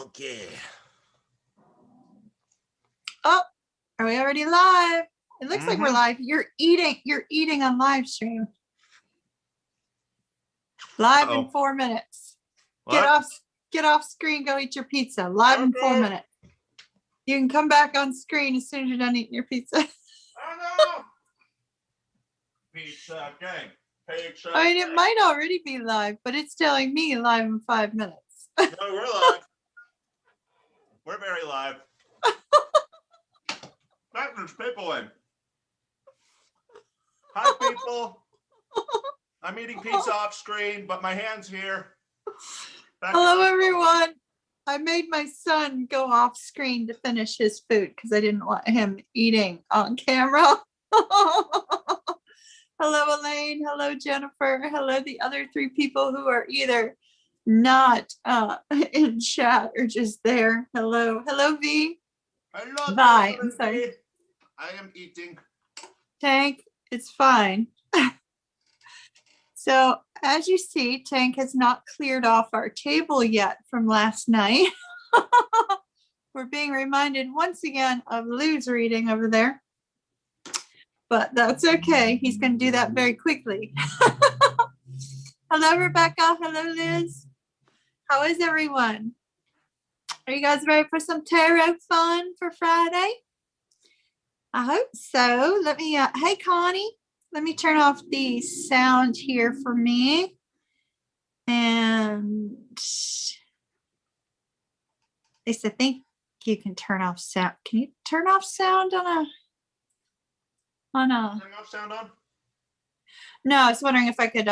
Okay. Oh, are we already live? It looks like we're live. You're eating on live stream. Live in 4 minutes. What? Get off screen, go eat your pizza. Live in 4 minutes. You can come back on screen as soon as you're done eating your pizza. Oh no! Pizza gang. Pizza. I mean, it might already be live, but it's telling me live in 5 minutes. No, we're live. We're very live. There's people in. Hi, people. I'm eating pizza off screen, but my hand's here. Hello, everyone. I made my son go off screen to finish his food because I didn't want him eating on camera. Hello, Elaine. Hello, Jennifer. Hello, the other 3 people who are either not in chat or just there. Hello. Hello, V. Hello, bye. I'm sorry. I am eating. Tank, it's fine. So as you see, Tank has not cleared off our table yet from last night. We're being reminded once again of Lou's reading over there. But that's okay. He's going to do that very quickly. Hello, Rebecca. Hello, Liz. How is everyone? Are you guys ready for some tarot fun for Friday? I hope so. Let me, hey, Connie. Let me turn off the sound here for me. And at least I think you can turn off sound. Can you turn off sound on a? Turning off sound on? No, I was wondering if I could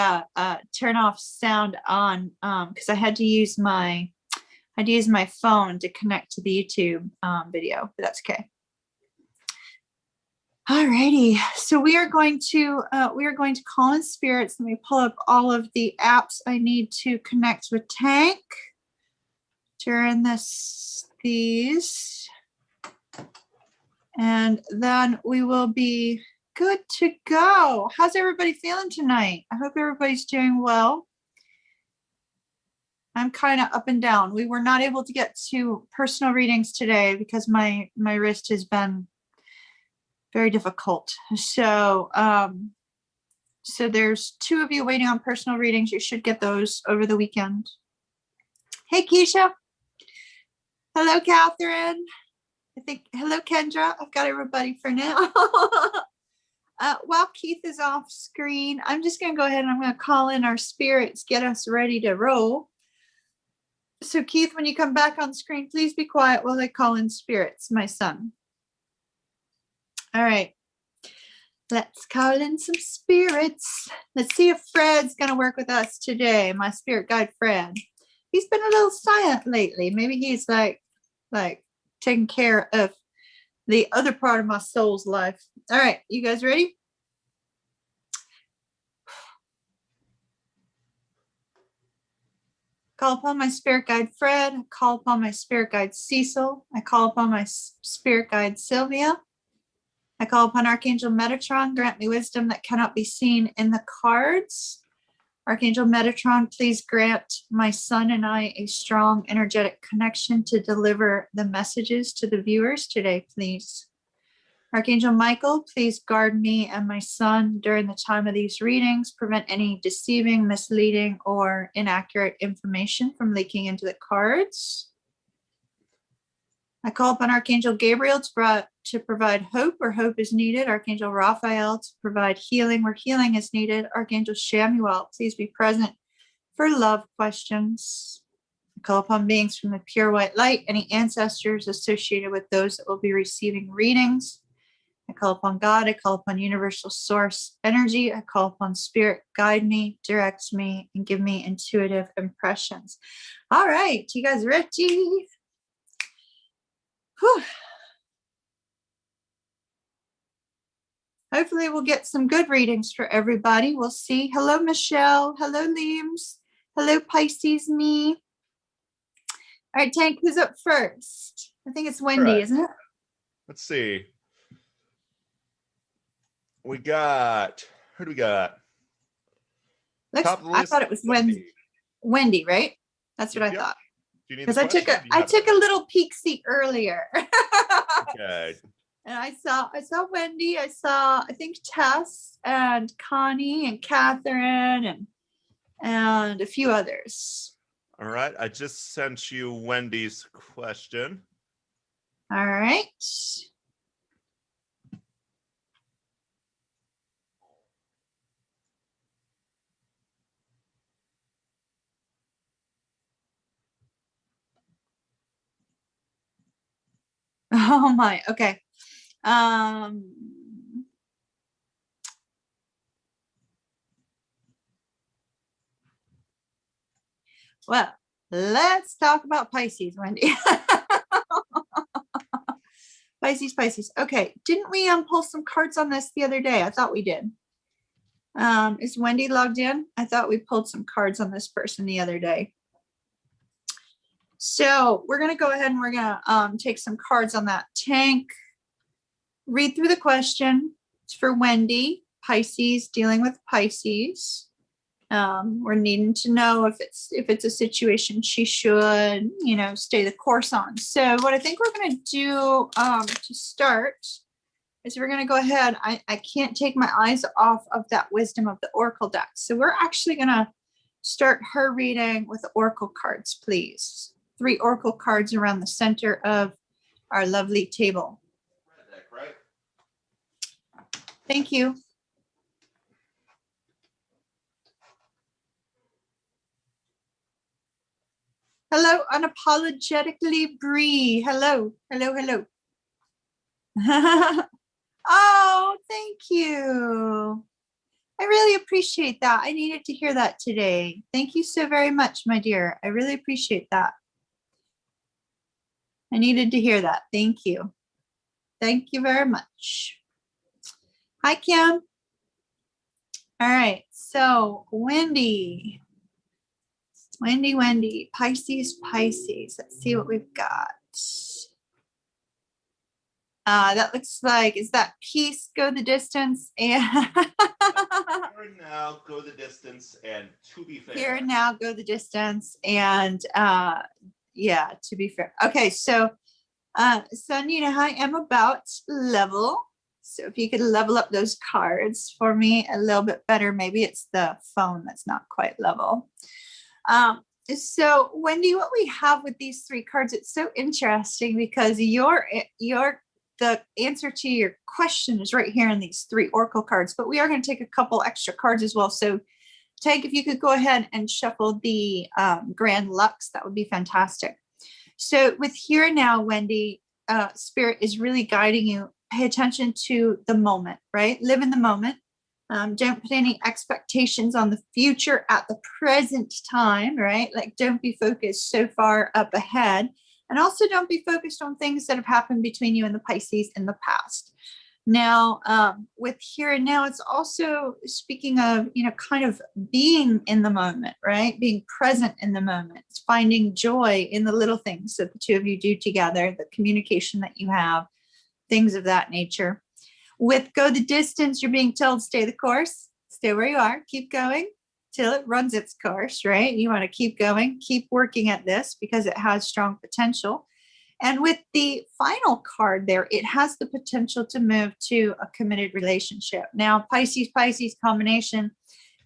turn off sound on because I had to use my phone to connect to the YouTube video, but that's okay. Alrighty, so we are going to call in spirits. Let me pull up all of the apps I need to connect with Tank during these, and then we will be good to go. How's everybody feeling tonight? I hope everybody's doing well. I'm kind of up and down. We were not able to get to personal readings today because my wrist has been very difficult. So so there's 2 of you waiting on personal readings. You should get those over the weekend. Hey, Keisha. Hello, Catherine. Hello, Kendra. I've got everybody for now. While Keith is off screen, I'm just going to go ahead and I'm going to call in our spirits, get us ready to roll. So Keith, when you come back on screen, please be quiet while I call in spirits, my son. All right, let's call in some spirits. Let's see if Fred's going to work with us today, my spirit guide, Fred. He's been a little silent lately. Maybe he's like taking care of the other part of my soul's life. All right, you guys ready? Call upon my spirit guide, Fred. I call upon my spirit guide, Cecil. I call upon my spirit guide, Sylvia. I call upon Archangel Metatron. Grant me wisdom that cannot be seen in the cards. Archangel Metatron, please grant my son and I a strong energetic connection to deliver the messages to the viewers today, please. Archangel Michael, please guard me and my son during the time of these readings. Prevent any deceiving, misleading, or inaccurate information from leaking into the cards. I call upon Archangel Gabriel to provide hope where hope is needed. Archangel Raphael to provide healing where healing is needed. Archangel Shamuel, please be present for love questions. I call upon beings from the pure white light, any ancestors associated with those that will be receiving readings. I call upon God. I call upon universal source energy. I call upon spirit, guide me, direct me, and give me intuitive impressions. All right, you guys ready? Whew. Hopefully we'll get some good readings for everybody. We'll see. Hello, Michelle. Hello, Liams. Hello, Pisces me. All right, Tank, who's up first? I think it's Wendy, right. Isn't it? Let's see. We got, who do we got? I thought it was Wendy, right? That's what I thought. Do you need because the I took question? a I took a little peek see earlier. Okay. And I saw Wendy, I think Tess and Connie and Catherine and a few others. All right. I just sent you Wendy's question. All right. Oh my, okay. Well, let's talk about Pisces, Wendy. Pisces. Okay, didn't we pull some cards on this the other day? I thought we did. Is Wendy logged in? I thought we pulled some cards on this person the other day. So we're gonna go ahead and we're gonna take some cards on that. Tank, read through the question. It's for Wendy, Pisces, dealing with Pisces. We're needing to know if it's a situation she should, stay the course on. So what I think we're going to do to start is we're going to go ahead. I can't take my eyes off of that wisdom of the Oracle deck. So we're actually going to start her reading with Oracle cards, please. 3 Oracle cards around the center of our lovely table. Right. Thank you. Hello, unapologetically Bree. Hello. Oh, thank you. I really appreciate that. I needed to hear that today. Thank you so very much, my dear. I really appreciate that. I needed to hear that. Thank you. Thank you very much. Hi, Kim. All right. So, Wendy, Pisces. Let's see what we've got. That looks like, is that peace, go the distance, and Here and now, go the distance, and to be fair. Here and now, go the distance, and yeah, to be fair. Okay, so Sunita, I am about level. So if you could level up those cards for me a little bit better, maybe it's the phone that's not quite level. So Wendy, what we have with these 3 cards, it's so interesting because the answer to your question is right here in these 3 Oracle cards, but we are going to take a couple extra cards as well. So Tank, if you could go ahead and shuffle the Grand Lux, that would be fantastic. So with here and now, Wendy, Spirit is really guiding you. Pay attention to the moment, right? Live in the moment. Don't put any expectations on the future at the present time, right? Like don't be focused so far up ahead. And also don't be focused on things that have happened between you and the Pisces in the past. Now, with here and now, it's also speaking of, kind of being in the moment, right? Being present in the moment, it's finding joy in the little things that the 2 of you do together, the communication that you have, things of that nature. With go the distance, you're being told stay the course, stay where you are, keep going till it runs its course, right? You want to keep going, keep working at this because it has strong potential. And with the final card there, it has the potential to move to a committed relationship. Now, Pisces combination,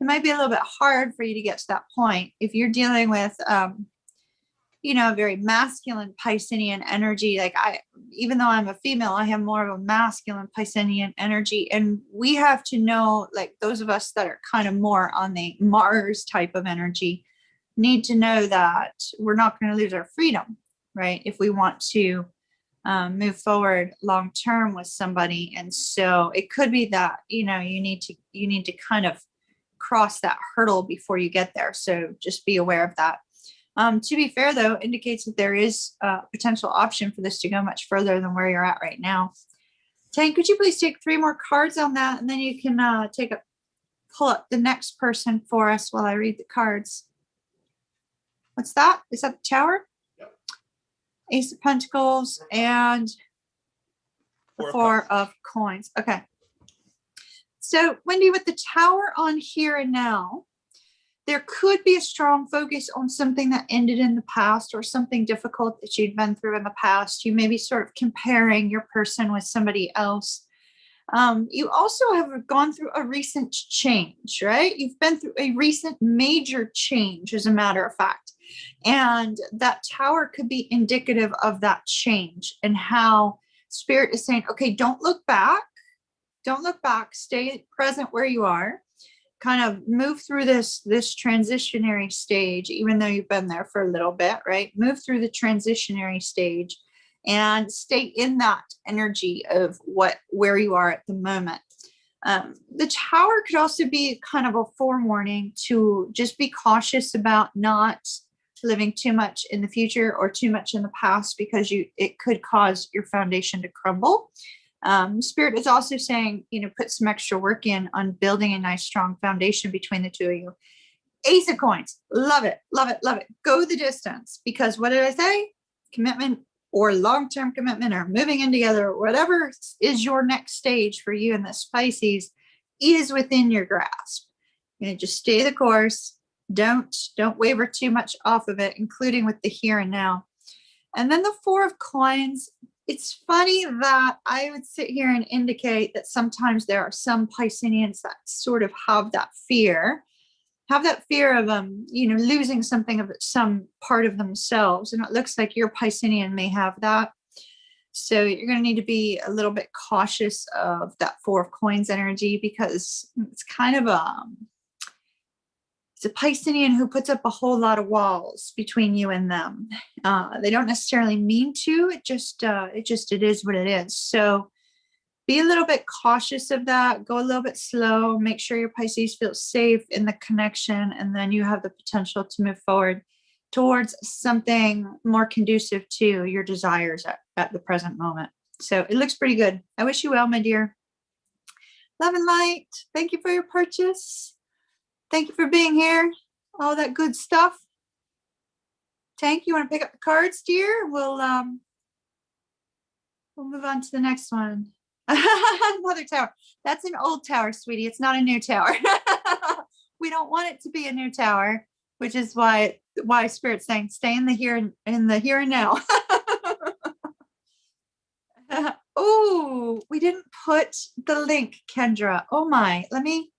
it might be a little bit hard for you to get to that point. If you're dealing with, a very masculine Piscean energy, like even though I'm a female, I have more of a masculine Piscean energy. And we have to know, like those of us that are kind of more on the Mars type of energy, need to know that we're not going to lose our freedom, right? If we want to move forward long term with somebody. And so it could be that, you need to kind of cross that hurdle before you get there. So just be aware of that. To be fair, though, indicates that there is a potential option for this to go much further than where you're at right now. Tank, could you please take 3 more cards on that? And then you can pull up the next person for us while I read the cards. What's that? Is that the Tower? Yep. Ace of Pentacles and the 4 of Coins. Okay. So Wendy, with the Tower on here and now, there could be a strong focus on something that ended in the past or something difficult that you'd been through in the past. You may be sort of comparing your person with somebody else. You also have gone through a recent change, right? You've been through a recent major change, as a matter of fact. And that tower could be indicative of that change and how spirit is saying, okay, don't look back. Don't look back. Stay present where you are. Kind of move through this transitionary stage, even though you've been there for a little bit, right? Move through the transitionary stage and stay in that energy of where you are at the moment. The tower could also be kind of a forewarning to just be cautious about not living too much in the future or too much in the past, because it could cause your foundation to crumble. Spirit is also saying, put some extra work in on building a nice, strong foundation between the two of you. Ace of coins. Love it. Love it. Love it. Go the distance, because what did I say? Commitment or long-term commitment or moving in together, or whatever is your next stage for you in this Pisces is within your grasp. Just stay the course. Don't waver too much off of it, including with the here and now. And then the Four of Coins. It's funny that I would sit here and indicate that sometimes there are some Pisceans that sort of have that fear of losing something of some part of themselves. And it looks like your Piscean may have that. So you're going to need to be a little bit cautious of that Four of Coins energy, because it's kind of it's a Piscean who puts up a whole lot of walls between you and them. They don't necessarily mean to. It is what it is. So be a little bit cautious of that. Go a little bit slow. Make sure your Pisces feels safe in the connection, and then you have the potential to move forward towards something more conducive to your desires at the present moment. So it looks pretty good. I wish you well, my dear. Love and light. Thank you for your purchase. Thank you for being here. All that good stuff. Tank, you want to pick up the cards, dear? We'll move on to the next one. Another tower. That's an old tower, sweetie. It's not a new tower. We don't want it to be a new tower, which is why Spirit's saying stay in the here and now. Oh, we didn't put the link, Kendra. Oh my, let me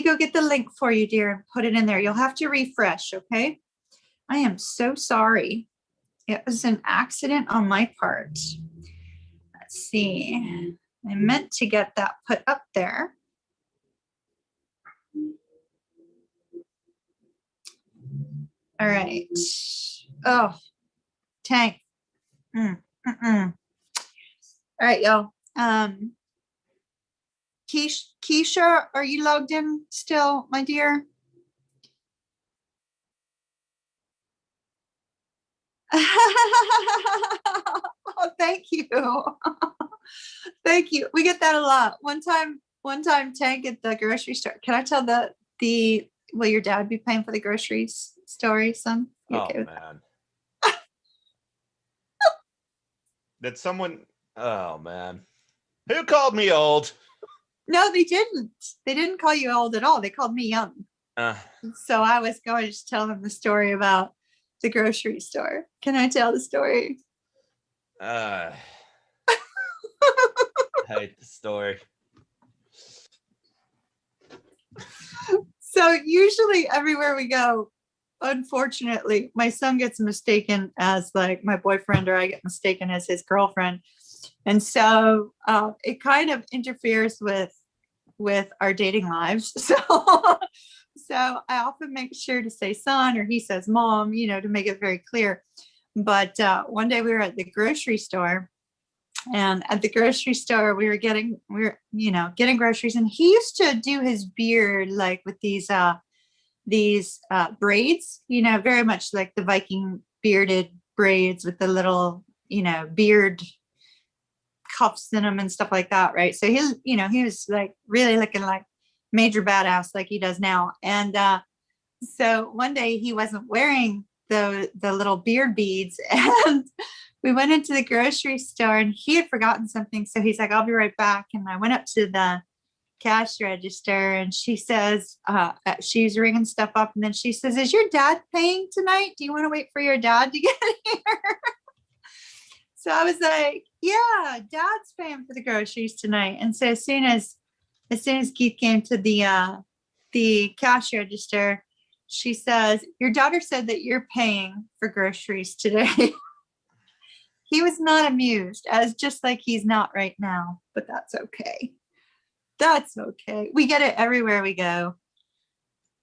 go get the link for you, dear, and put it in there. You'll have to refresh, okay? I am so sorry. It was an accident on my part. Let's see. I meant to get that put up there. All right. Oh, Tank. All right, y'all. Keisha, are you logged in still, my dear? Oh, thank you. Thank you. We get that a lot. One time, Tank at the grocery store. Can I tell will your dad be paying for the groceries story, son? You okay with man. Did someone? Oh man, who called me old? No, they didn't. They didn't call you old at all. They called me young. So I was going to just tell them the story about the grocery store. Can I tell the story? I hate the story. So usually everywhere we go, unfortunately, my son gets mistaken as like my boyfriend, or I get mistaken as his girlfriend. And so it kind of interferes with our dating lives. So I often make sure to say son, or he says mom, to make it very clear. But one day we were at the grocery store, and at the grocery store we were getting groceries, and he used to do his beard like with these braids, very much like the Viking bearded braids with the little, beard cuffs in them and stuff like that, right? So he was like really looking like major badass like he does now. And so one day he wasn't wearing the little beard beads, and we went into the grocery store and he had forgotten something. So he's like, I'll be right back. And I went up to cash register, and she says, she's ringing stuff up, and then she says, is your dad paying tonight? Do you want to wait for your dad to get here? So I was like, yeah, dad's paying for the groceries tonight. And so as soon as Keith came to the cash register, she says, your daughter said that you're paying for groceries today. He was not amused, as just like he's not right now, but that's okay. That's okay. We get it everywhere we go.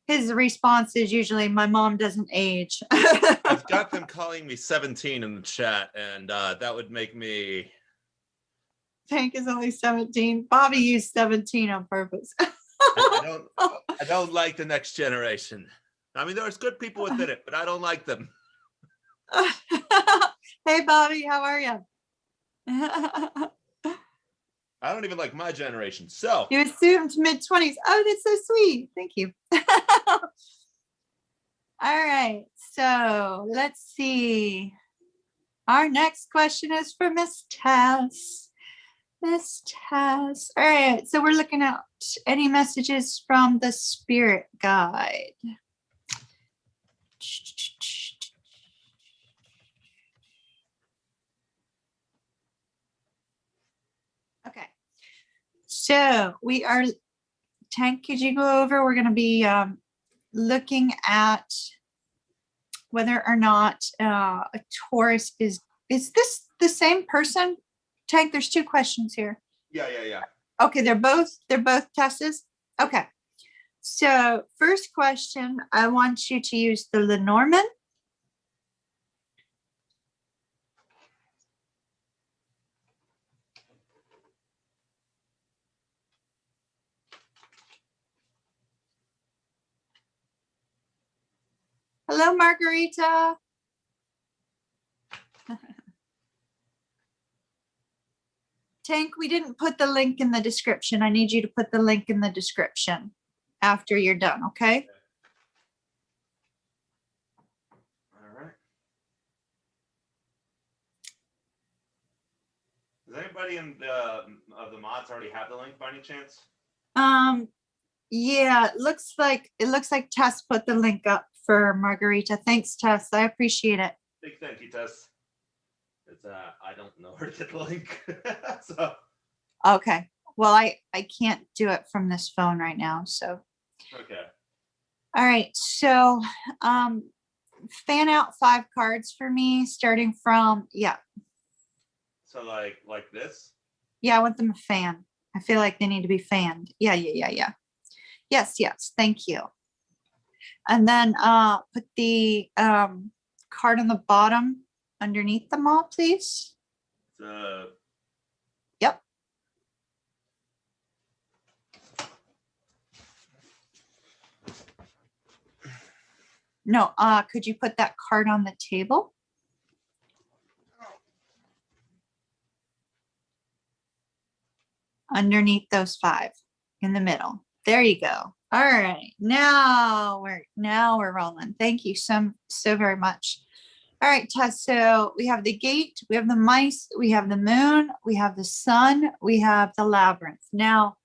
His response is usually, my mom doesn't age. I've got them calling me 17 in the chat, and that would make me. Tank is only 17. Bobby used 17 on purpose. I don't like the next generation. I mean, there's good people within it, but I don't like them. Hey, Bobby, how are you? I don't even like my generation. So You assumed mid-20s. Oh, that's so sweet. Thank you. All right. So let's see. Our next question is for Miss Tess. Miss Tess. All right. So we're looking at any messages from the spirit guide. Okay. So we are, Tank, could you go over? We're going to be looking at whether or not a Taurus is this the same person? Tank, there's two questions here. yeah. Okay, they're both Tess's. Okay. So first question, I want you to use the Lenormand. Hello, Margarita. Tank, we didn't put the link in the description. I need you to put the link in the description after you're done, okay? All right. Does anybody in of the mods already have the link by any chance? Yeah, it looks like Tess put the link up for Margarita. Thanks, Tess. I appreciate it. Big thank you, Tess. It's I don't know where to get the link. So Okay. Well, I can't do it from this phone right now, so. okay. All right, so fan out 5 cards for me, starting from, yeah. So like this? Yeah, I want them to fan. I feel like they need to be fanned. Yeah. Yes, thank you. And then put the card on the bottom underneath them all, please. Yep. No, could you put that card on the table? Underneath those 5 in the middle. There you go. All right, now we're rolling. Thank you so very much. All right, Tess, so we have the gate, we have the mice, we have the moon, we have the sun, we have the labyrinth. Now,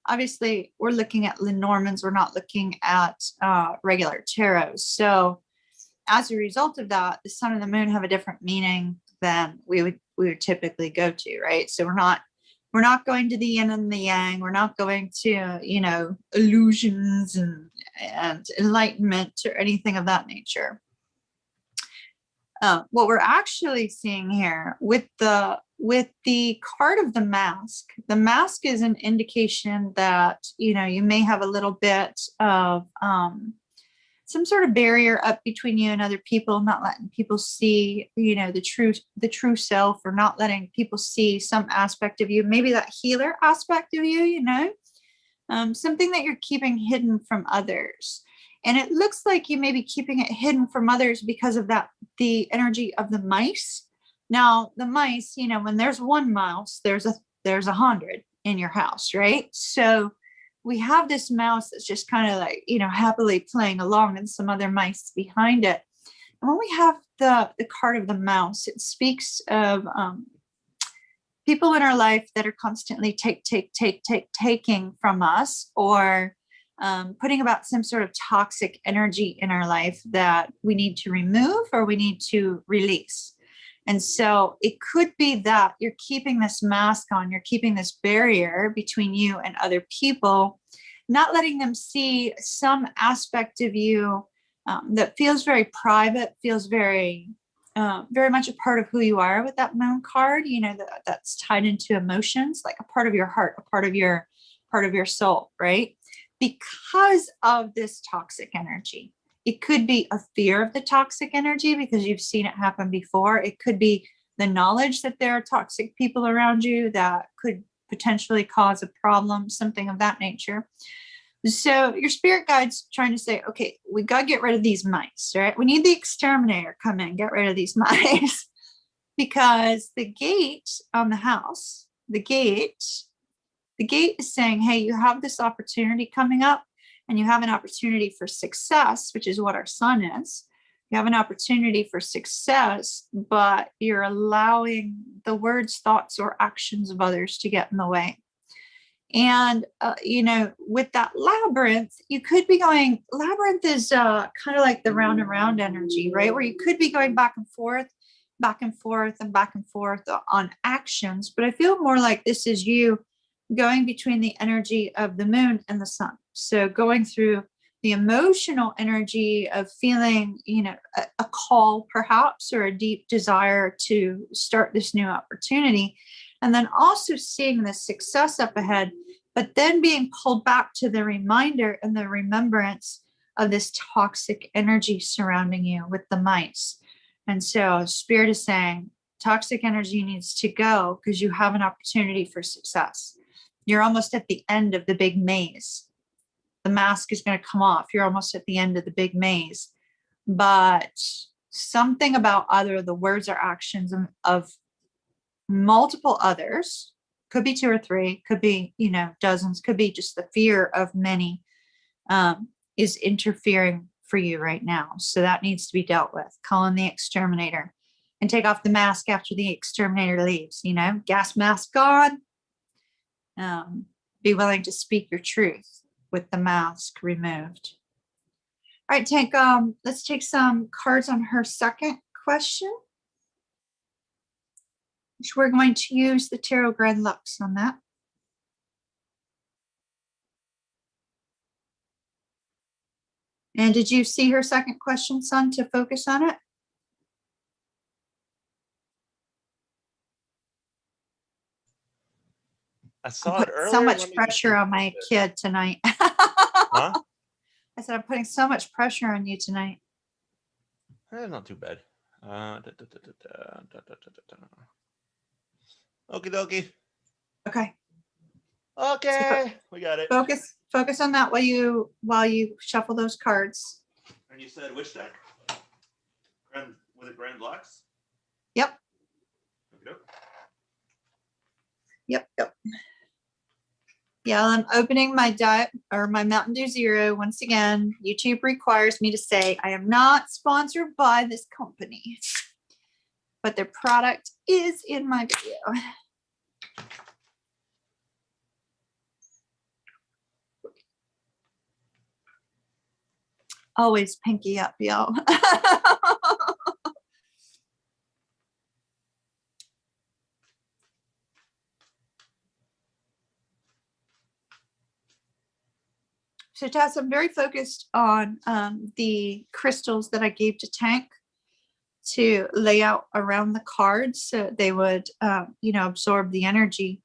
obviously, we're looking at Lenormands. We're not looking at regular tarots. So as a result of that, the sun and the moon have a different meaning than we would typically go to, right? So we're not going to the yin and the yang. We're not going to, illusions and enlightenment or anything of that nature. What we're actually seeing here with the card of the mask is an indication that, you may have a little bit of some sort of barrier up between you and other people, not letting people see, the true self, or not letting people see some aspect of you, maybe that healer aspect of you, something that you're keeping hidden from others. And it looks like you may be keeping it hidden from others because of the energy of the mice. Now, the mice, when there's one mouse, there's 100 in your house, right? So we have this mouse that's just kind of like, happily playing along, and some other mice behind it. And when we have the card of the mouse, it speaks of people in our life that are constantly taking from us, or putting about some sort of toxic energy in our life that we need to remove or we need to release. And so it could be that you're keeping this mask on, you're keeping this barrier between you and other people, not letting them see some aspect of you that feels very private, feels very much a part of who you are with that moon card, that's tied into emotions, like a part of your heart, a part of your soul, right? Because of this toxic energy. It could be a fear of the toxic energy because you've seen it happen before. It could be the knowledge that there are toxic people around you that could potentially cause a problem, something of that nature. So your spirit guide's trying to say, okay, we got to get rid of these mice, right? We need the exterminator come in, get rid of these mice. Because the gate on the house, the gate is saying, hey, you have this opportunity coming up and you have an opportunity for success, which is what our sun is. You have an opportunity for success, but you're allowing the words, thoughts, or actions of others to get in the way. And, with that labyrinth, you could be going, labyrinth is kind of like the round and round energy, right? Where you could be going back and forth, back and forth, and back and forth on actions. But I feel more like this is you going between the energy of the moon and the sun. So going through the emotional energy of feeling, a call perhaps, or a deep desire to start this new opportunity. And then also seeing the success up ahead, but then being pulled back to the reminder and the remembrance of this toxic energy surrounding you with the mice. And so Spirit is saying toxic energy needs to go because you have an opportunity for success. You're almost at the end of the big maze. The mask is going to come off. You're almost at the end of the big maze. But something about either the words or actions of multiple others, could be 2 or 3, could be, dozens, could be just the fear of many, is interfering for you right now. So that needs to be dealt with. Call in the exterminator and take off the mask after the exterminator leaves, gas mask on. Be willing to speak your truth with the mask removed. All right, Tank, let's take some cards on her second question. Which we're going to use the Tarot Grand Lux on that. And did you see her second question, son, to focus on it? I saw it earlier. So much pressure on my kid tonight. Huh? I said, I'm putting so much pressure on you tonight. Not too bad. Okie dokie. Okay. Okay, we got it. Focus on that while you shuffle those cards. And you said which deck? Was it Grand Lux? Yep. Okay. Yep. Yeah, I'm opening my diet or my Mountain Dew Zero. Once again, YouTube requires me to say I am not sponsored by this company, but their product is in my video. Always pinky up, y'all. So Tess, I'm very focused on the crystals that I gave to Tank to lay out around the cards so they would, absorb the energy.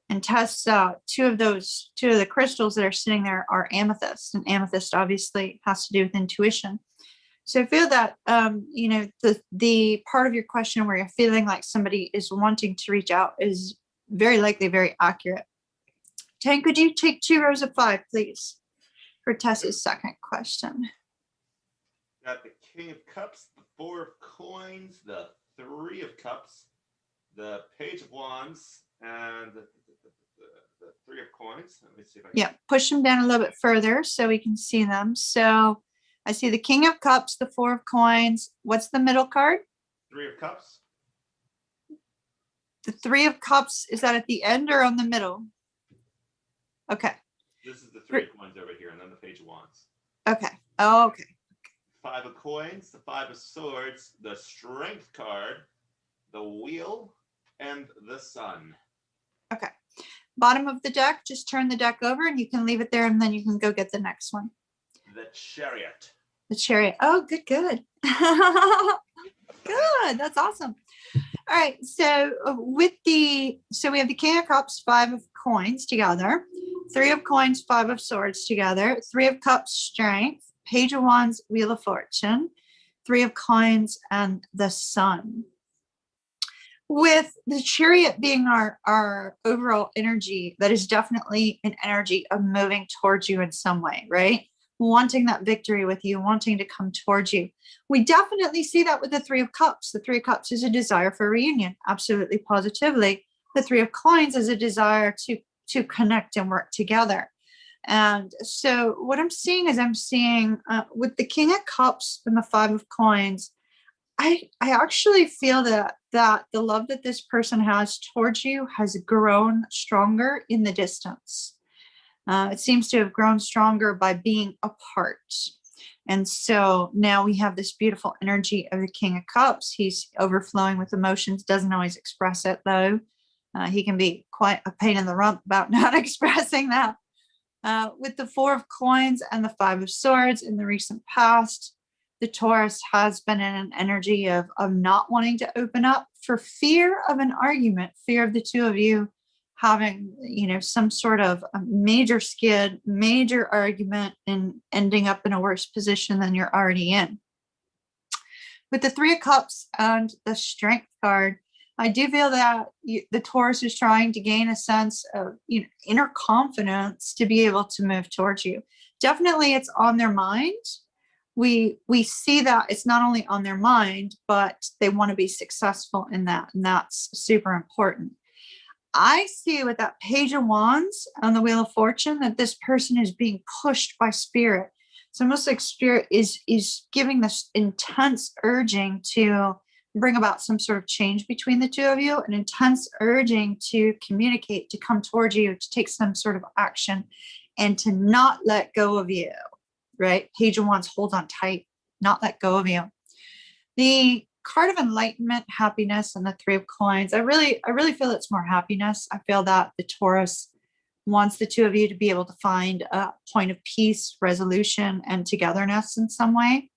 And Tess, two of the crystals that are sitting there are amethyst, and amethyst obviously has to do with intuition. So I feel that, the part of your question where you're feeling like somebody is wanting to reach out is very likely very accurate. Tank, could you take 2 rows of 5, please, for Tess's second question? Got the King of Cups, the 4 of Coins, the 3 of Cups, the Page of Wands, and the 3 of Coins. Let me see if I can. Yeah, push them down a little bit further so we can see them. So I see the King of Cups, the 4 of Coins. What's the middle card? 3 of Cups. The Three of Cups, is that at the end or on the middle? Okay. This is the 3 of coins over here, and then the Page of Wands. Okay. Oh, okay. 5 of coins, the 5 of swords, the Strength card, the Wheel, and the Sun. Okay. Bottom of the deck, just turn the deck over and you can leave it there and then you can go get the next one. The Chariot. The Chariot. Oh, good, good. Good. That's awesome. All right. So we have the King of Cups, 5 of coins together, 3 of coins, 5 of swords together, 3 of cups, strength, Page of Wands, Wheel of Fortune, 3 of coins, and the Sun. With the Chariot being our overall energy, that is definitely an energy of moving towards you in some way, right? Wanting that victory with you, wanting to come towards you. We definitely see that with the 3 of Cups. The 3 of Cups is a desire for reunion, absolutely positively. The 3 of Coins is a desire to connect and work together. And so what I'm seeing is with the King of Cups and the 5 of Coins, I actually feel that the love that this person has towards you has grown stronger in the distance. It seems to have grown stronger by being apart. And so now we have this beautiful energy of the King of Cups. He's overflowing with emotions, doesn't always express it though. He can be quite a pain in the rump about not expressing that. With the 4 of coins and the 5 of swords in the recent past, the Taurus has been in an energy of not wanting to open up for fear of an argument, fear of the two of you having, some sort of a major skid, major argument, and ending up in a worse position than you're already in. With the 3 of Cups and the Strength card, I do feel that the Taurus is trying to gain a sense of inner confidence to be able to move towards you. Definitely it's on their mind. We see that it's not only on their mind, but they want to be successful in that. And that's super important. I see with that Page of Wands on the Wheel of Fortune that this person is being pushed by spirit. It's almost like spirit is giving this intense urging to bring about some sort of change between the two of you, an intense urging to communicate, to come towards you, to take some sort of action, and to not let go of you, right? Page of Wands, hold on tight, not let go of you. The card of enlightenment, happiness, and the 3 of coins. I really feel it's more happiness. I feel that the Taurus wants the two of you to be able to find a point of peace, resolution, and togetherness in some way.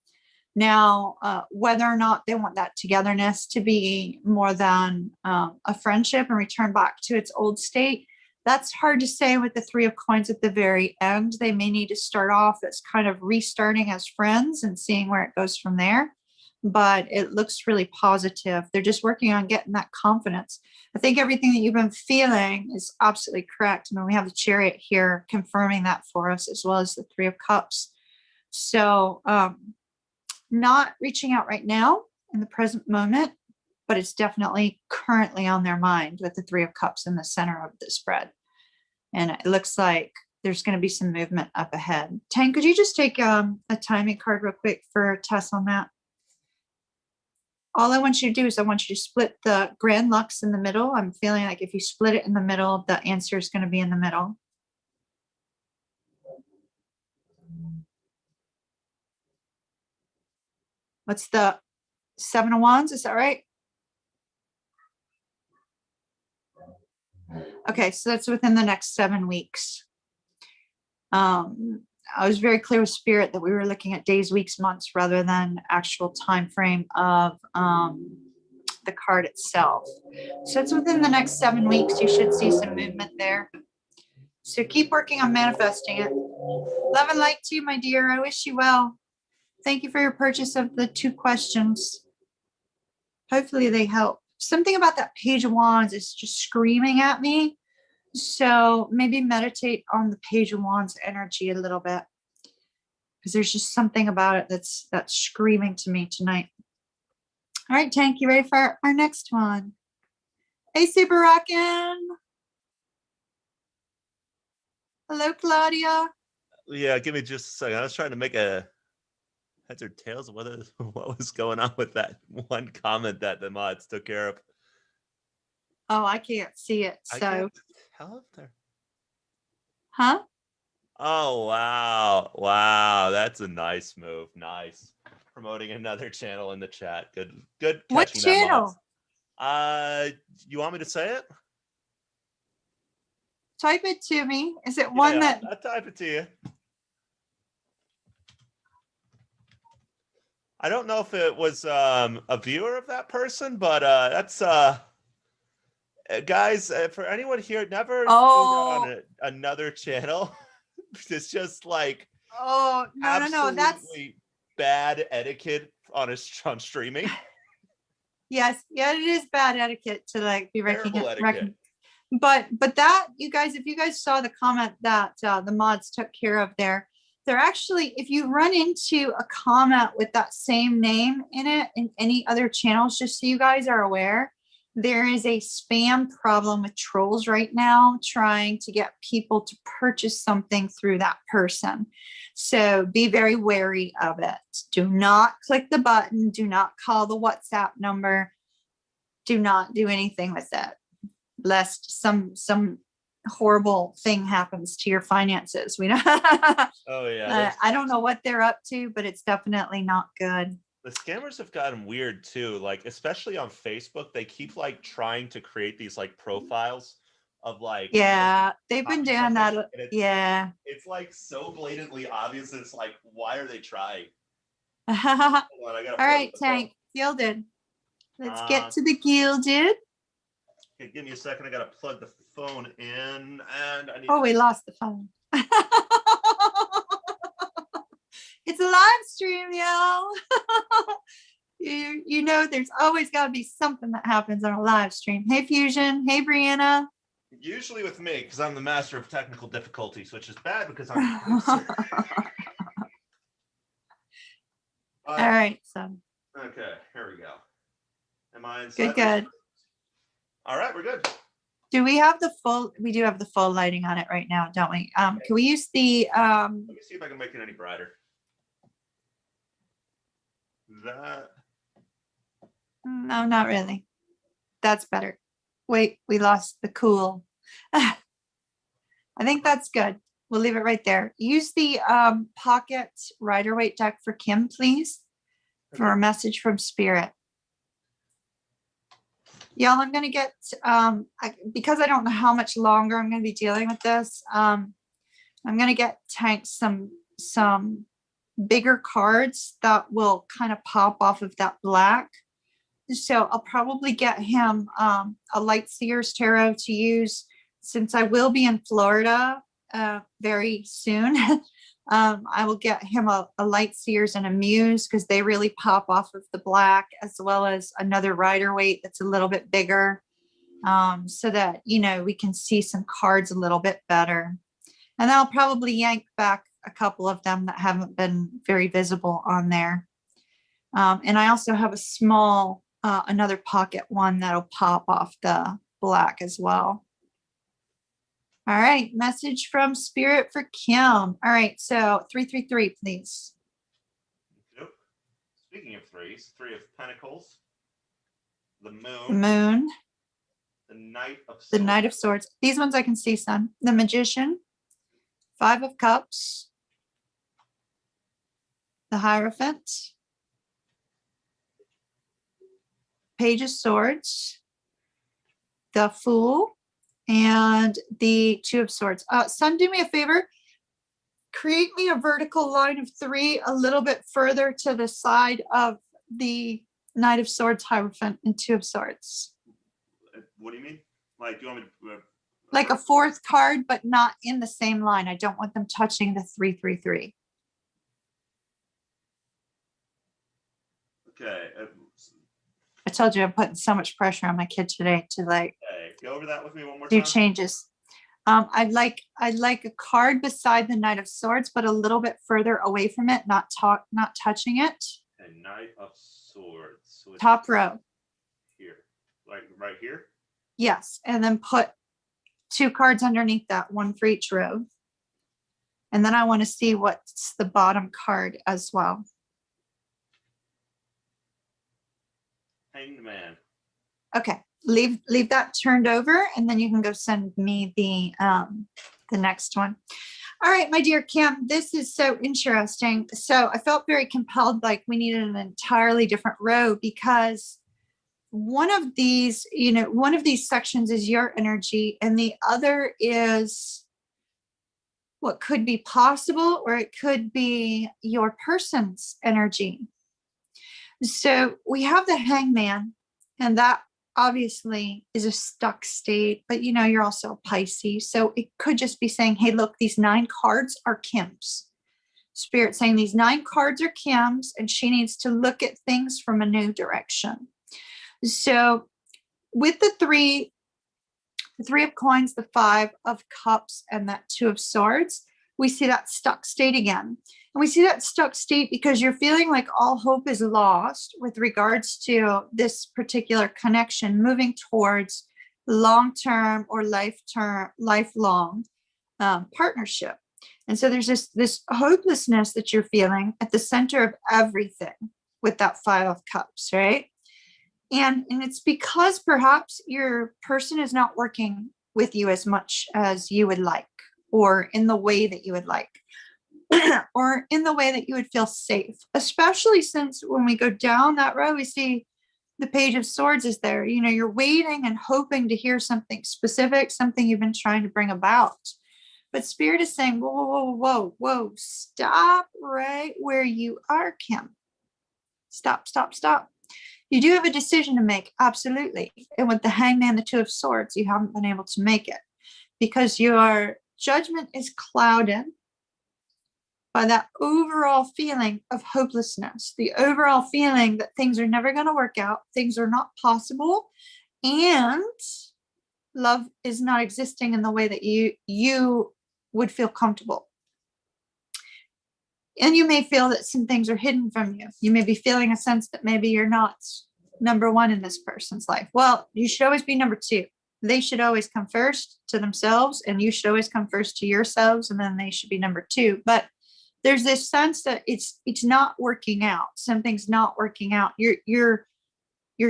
Now, whether or not they want that togetherness to be more than a friendship and return back to its old state, that's hard to say with the 3 of coins at the very end. They may need to start off as kind of restarting as friends and seeing where it goes from there. But it looks really positive. They're just working on getting that confidence. I think everything that you've been feeling is absolutely correct. I mean, we have the Chariot here confirming that for us, as well as the 3 of Cups. So not reaching out right now in the present moment, but it's definitely currently on their mind with the 3 of Cups in the center of the spread. And it looks like there's going to be some movement up ahead. Tang, could you just take a timing card real quick for Tess on that? All I want you to do is I want you to split the Grand Lux in the middle. I'm feeling like if you split it in the middle, the answer is going to be in the middle. What's the 7 of Wands? Is that right? Okay, so that's within the next 7 weeks. I was very clear with Spirit that we were looking at days, weeks, months, rather than actual time frame of the card itself. So it's within the next 7 weeks. You should see some movement there. So keep working on manifesting it. Love and light to you, my dear. I wish you well. Thank you for your purchase of the 2 questions. Hopefully they help. Something about that Page of Wands is just screaming at me. So maybe meditate on the Page of Wands energy a little bit, because there's just something about it that's screaming to me tonight. All right, Tank, you ready for our next one? Hey, Super Rockin'. Hello, Claudia. Yeah, give me just a second. I was trying to make a heads or tails of what was going on with that one comment that the mods took care of. Oh, I can't see it. I So, can't tell if they're. huh? Oh wow, wow, that's a nice move. Nice, promoting another channel in the chat. Good What catching that, mods. channel? You want me to say it? Type it to me. Is it one Yeah, that? I'll type it to you. I don't know if it was a viewer of that person, but that's guys, for anyone here, never tune Oh, on another channel. It's just like oh, no. That's absolutely bad etiquette on on streaming. yes, yeah. It is bad etiquette to like be Terrible etiquette. but that, you guys, if you guys saw the comment that the mods took care of there, they're actually, if you run into a comment with that same name in it in any other channels, just so you guys are aware, there is a spam problem with trolls right now trying to get people to purchase something through that person. So be very wary of it. Do not click the button. Do not call the WhatsApp number. Do not do anything with it, lest some horrible thing happens to your finances. We know. Oh yeah. I don't know what they're up to, but it's definitely not good. The scammers have gotten weird too, like especially on Facebook. They keep like trying to create these like profiles of like, Yeah, they've been copy doing something, that. and Yeah. it's like so blatantly obvious. It's like, why are they trying? All Hold on, I gotta plug right, the phone. Tank. Gilded. Let's get to the gilded. Okay, give me a second. I gotta plug the phone in, and I need. Oh, we lost the phone. It's a live stream, y'all. You know, there's always got to be something that happens on a live stream. Hey, Fusion. Hey, Brianna. Usually with me, because I'm the master of technical difficulties, which is bad because I'm a producer. All right, so. Okay, here we go. Am I inside? Good. All right, we're good. Do we have the full? We do have the full lighting on it right now, don't we? Can we use the? Let me see if I can make it any brighter. That. No, not really. That's better. Wait, we lost the cool. I think that's good. We'll leave it right there. Use the pocket rider weight deck for Kim, please, for a message from Spirit. Y'all, I'm going to get, because I don't know how much longer I'm going to be dealing with this, I'm going to get Tank some bigger cards that will kind of pop off of that black. So I'll probably get him a Light Seers Tarot to use, since I will be in Florida very soon. I will get him a Light Seers and a Muse, because they really pop off of the black, as well as another rider weight that's a little bit bigger, so that, you know, we can see some cards a little bit better. And I'll probably yank back a couple of them that haven't been very visible on there. And I also have a small, another pocket one that'll pop off the black as well. All right, message from Spirit for Kim. All right, so 333, please. Nope. Speaking of threes, Three of Pentacles, the Moon, The Moon, the Knight of Swords. the Knight of Swords. These ones I can see, son. The Magician, Five of Cups, the Hierophant, Page of Swords, the Fool, and the Two of Swords. Son, do me a favor. Create me a vertical line of 3 a little bit further to the side of the Knight of Swords, Hierophant, and Two of Swords. What do you mean? Like, do you want me to? Like a 4th card, but not in the same line. I don't want them touching the 333. Okay. I told you I'm putting so much pressure on my kid today to like Go over that with me one more do time. changes. I'd like a card beside the Knight of Swords, but a little bit further away from it, not touching it. A Knight of Swords. So Top row. Here, like right here. Yes, and then put 2 cards underneath that, 1 for each row. And then I want to see what's the bottom card as well. Hanged Man. Okay, leave that turned over, and then you can go send me the next one. All right, my dear Kim, this is so interesting. So I felt very compelled, like we needed an entirely different row, because one of these sections is your energy, and the other is what could be possible, or it could be your person's energy. So we have the Hangman, and that obviously is a stuck state, but you're also a Pisces. So it could just be saying, hey, look, these 9 cards are Kim's. Spirit saying these 9 cards are Kim's, and she needs to look at things from a new direction. So with the three of coins, the 5 of cups, and that 2 of swords, we see that stuck state again. And we see that stuck state because you're feeling like all hope is lost with regards to this particular connection moving towards long-term or lifelong partnership. And so there's this hopelessness that you're feeling at the center of everything with that 5 of cups, right? And it's because perhaps your person is not working with you as much as you would like, or in the way that you would like, or in the way that you would feel safe, especially since when we go down that row, we see the Page of Swords is there. You're waiting and hoping to hear something specific, something you've been trying to bring about. But Spirit is saying, whoa, whoa, whoa, whoa, stop right where you are, Kim. Stop. You do have a decision to make, absolutely. And with the Hangman, the 2 of Swords, you haven't been able to make it because your judgment is clouded by that overall feeling of hopelessness, the overall feeling that things are never going to work out, things are not possible, and love is not existing in the way that you would feel comfortable. And you may feel that some things are hidden from you. You may be feeling a sense that maybe you're not number 1 in this person's life. Well, you should always be number 2. They should always come first to themselves, and you should always come first to yourselves, and then they should be number 2. But there's this sense that it's not working out. Something's not working out. You're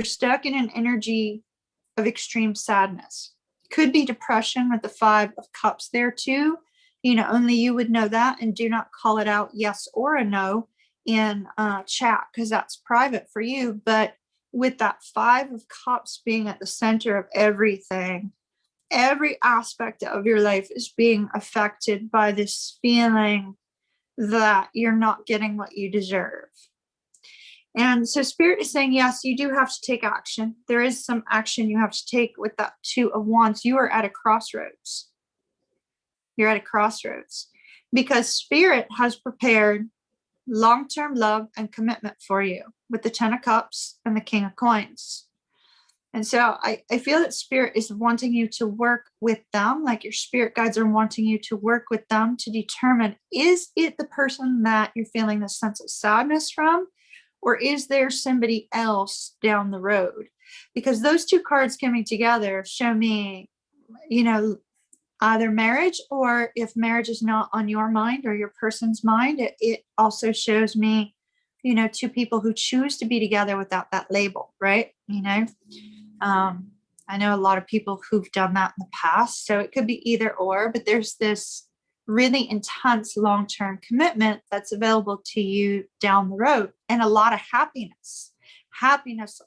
stuck in an energy of extreme sadness. Could be depression with the 5 of cups there too. Only you would know that, and do not call it out yes or a no in chat, because that's private for you. But with that 5 of cups being at the center of everything, every aspect of your life is being affected by this feeling that you're not getting what you deserve. And so Spirit is saying, yes, you do have to take action. There is some action you have to take with that 2 of wands. You are at a crossroads. You're at a crossroads because Spirit has prepared long-term love and commitment for you with the 10 of cups and the King of coins. And so I feel that Spirit is wanting you to work with them, like your spirit guides are wanting you to work with them to determine, is it the person that you're feeling this sense of sadness from, or is there somebody else down the road? Because those 2 cards coming together show me, either marriage, or if marriage is not on your mind or your person's mind, it also shows me, 2 people who choose to be together without that label, right? I know a lot of people who've done that in the past, so it could be either or, but there's this really intense long-term commitment that's available to you down the road, and a lot of happiness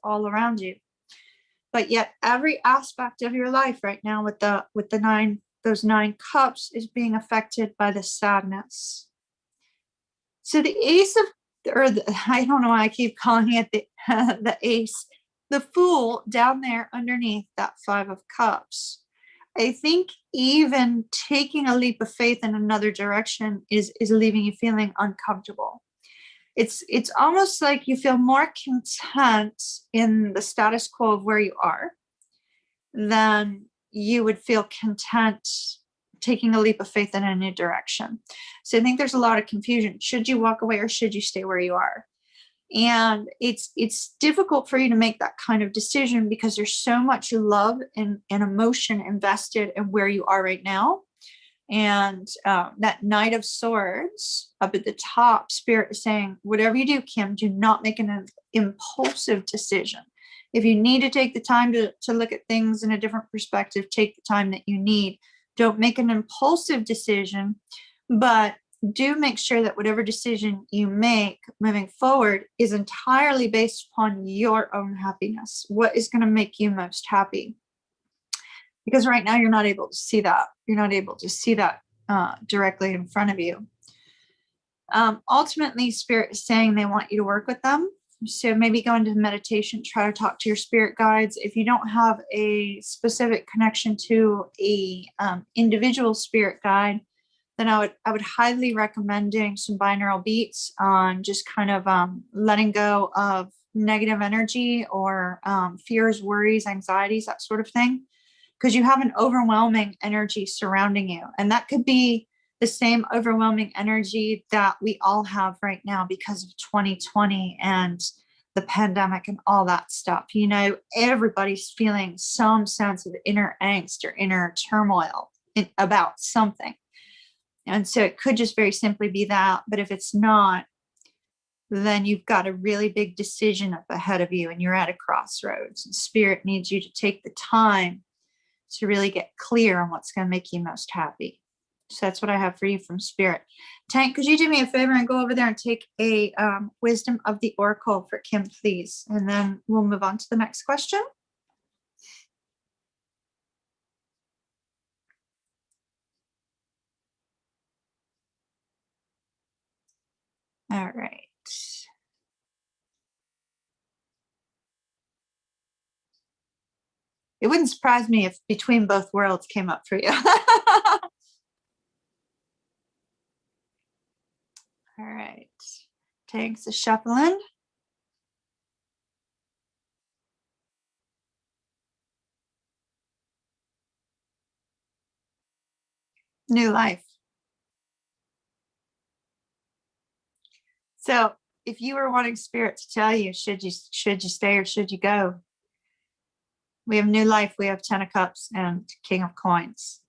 all around you. But yet every aspect of your life right now with those 9 cups is being affected by the sadness. So the ace of, I don't know why I keep calling it the ace, the Fool down there underneath that 5 of cups. I think even taking a leap of faith in another direction is leaving you feeling uncomfortable. It's almost like you feel more content in the status quo of where you are than you would feel content taking a leap of faith in a new direction. So I think there's a lot of confusion. Should you walk away or should you stay where you are? And it's difficult for you to make that kind of decision because there's so much love and emotion invested in where you are right now. And that Knight of Swords up at the top, Spirit is saying, whatever you do, Kim, do not make an impulsive decision. If you need to take the time to look at things in a different perspective, take the time that you need. Don't make an impulsive decision, but do make sure that whatever decision you make moving forward is entirely based upon your own happiness. What is going to make you most happy? Because right now you're not able to see that. You're not able to see that directly in front of you. Ultimately, Spirit is saying they want you to work with them. So maybe go into meditation, try to talk to your spirit guides. If you don't have a specific connection to a individual spirit guide, then I would highly recommend doing some binaural beats on just kind of letting go of negative energy or fears, worries, anxieties, that sort of thing, because you have an overwhelming energy surrounding you, and that could be the same overwhelming energy that we all have right now because of 2020 and the pandemic and all that stuff. You know, everybody's feeling some sense of inner angst or inner turmoil about something. And so it could just very simply be that. But if it's not, then you've got a really big decision up ahead of you and you're at a crossroads. And Spirit needs you to take the time to really get clear on what's going to make you most happy. So that's what I have for you from Spirit. Tank, could you do me a favor and go over there and take a Wisdom of the Oracle for Kim, please? And then we'll move on to the next question. All right. It wouldn't surprise me if Between Both Worlds came up for you. All right. Tank's a shuffling. New life. So if you were wanting Spirit to tell you, should you stay or should you go? We have new life. We have 10 of Cups and King of Coins.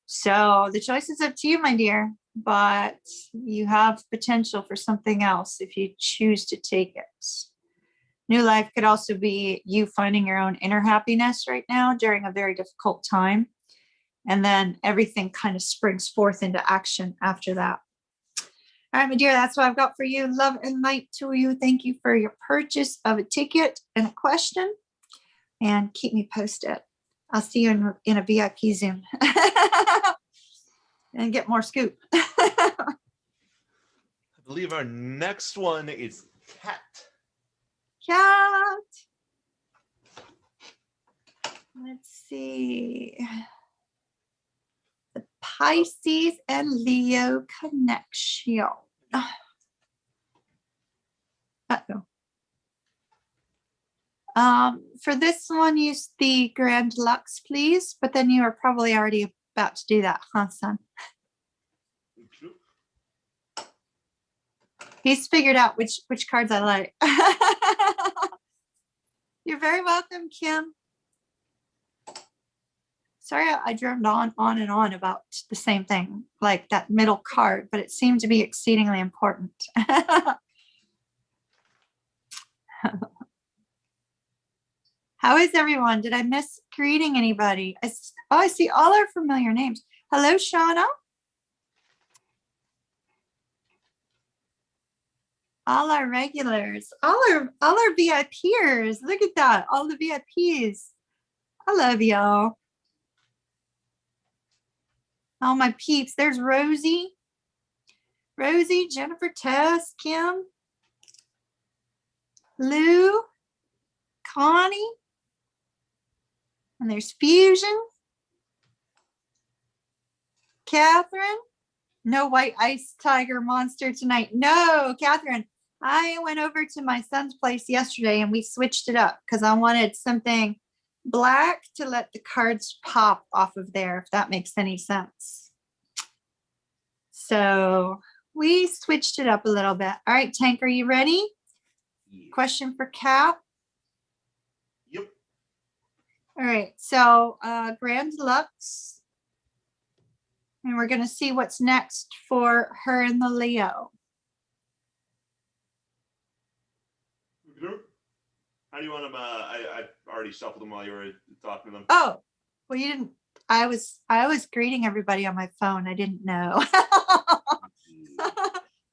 So the choice is up to you, my dear, but you have potential for something else if you choose to take it. New life could also be you finding your own inner happiness right now during a very difficult time. And then everything kind of springs forth into action after that. All right, my dear, that's what I've got for you. Love and light to you. Thank you for your purchase of a ticket and a question. And keep me posted. I'll see you in a VIP Zoom and get more scoop. I believe our next one is Cat. Cat. Let's see. The Pisces and Leo connection. Uh-oh. For this one, use the Grand Lux, please. But then you are probably already about to do that, huh, son? He's figured out which cards I like. You're very welcome, Kim. Sorry, I droned on and on about the same thing, like that middle card, but it seemed to be exceedingly important. How is everyone? Did I miss greeting anybody? I see all our familiar names. Hello, Shauna. All our regulars, all our VIPers. Look at that, all the VIPs. I love y'all. All my peeps. There's Rosie, Jennifer, Tess, Kim, Lou, Connie, and there's Fusion, Catherine. No white ice tiger monster tonight. No, Catherine. I went over to my son's place yesterday and we switched it up because I wanted something black to let the cards pop off of there, if that makes any sense. So we switched it up a little bit. All right, Tank, are you ready? Yeah. Question for Kat. Yep. All right, so Grand Lux. And we're going to see what's next for her and the Leo. How do you want them? I already shuffled them while you were talking to them. Oh, well, you didn't. I was greeting everybody on my phone. I didn't know.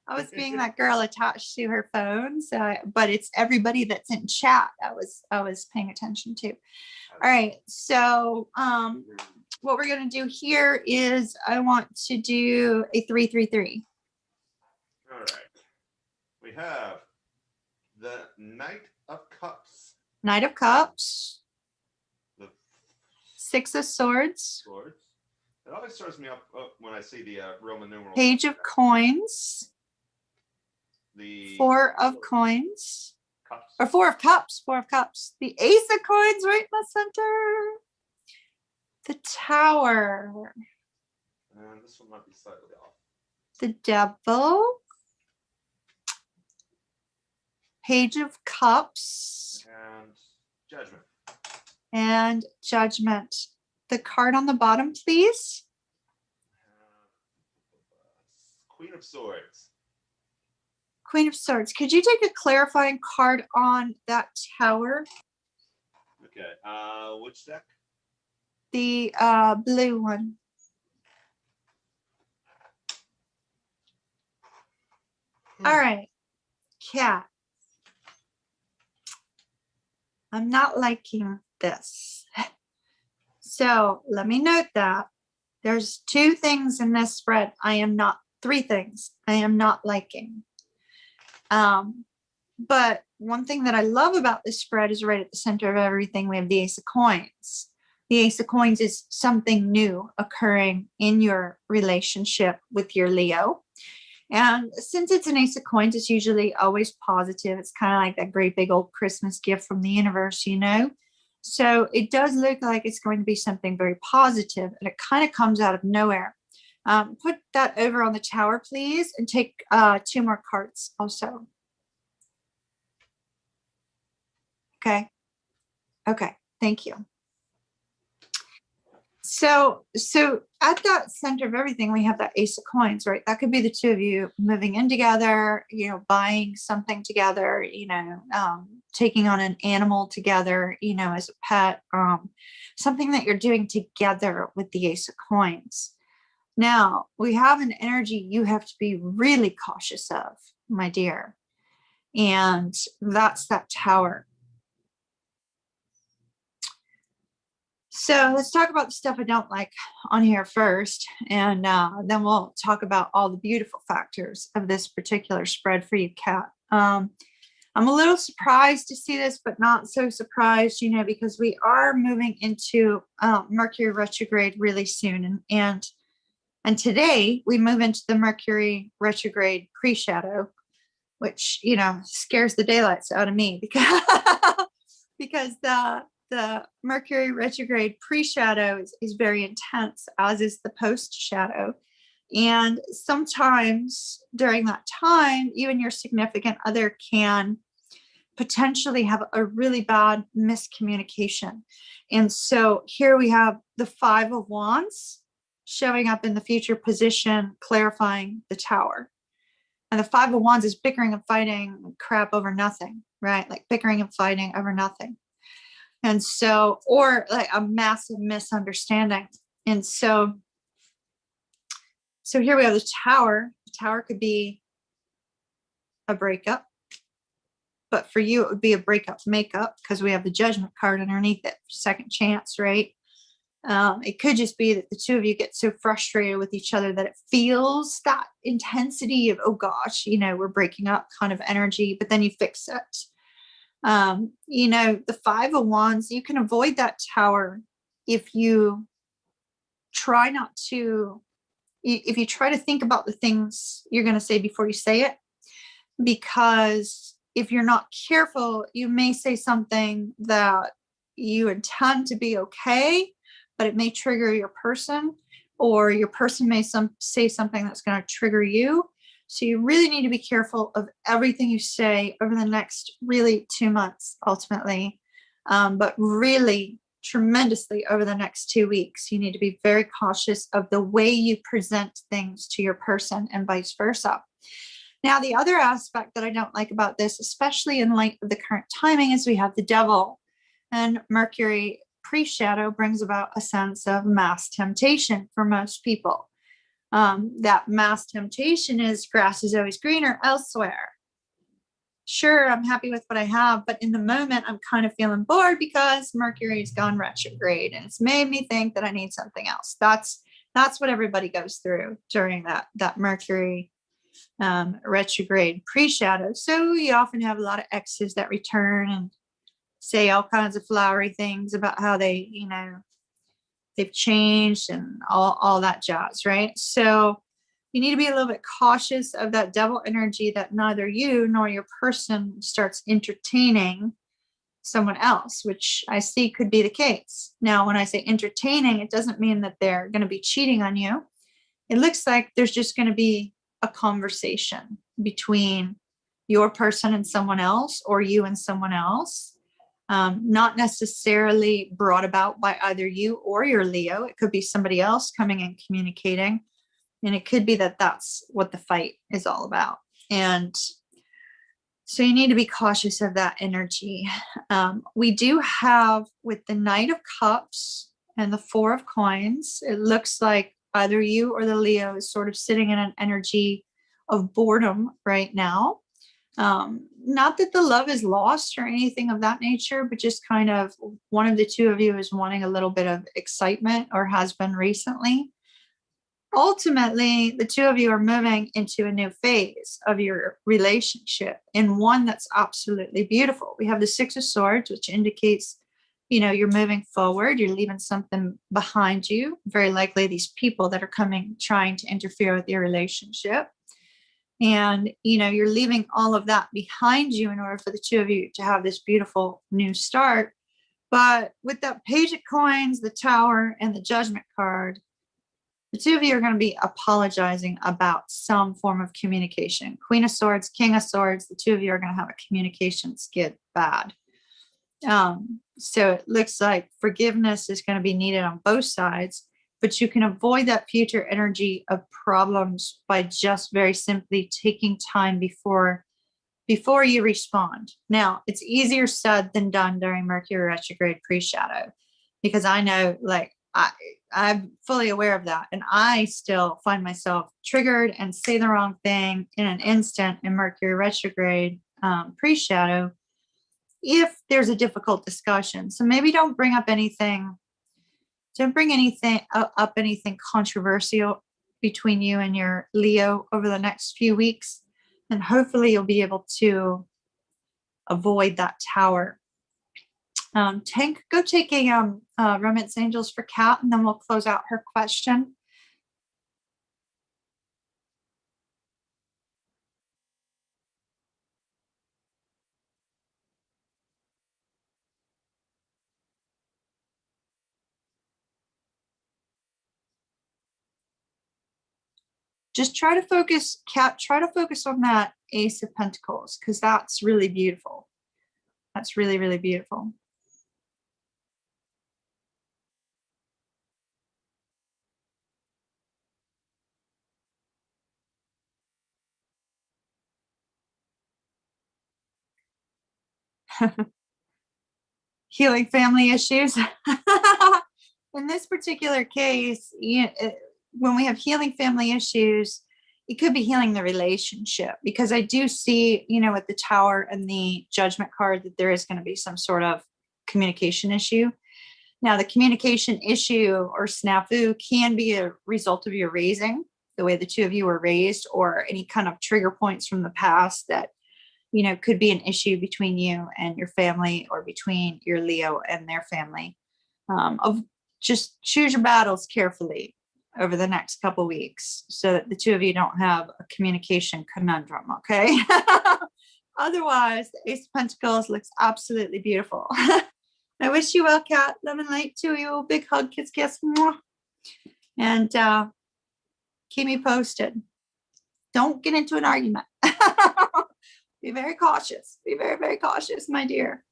I was being that girl attached to her phone. So, but it's everybody that's in chat. I was paying attention to. All right. So, what we're gonna do here is I want to do a 3-3-3. All right. We have the Knight of Cups. Knight of Cups. The 6 of Swords. Swords. It always throws me up when I see the Roman numerals. Page of Coins. The 4 of Coins. Cups. Or 4 of Cups. 4 of Cups. The Ace of Coins right in the center. The Tower. And this one might be slightly off. The Devil. Page of Cups. And Judgment. And Judgment. The card on the bottom, please. Queen of Swords. Queen of Swords. Could you take a clarifying card on that Tower? Okay. Which deck? The blue one. All right. Cat. I'm not liking this. So let me note that there's 2 things in this spread. 3 things I am not liking. But one thing that I love about this spread is right at the center of everything, we have the Ace of Coins. The Ace of Coins is something new occurring in your relationship with your Leo. And since it's an Ace of Coins, it's usually always positive. It's kind of like that great big old Christmas gift from the universe, you know? So it does look like it's going to be something very positive, and it kind of comes out of nowhere. Put that over on the Tower, please, and take 2 more cards also. Okay. Okay. Thank you. So at that center of everything, we have that Ace of Coins, right? That could be the 2 of you moving in together, you know, buying something together, you know, taking on an animal together, you know, as a pet, something that you're doing together with the Ace of Coins. Now, we have an energy you have to be really cautious of, my dear. And that's that Tower. So let's talk about the stuff I don't like on here first, and then we'll talk about all the beautiful factors of this particular spread for you, Kat. I'm a little surprised to see this, but not so surprised, you know, because we are moving into Mercury retrograde really soon, and today we move into the Mercury retrograde pre-shadow, which, you know, scares the daylights out of me because the Mercury retrograde pre-shadow is very intense, as is the post-shadow. And sometimes during that time, you and your significant other can potentially have a really bad miscommunication. And so here we have the 5 of Wands showing up in the future position, clarifying the Tower. And the 5 of Wands is bickering and fighting crap over nothing, right? Like bickering and fighting over nothing. And so, or like a massive misunderstanding. And so here we have the Tower. The Tower could be a breakup, but for you, it would be a breakup makeup because we have the Judgment card underneath it, 2nd chance, right? It could just be that the 2 of you get so frustrated with each other that it feels that intensity of, oh gosh, you know, we're breaking up kind of energy, but then you fix it. You know, the 5 of Wands, you can avoid that Tower if you try to think about the things you're going to say before you say it, because if you're not careful, you may say something that you intend to be okay, but it may trigger your person, or your person may say something that's going to trigger you. So you really need to be careful of everything you say over the next really 2 months, ultimately, but really tremendously over the next 2 weeks. You need to be very cautious of the way you present things to your person and vice versa. Now, the other aspect that I don't like about this, especially in light of the current timing, is we have the devil, and Mercury pre-shadow brings about a sense of mass temptation for most people. That mass temptation is grass is always greener elsewhere. Sure, I'm happy with what I have, but in the moment, I'm kind of feeling bored because Mercury's gone retrograde, and it's made me think that I need something else. That's what everybody goes through during that Mercury retrograde pre-shadow. So you often have a lot of exes that return and say all kinds of flowery things about how they, they've changed and all that jazz, right? So you need to be a little bit cautious of that devil energy, that neither you nor your person starts entertaining someone else, which I see could be the case. Now, when I say entertaining, it doesn't mean that they're going to be cheating on you. It looks like there's just going to be a conversation between your person and someone else, or you and someone else. Not necessarily brought about by either you or your Leo. It could be somebody else coming and communicating. And it could be that that's what the fight is all about. And so you need to be cautious of that energy. We do have, with the Knight of Cups and the Four of Coins, it looks like either you or the Leo is sort of sitting in an energy of boredom right now. Not that the love is lost or anything of that nature, but just kind of one of the two of you is wanting a little bit of excitement, or has been recently. Ultimately, the two of you are moving into a new phase of your relationship, and one that's absolutely beautiful. We have the Six of Swords, which indicates, you're moving forward, you're leaving something behind you. Very likely these people that are coming, trying to interfere with your relationship. And, you're leaving all of that behind you in order for the two of you to have this beautiful new start. But with that Page of Coins, the Tower, and the Judgment card, the two of you are going to be apologizing about some form of communication. Queen of Swords, King of Swords, the two of you are going to have a communication skid bad. So it looks like forgiveness is going to be needed on both sides, but you can avoid that future energy of problems by just very simply taking time before you respond. Now, it's easier said than done during Mercury retrograde pre-shadow, because I know, I'm fully aware of that. And I still find myself triggered and say the wrong thing in an instant in Mercury retrograde pre-shadow if there's a difficult discussion. So maybe don't bring up anything controversial between you and your Leo over the next few weeks. And hopefully you'll be able to avoid that tower. Tank, go take a Romance Angels for Kat, and then we'll close out her question. Just try to focus, Kat, try to focus on that Ace of Pentacles, because that's really beautiful. That's really, really beautiful. Healing family issues. In this particular case, when we have healing family issues, it could be healing the relationship, because I do see, with the Tower and the Judgment card, that there is going to be some sort of communication issue. Now, the communication issue or snafu can be a result of your raising, the way the two of you were raised, or any kind of trigger points from the past that, could be an issue between you and your family, or between your Leo and their family. Just choose your battles carefully over the next couple weeks so that the two of you don't have a communication conundrum, okay? Otherwise, the Ace of Pentacles looks absolutely beautiful. I wish you well, Kat. Love and light to you. Big hug, kiss, kiss. Mwah. And keep me posted. Don't get into an argument. Be very cautious. Be very, very cautious, my dear.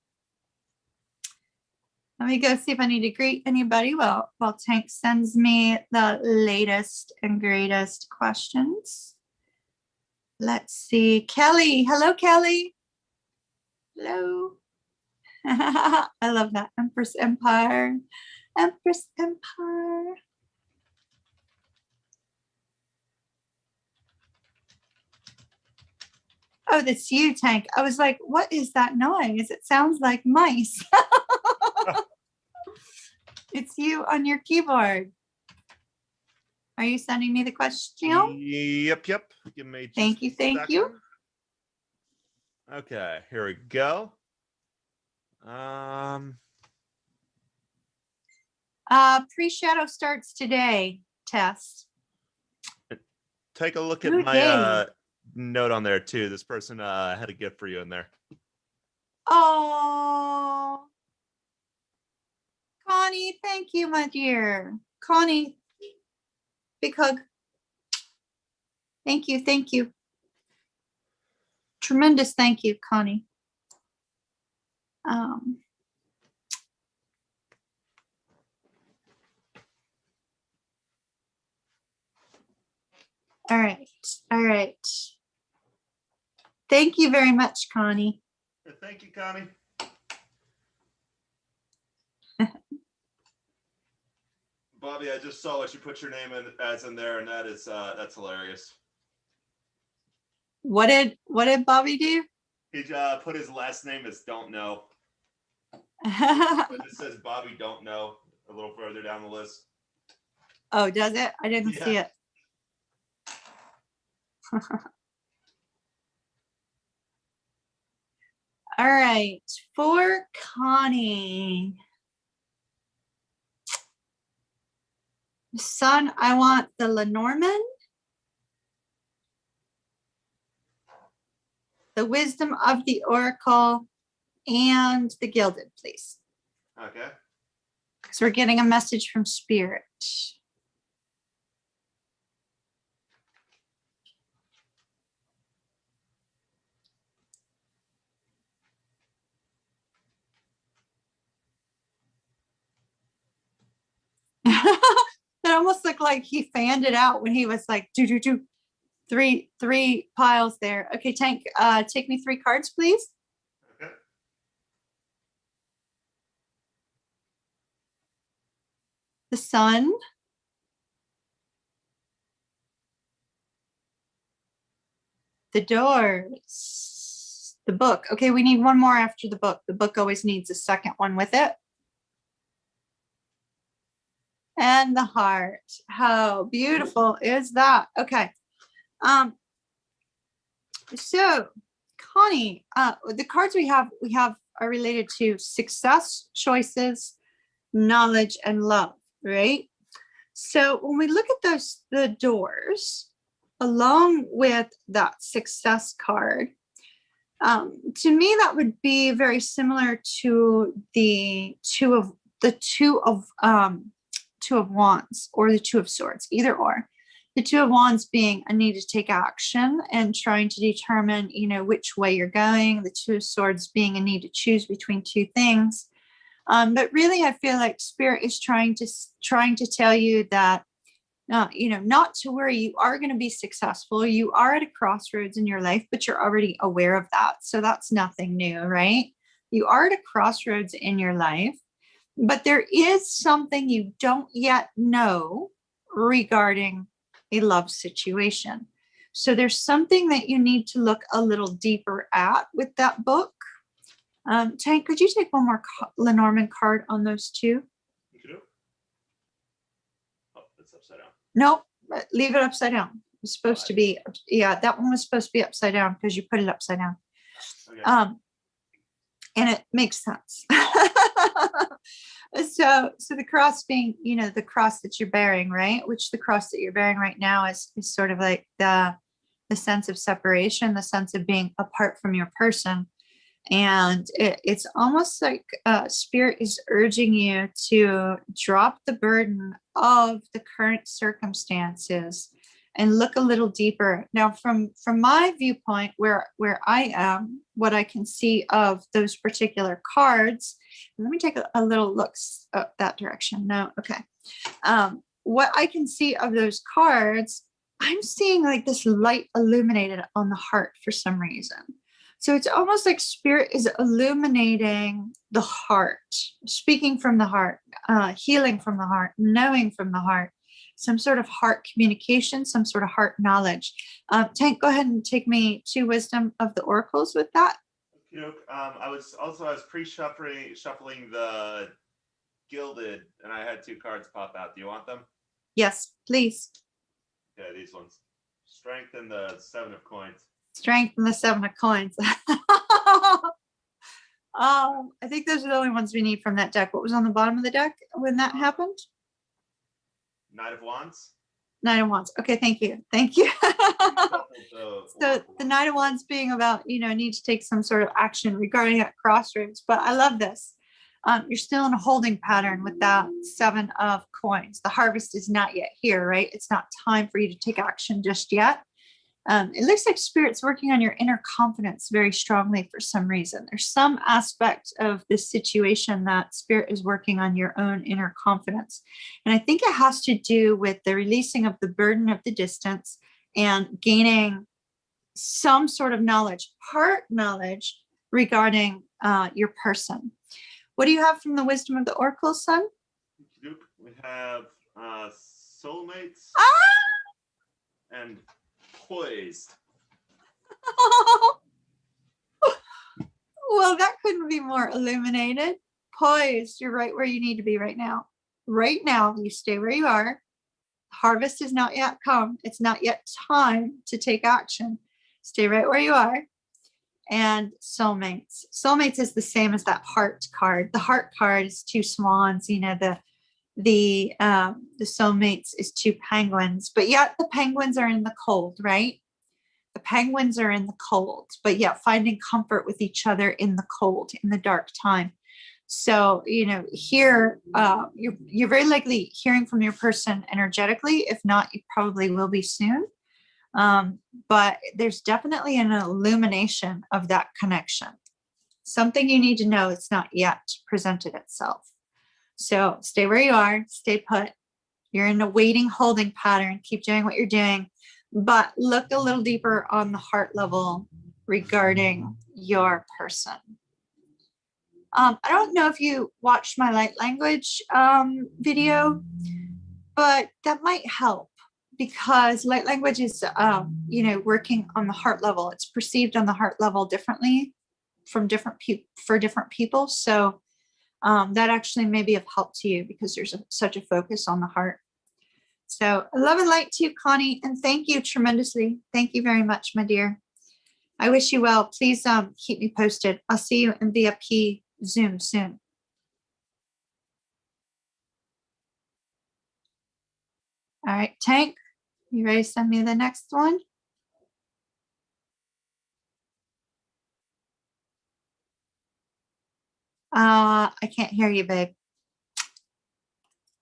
Let me go see if I need to greet anybody while Tank sends me the latest and greatest questions. let's see. Kelly. Hello, Kelly. Hello. I love that. Empress Empire. Empress Empire. Oh, that's you, Tank. I was like, what is that noise? It sounds like mice. It's you on your keyboard. Are you sending me the question? Yep. Give me just Thank you, a thank you. second. Okay, here we go. Pre-shadow starts today, Tess. Take a look at Good my day. note on there too. This person had a gift for you in there. Oh, Connie, thank you, my dear. Connie, big hug. Thank you, thank you. Tremendous thank you, Connie. All right, all right. Thank you very much, Connie. Thank you, Connie. Bobby, I just saw what you put your name in there, and that is that's hilarious. What did Bobby do? He put his last name as Don't Know. But it says Bobby Don't Know a little further down the list. Oh, does it? I didn't see it. All right, for Connie. Son, I want the Lenormand, the Wisdom of the Oracle, and the Gilded, please. Okay. Because we're getting a message from Spirit. That almost looked like he fanned it out when he was like, three piles there. Okay, Tank, take me 3 cards, please. Okay. The Sun. The Doors. The Book. Okay, we need one more after the Book. The Book always needs a second one with it. And the Heart. How beautiful is that? Okay. So Connie, the cards we have are related to success, choices, knowledge, and love, right? So when we look at the Doors, along with that success card, to me that would be very similar to the two of Wands or the Two of Swords, either or. The Two of Wands being a need to take action and trying to determine, which way you're going. The Two of Swords being a need to choose between 2 things. But really, I feel like Spirit is trying to tell you that, not to worry. You are going to be successful. You are at a crossroads in your life, but you're already aware of that. So that's nothing new, right? You are at a crossroads in your life, but there is something you don't yet know regarding a love situation. So there's something that you need to look a little deeper at with that book. Tank, could you take one more Lenormand card on those 2? You can do it. Oh, it's upside down. No, leave it upside down. It's supposed to be, yeah, that one was supposed to be upside down because you put it upside down. Okay. And it makes sense. So the cross being, the cross that you're bearing, right? Which the cross that you're bearing right now is sort of like the sense of separation, the sense of being apart from your person. And it's almost like Spirit is urging you to drop the burden of the current circumstances and look a little deeper. Now, from my viewpoint, where I am, what I can see of those particular cards, let me take a little look up that direction. No, okay. What I can see of those cards, I'm seeing like this light illuminated on the heart for some reason. So it's almost like spirit is illuminating the heart, speaking from the heart, healing from the heart, knowing from the heart, some sort of heart communication, some sort of heart knowledge. Tank, go ahead and take me to Wisdom of the Oracles with that. I was shuffling the Gilded, and I had 2 cards pop out. Do you want them? Yes, please. Yeah, these ones. Strength and the 7 of coins. Strength and the 7 of coins. I think those are the only ones we need from that deck. What was on the bottom of the deck when that happened? Knight of Wands. Knight of Wands. Okay, thank you. Thank you. So the Knight of Wands being about, need to take some sort of action regarding that crossroads. But I love this. You're still in a holding pattern with that 7 of coins. The harvest is not yet here, right? It's not time for you to take action just yet. It looks like Spirit's working on your inner confidence very strongly for some reason. There's some aspect of this situation that Spirit is working on your own inner confidence. And I think it has to do with the releasing of the burden of the distance and gaining some sort of knowledge, part knowledge regarding your person. What do you have from the Wisdom of the Oracle, son? We have soulmates and poised. Well, that couldn't be more illuminated. Poised, you're right where you need to be right now. Right now, you stay where you are. Harvest is not yet come. It's not yet time to take action. Stay right where you are. And soulmates. Soulmates is the same as that heart card. The heart card is 2 swans. The soulmates is 2 penguins. But yet the penguins are in the cold, right? The penguins are in the cold, but yet finding comfort with each other in the cold, in the dark time. So, here, you're very likely hearing from your person energetically. If not, you probably will be soon. But there's definitely an illumination of that connection. Something you need to know, it's not yet presented itself. So stay where you are, stay put. You're in a waiting, holding pattern. Keep doing what you're doing, but look a little deeper on the heart level regarding your person. I don't know if you watched my light language video, but that might help because light language is, working on the heart level. It's perceived on the heart level differently from different people. So that actually may be of help to you because there's such a focus on the heart. So love and light to you, Connie, and thank you tremendously. Thank you very much, my dear. I wish you well. Please keep me posted. I'll see you in VIP Zoom soon. All right, Tank, you ready to send me the next one? I can't hear you, babe.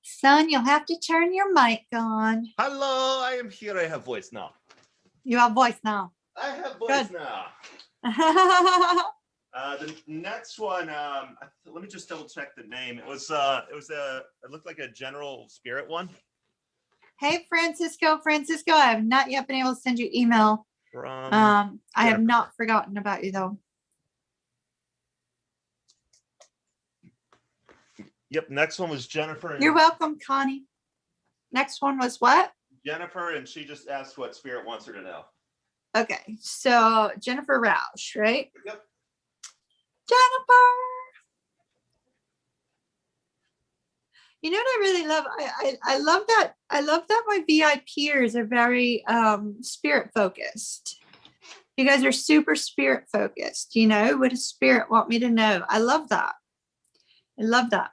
Son, you'll have to turn your mic on. Hello, I am here. I have voice now. You have voice now. I have voice Good. now. The next one, let me just double check the name. It looked like a general spirit one. Hey, Francisco, I have not yet been able to send you email. I have not forgotten about you though. Yep, next one was Jennifer. You're welcome, Connie. Next one was what? Jennifer, and she just asked what spirit wants her to know. Okay, so Jennifer Roush, right? Yep. Jennifer. You know what I really love? I love that. I love that my VIPers are very spirit focused. You guys are super spirit focused. What does spirit want me to know? I love that. I love that.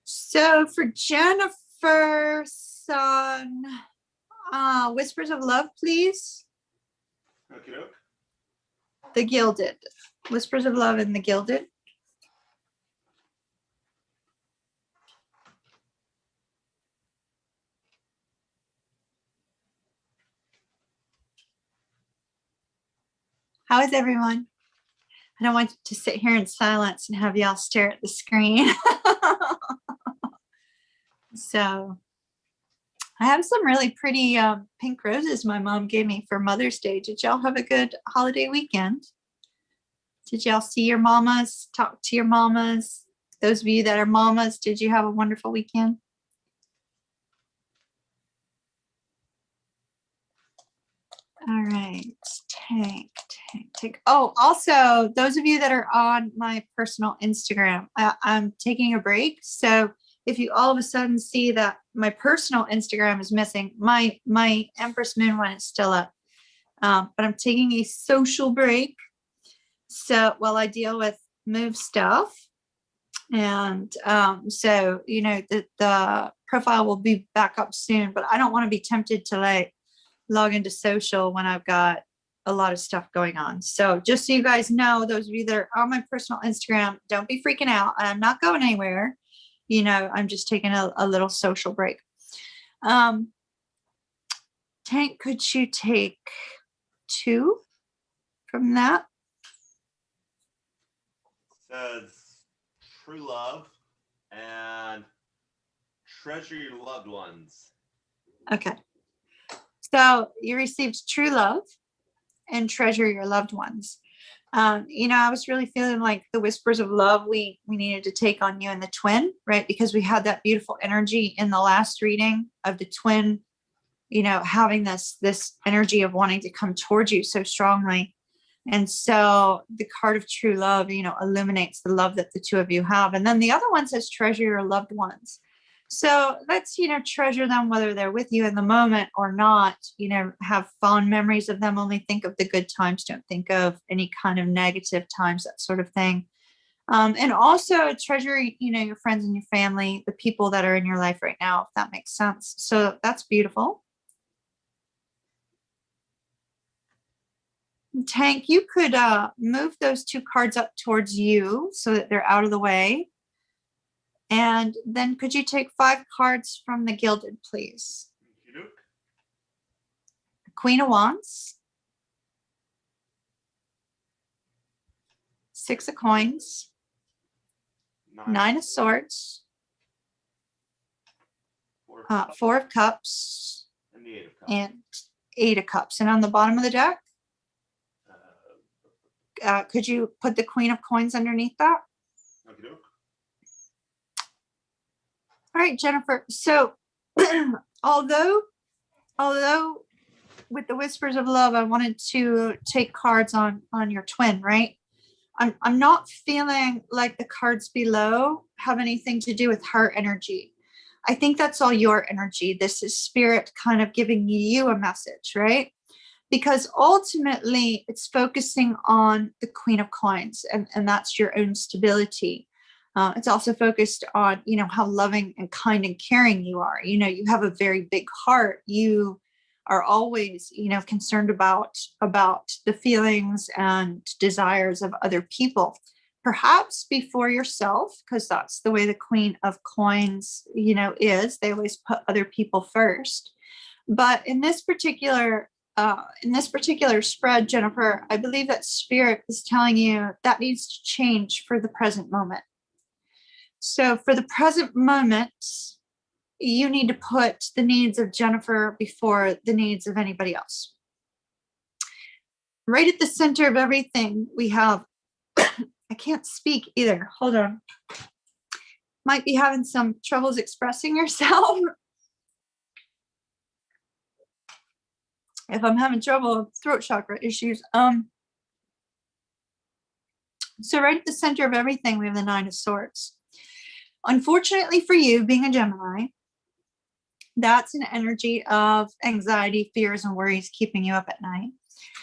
So for Jennifer, son, Whispers of Love, please. Okay. The Gilded. Whispers of Love and the Gilded. How is everyone? I don't want to sit here in silence and have y'all stare at the screen. So, I have some really pretty pink roses my mom gave me for Mother's Day. Did y'all have a good holiday weekend? Did y'all see your mamas, talk to your mamas? Those of you that are mamas, did you have a wonderful weekend? All right, tank. Oh, also, those of you that are on my personal Instagram, I'm taking a break. So if you all of a sudden see that my personal Instagram is missing, my Empress Moon one is still up. But I'm taking a social break. So while I deal with move stuff. And so, you know, the profile will be back up soon, but I don't want to be tempted to like log into social when I've got a lot of stuff going on. So just so you guys know, those of you that are on my personal Instagram, don't be freaking out. I'm not going anywhere. You know, I'm just taking a little social break. Tank, could you take 2 from that? Says true love and treasure your loved ones. Okay. So you received true love and treasure your loved ones. You know, I was really feeling like the whispers of love we needed to take on you and the twin, right? Because we had that beautiful energy in the last reading of the twin, you know, having this energy of wanting to come towards you so strongly. And so the card of true love, you know, illuminates the love that the two of you have. And then the other one says treasure your loved ones. So let's, you know, treasure them, whether they're with you in the moment or not, you know, have fond memories of them. Only think of the good times. Don't think of any kind of negative times, that sort of thing. And also treasure, you know, your friends and your family, the people that are in your life right now, if that makes sense. So that's beautiful. Tank, you could move those 2 cards up towards you so that they're out of the way. And then could you take 5 cards from the Gilded, please? Queen of Wands, 6 of Coins, 9 of Swords, 4 of Cups, and 8 of Cups. And on the bottom of the deck, could you put the Queen of Coins underneath that? All right, Jennifer. So although with the whispers of love, I wanted to take cards on your twin, right? I'm not feeling like the cards below have anything to do with her energy. I think that's all your energy. This is spirit kind of giving you a message, right? Because ultimately it's focusing on the Queen of Coins, and that's your own stability. It's also focused on, you know, how loving and kind and caring you are. You know, you have a very big heart. You are always, you know, concerned about the feelings and desires of other people, perhaps before yourself, because that's the way the Queen of Coins, you know, is. They always put other people first. But in this particular spread, Jennifer, I believe that spirit is telling you that needs to change for the present moment. So for the present moment, you need to put the needs of Jennifer before the needs of anybody else. Right at the center of everything, we have, I can't speak either. Hold on. Might be having some troubles expressing yourself. If I'm having trouble, throat chakra issues. So right at the center of everything, we have the 9 of Swords. Unfortunately for you, being a Gemini, that's an energy of anxiety, fears, and worries keeping you up at night.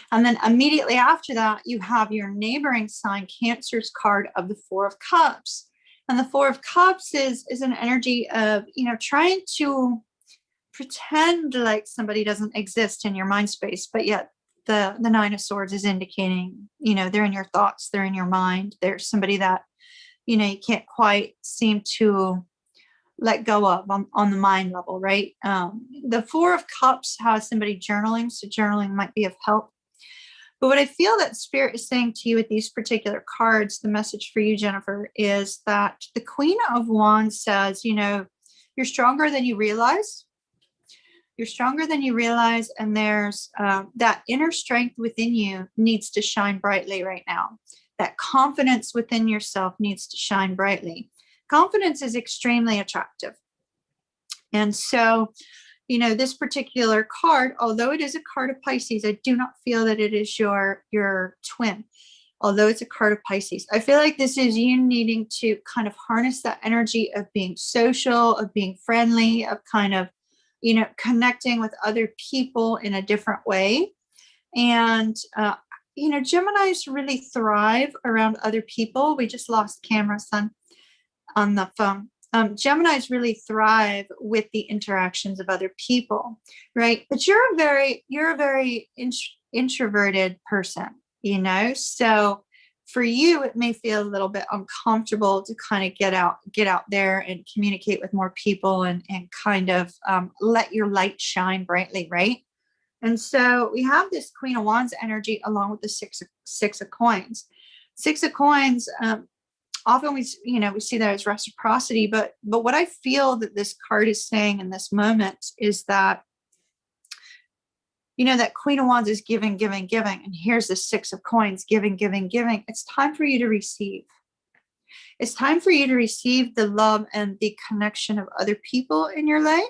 And then immediately after that, you have your neighboring sign, Cancer's card of the 4 of Cups. And the 4 of Cups is an energy of, you know, trying to pretend like somebody doesn't exist in your mind space, but yet the 9 of Swords is indicating, you know, they're in your thoughts, they're in your mind. There's somebody that, you know, you can't quite seem to let go of on the mind level, right? The 4 of Cups has somebody journaling, so journaling might be of help. But what I feel that Spirit is saying to you with these particular cards, the message for you, Jennifer, is that the Queen of Wands says, you know, you're stronger than you realize. You're stronger than you realize. And there's that inner strength within you needs to shine brightly right now. That confidence within yourself needs to shine brightly. Confidence is extremely attractive. And so, this particular card, although it is a card of Pisces, I do not feel that it is your twin. Although it's a card of Pisces, I feel like this is you needing to kind of harness that energy of being social, of being friendly, of kind of, connecting with other people in a different way. And, Geminis really thrive around other people. We just lost camera, son, on the phone. Geminis really thrive with the interactions of other people, right? But you're a very introverted person, so for you, it may feel a little bit uncomfortable to kind of get out there and communicate with more people and kind of let your light shine brightly, right? And so we have this Queen of Wands energy along with the six of coins. Six of coins, often we see that as reciprocity, but what I feel that this card is saying in this moment is that, that Queen of Wands is giving, giving, giving. And here's the Six of Coins, giving, giving, giving. It's time for you to receive. It's time for you to receive the love and the connection of other people in your life.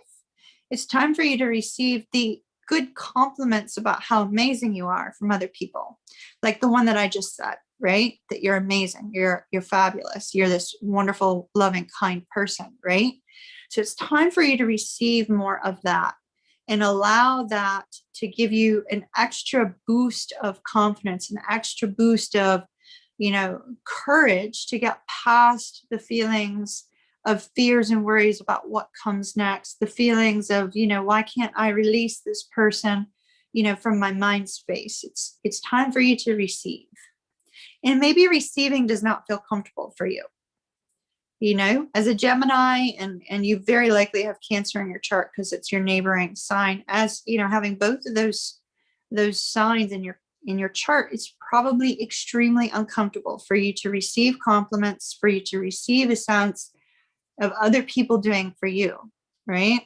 It's time for you to receive the good compliments about how amazing you are from other people. Like the one that I just said, right? That you're amazing. You're fabulous. You're this wonderful, loving, kind person, right? So it's time for you to receive more of that and allow that to give you an extra boost of confidence, an extra boost of, courage to get past the feelings of fears and worries about what comes next, the feelings of, why can't I release this person, from my mind space? It's time for you to receive. And maybe receiving does not feel comfortable for you. As a Gemini, and you very likely have Cancer in your chart because it's your neighboring sign. As having both of those signs in your chart, it's probably extremely uncomfortable for you to receive compliments, for you to receive a sense of other people doing for you, right?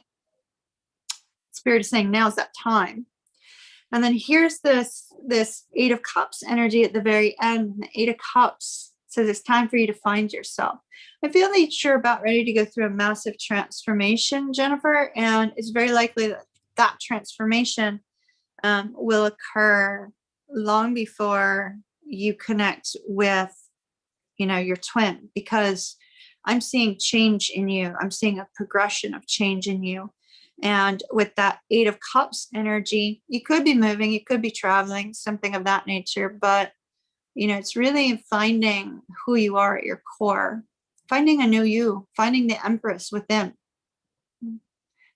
Spirit is saying now's that time. And then here's this Eight of Cups energy at the very end. The Eight of Cups says it's time for you to find yourself. I feel that you're about ready to go through a massive transformation, Jennifer, and it's very likely that transformation will occur long before you connect with, your twin, because I'm seeing change in you. I'm seeing a progression of change in you. And with that Eight of Cups energy, you could be moving, you could be traveling, something of that nature, but it's really finding who you are at your core, finding a new you, finding the Empress within.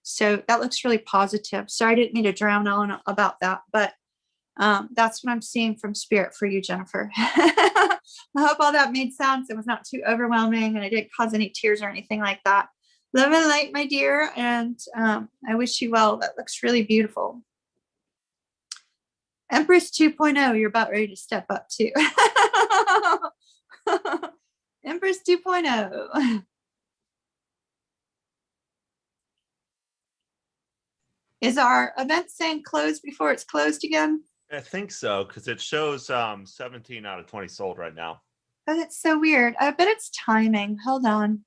So that looks really positive. Sorry, I didn't mean to drown on about that, but that's what I'm seeing from Spirit for you, Jennifer. I hope all that made sense. It was not too overwhelming and I didn't cause any tears or anything like that. Love and light, my dear, and I wish you well. That looks really beautiful. Empress 2.0, you're about ready to step up too. Empress 2.0. Is our event saying close before it's closed again? I think so, because it shows 17 out of 20 sold right now. Oh, that's so weird. I bet it's timing. Hold on.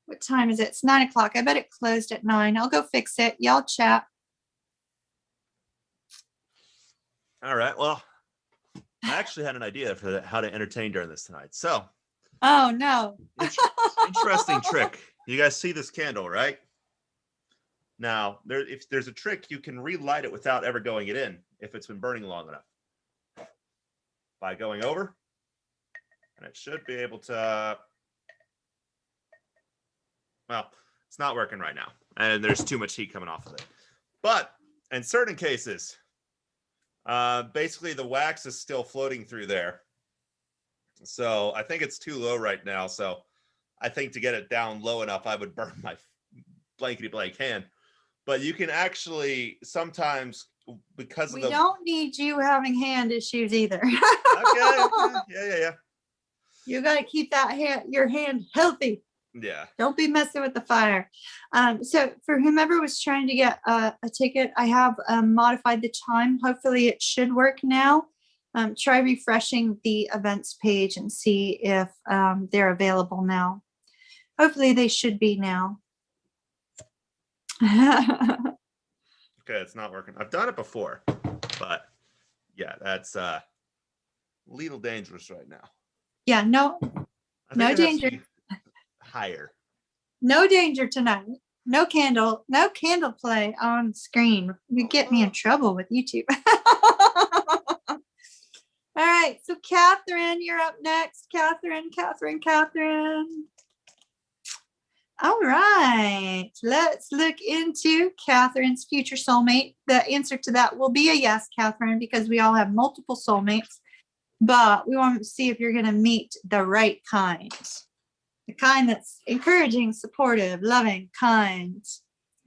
What time is it? It's 9 o'clock. I bet it closed at 9. I'll go fix it. Y'all chat. All right. Well, I actually had an idea for how to entertain during this tonight. So. Oh, no. Interesting trick. You guys see this candle, right? Now, if there's a trick, you can relight it without ever going it in if it's been burning long enough. By going over, and it should be able to. Well, it's not working right now, and there's too much heat coming off of it. But in certain cases, basically the wax is still floating through there. So I think it's too low right now. So I think to get it down low enough, I would burn my blankety blank hand. But you can actually sometimes, because of we don't need you having hand issues either. Okay. Yeah. You got to keep that your hand healthy. Yeah. Don't be messing with the fire. So for whomever was trying to get a ticket, I have modified the time. Hopefully it should work now. Try refreshing the events page and see if they're available now. Hopefully they should be now. Okay, it's not working. I've done it before, but yeah, that's a little dangerous right now. Yeah, no I think No it has to danger. be higher. No danger tonight. No candle play on screen. You get me in trouble with YouTube. All right, so Catherine, you're up next. Catherine. All right, let's look into Catherine's future soulmate. The answer to that will be a yes, Catherine, because we all have multiple soulmates, but we want to see if you're going to meet the right kind. The kind that's encouraging, supportive, loving, kind,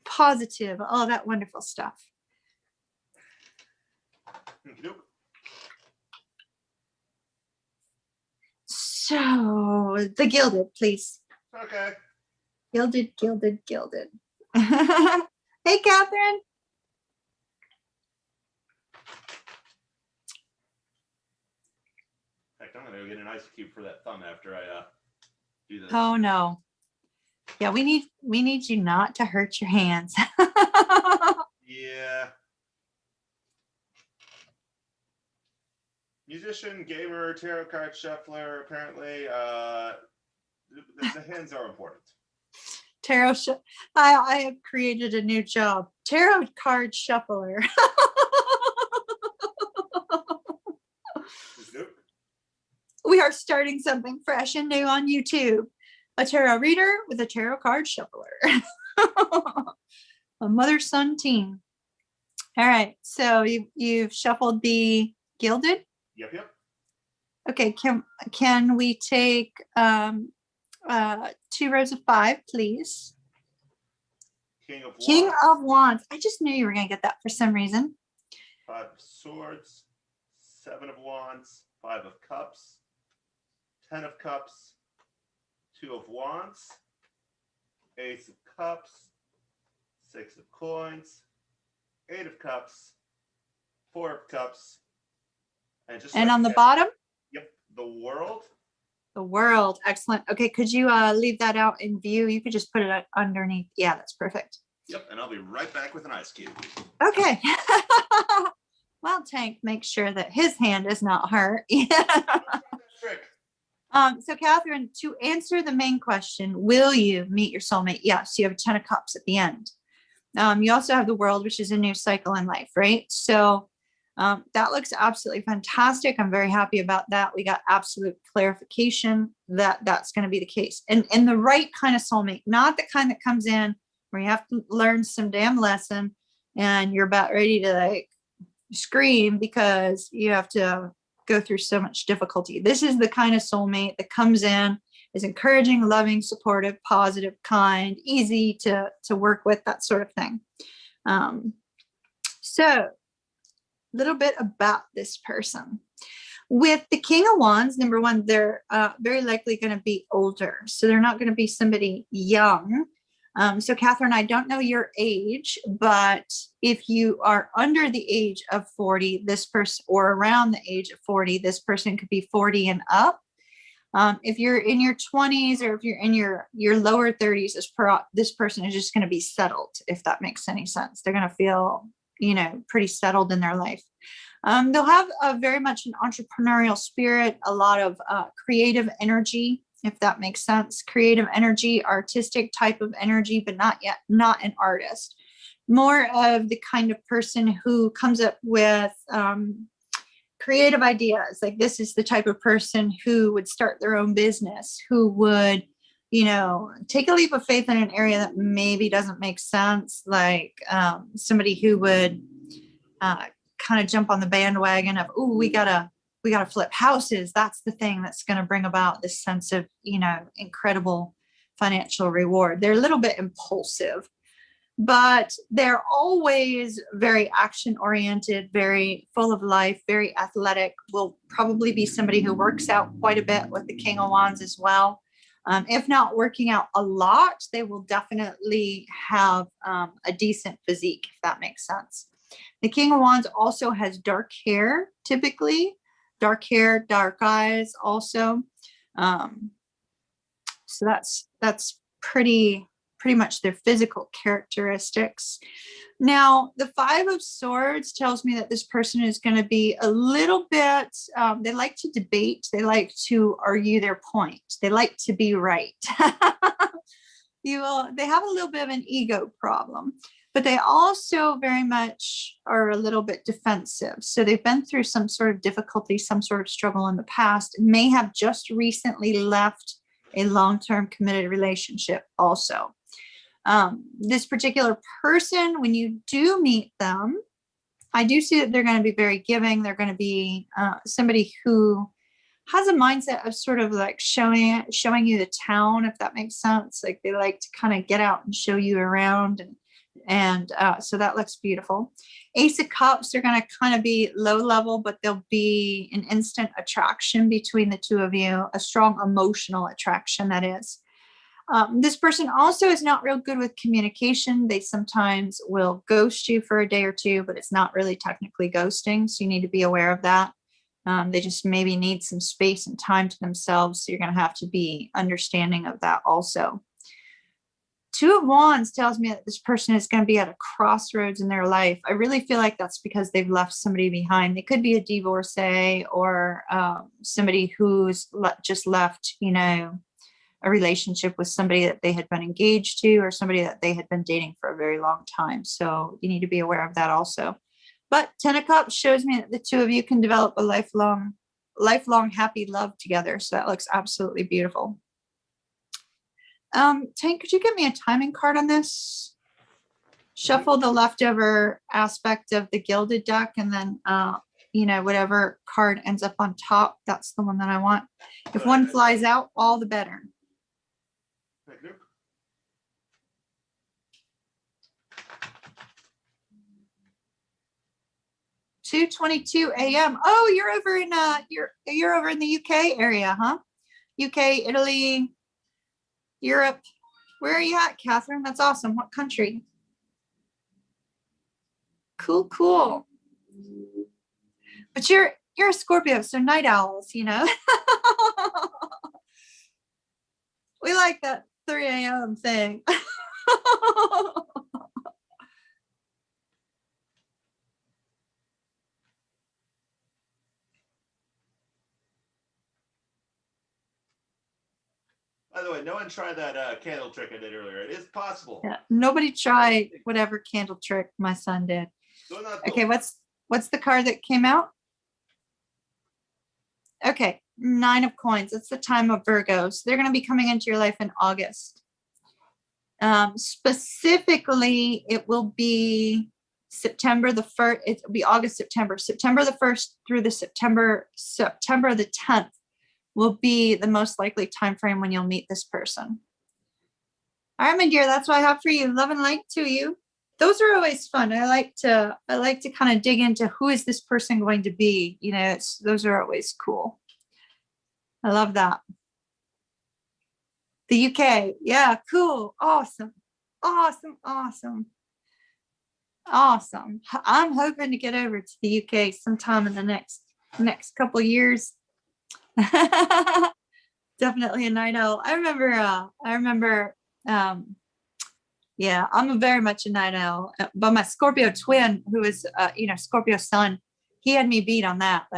positive, all that wonderful stuff. So, the gilded, please. Okay. Gilded. Hey, Catherine. In fact, I'm gonna go get an ice cube for that thumb after I do this. Oh no. Yeah, we need you not to hurt your hands. Yeah. Musician, gamer, tarot card shuffler. Apparently, the hands are important. Tarot. I have created a new job. Tarot card shuffler. We are starting something fresh and new on YouTube. A tarot reader with a tarot card shuffler. A mother-son team. All right, so you've shuffled the gilded. Yep. Okay, can we take 2 rows of 5, please? King of Wands. I just knew you were gonna get that for some reason. 5 of Swords, 7 of Wands, 5 of Cups, 10 of Cups, 2 of Wands, Ace of Cups, 6 of Coins, 8 of Cups, 4 of Cups, and on the bottom? Yep, the World. The World. Excellent. Okay, could you leave that out in view? You could just put it underneath. Yeah, that's perfect. Yep, and I'll be right back with an ice cube. Okay. Well, Tank makes sure that his hand is not hurt. Trick. So Catherine, to answer the main question, will you meet your soulmate? Yes, you have a 10 of Cups at the end. You also have the World, which is a new cycle in life, right? So that looks absolutely fantastic. I'm very happy about that. We got absolute clarification that that's going to be the case. And the right kind of soulmate, not the kind that comes in where you have to learn some damn lesson and you're about ready to like scream because you have to go through so much difficulty. This is the kind of soulmate that comes in, is encouraging, loving, supportive, positive, kind, easy to work with, that sort of thing. So a little bit about this person. With the King of Wands, number one, they're very likely going to be older. So they're not going to be somebody young. So Catherine, I don't know your age, but if you are under the age of 40, this person, or around the age of 40, this person could be 40 and up. If you're in your 20s or if you're in your lower 30s, this person is just going to be settled, if that makes any sense. They're going to feel, pretty settled in their life. They'll have a very much an entrepreneurial spirit, a lot of creative energy, if that makes sense. Creative energy, artistic type of energy, but not an artist. More of the kind of person who comes up with creative ideas. Like this is the type of person who would start their own business, who would, take a leap of faith in an area that maybe doesn't make sense. Like somebody who would kind of jump on the bandwagon of, oh, we gotta flip houses. That's the thing that's going to bring about this sense of, incredible financial reward. They're a little bit impulsive, but they're always very action oriented, very full of life, very athletic. Will probably be somebody who works out quite a bit with the King of Wands as well. If not working out a lot, they will definitely have a decent physique, if that makes sense. The King of Wands also has dark hair, typically. Dark hair, dark eyes also. So that's pretty much their physical characteristics. Now, the Five of Swords tells me that this person is going to be a little bit, they like to debate. They like to argue their point. They like to be right. They have a little bit of an ego problem, but they also very much are a little bit defensive. So they've been through some sort of difficulty, some sort of struggle in the past, and may have just recently left a long-term committed relationship also. This particular person, when you do meet them, I do see that they're going to be very giving. They're going to be somebody who has a mindset of sort of like showing you the town, if that makes sense. Like they like to kind of get out and show you around, and so that looks beautiful. Ace of Cups, they're going to kind of be low level, but there'll be an instant attraction between the two of you, a strong emotional attraction, that is. This person also is not real good with communication. They sometimes will ghost you for a day or two, but it's not really technically ghosting. So you need to be aware of that. They just maybe need some space and time to themselves. So you're going to have to be understanding of that also. Two of Wands tells me that this person is going to be at a crossroads in their life. I really feel like that's because they've left somebody behind. They could be a divorcee or somebody who's just left, a relationship with somebody that they had been engaged to, or somebody that they had been dating for a very long time. So you need to be aware of that also. But 10 of Cups shows me that the two of you can develop a lifelong happy love together. So that looks absolutely beautiful. Tank, could you give me a timing card on this? Shuffle the leftover aspect of the gilded deck, and then whatever card ends up on top, that's the one that I want. If one flies out, all the better. 2:22 a.m. Oh, you're over in you're over in the UK area, huh? UK, Italy, Europe. Where are you at, Catherine? That's awesome. What country? Cool. But you're a Scorpio, so night owls, We like that 3 a.m. thing. By the way, no one tried that candle trick I did earlier. It is possible. Yeah, nobody tried whatever candle trick my son did. Okay, what's the card that came out? Okay, 9 of Coins. It's the time of Virgo. So they're going to be coming into your life in August. Specifically, it will be September the 1st. It will be August, September the 1st through the September the 10th will be the most likely time frame when you'll meet this person. All right, my dear, that's what I have for you. Love and light to you. Those are always fun. I like to kind of dig into who is this person going to be. Those are always cool. I love that. The UK. Yeah, cool. Awesome. I'm hoping to get over to the UK sometime in the next couple of years. Definitely a night owl. I remember yeah, I'm very much a night owl, but my Scorpio twin, who is Scorpio sun, he had me beat on that,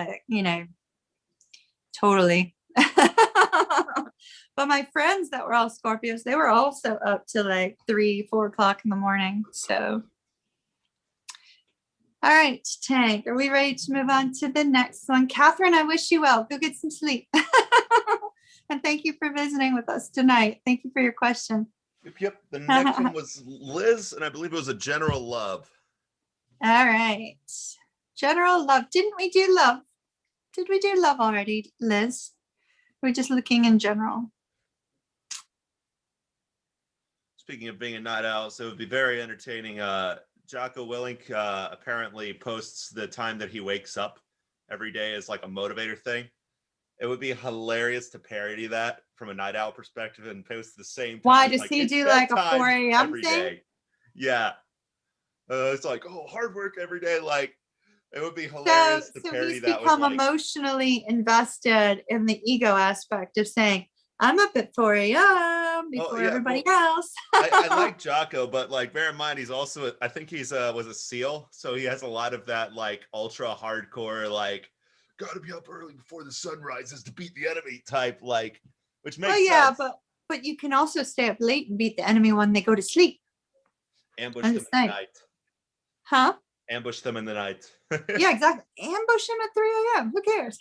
totally. But my friends that were all Scorpios, they were also up to like 3-4 o'clock in the morning. So all right, Tank, are we ready to move on to the next one? Catherine, I wish you well. Go get some sleep. And thank you for visiting with us tonight. Thank you for your question. Yep. The next one was Liz, and I believe it was a general love. All right. General love. Didn't we do love? Did we do love already, Liz? We're just looking in general. Speaking of being a night owl, so it would be very entertaining. Jocko Willink apparently posts the time that he wakes up every day as like a motivator thing. It would be hilarious to parody that from a night owl perspective and post the same time. Why does like, he it's do like a bedtime 4 a.m. every thing? day. Yeah. It's like, oh, hard work every day. Like, it would be hilarious to So parody he's that with become like, emotionally invested in the ego aspect of saying, I'm up at 4 a.m. before yeah, everybody else. I like Jocko, but like bear in mind he's also I think he's was a SEAL, so he has a lot of that like ultra hardcore like gotta be up early before the sun rises to beat the enemy type, like, which makes sense. But you can also stay up late and beat the enemy when they go to sleep. Ambush them in the night. Huh? Ambush them in the night. Yeah, exactly. Ambush him at 3 a.m. Who cares?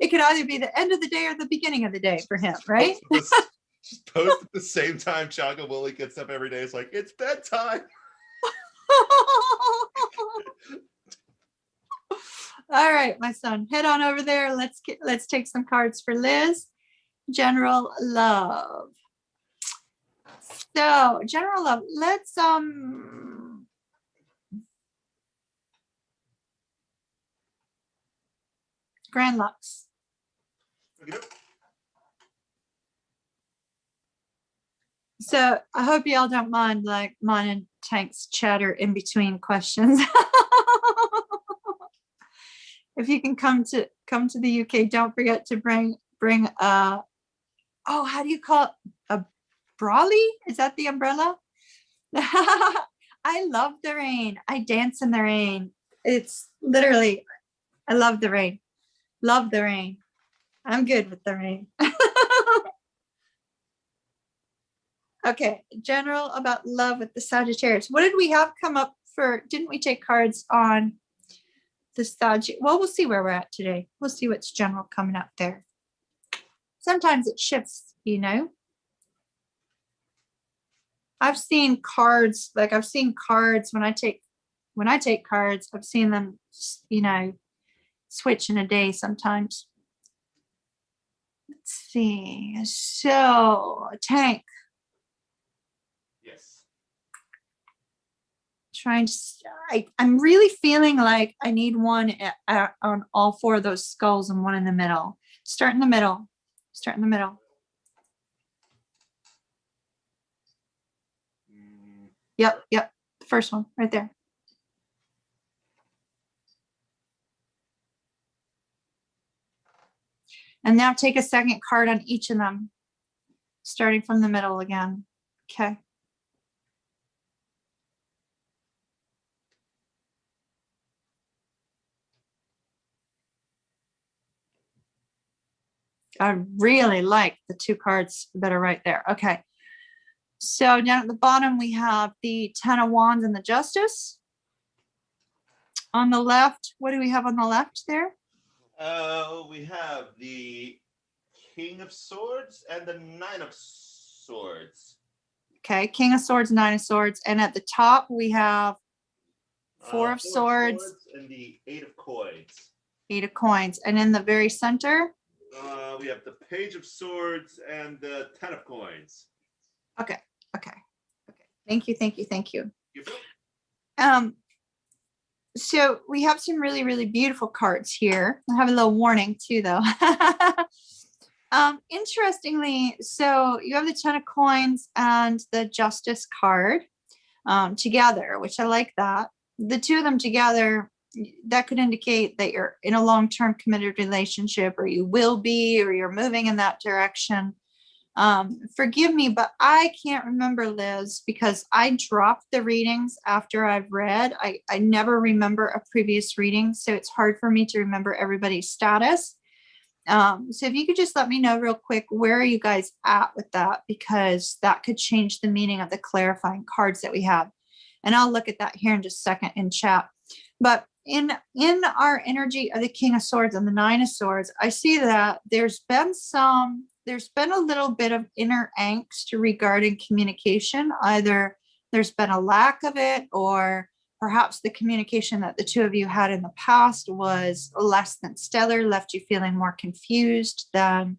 It could either be the end of the day or the beginning of the day for him, right? Just post at the same time Chaco Willie gets up every day. It's like, it's bedtime. All right, my son, head on over there. Let's take some cards for Liz. General love. So general love, let's Grand Lux. So I hope y'all don't mind like mine and Tank's chatter in between questions. If you can come to the UK, don't forget to bring how do you call it? A brolly? Is that the umbrella? I love the rain. I dance in the rain. It's literally, I love the rain. Love the rain. I'm good with the rain. Okay, general about love with the Sagittarius. What did we have come up for? Didn't we take cards on the Sagittarius? Well, we'll see where we're at today. We'll see what's general coming up there. Sometimes it shifts, you know. I've seen cards, like I've seen cards when I take cards, I've seen them, you know, switch in a day sometimes. Let's see. So, Tank. Yes. I'm really feeling like I need one on all four of those skulls and one in the middle. Start in the middle. Start in the middle. Yep. The first one right there. And now take a second card on each of them, starting from the middle again. Okay. I really like the two cards that are right there. Okay. So down at the bottom, we have the Ten of Wands and the Justice. On the left, what do we have on the left there? We have the King of Swords and the Nine of Swords. Okay, King of Swords, Nine of Swords. And at the top, we have Four of Swords and the Eight of Coins. Eight of Coins. And in the very center? We have the Page of Swords and the Ten of Coins. Okay. Thank you. Yep. So we have some really, really beautiful cards here. I have a little warning too, though. Interestingly, so you have the Ten of Coins and the Justice card together, which I like that. The two of them together, that could indicate that you're in a long-term committed relationship, or you will be, or you're moving in that direction. Forgive me, but I can't remember, Liz, because I dropped the readings after I've read. I never remember a previous reading, so it's hard for me to remember everybody's status. So if you could just let me know real quick, where are you guys at with that? Because that could change the meaning of the clarifying cards that we have. And I'll look at that here in just a second in chat. But in our energy of the King of Swords and the Nine of Swords, I see that there's been a little bit of inner angst regarding communication. Either there's been a lack of it, or perhaps the communication that the two of you had in the past was less than stellar, left you feeling more confused than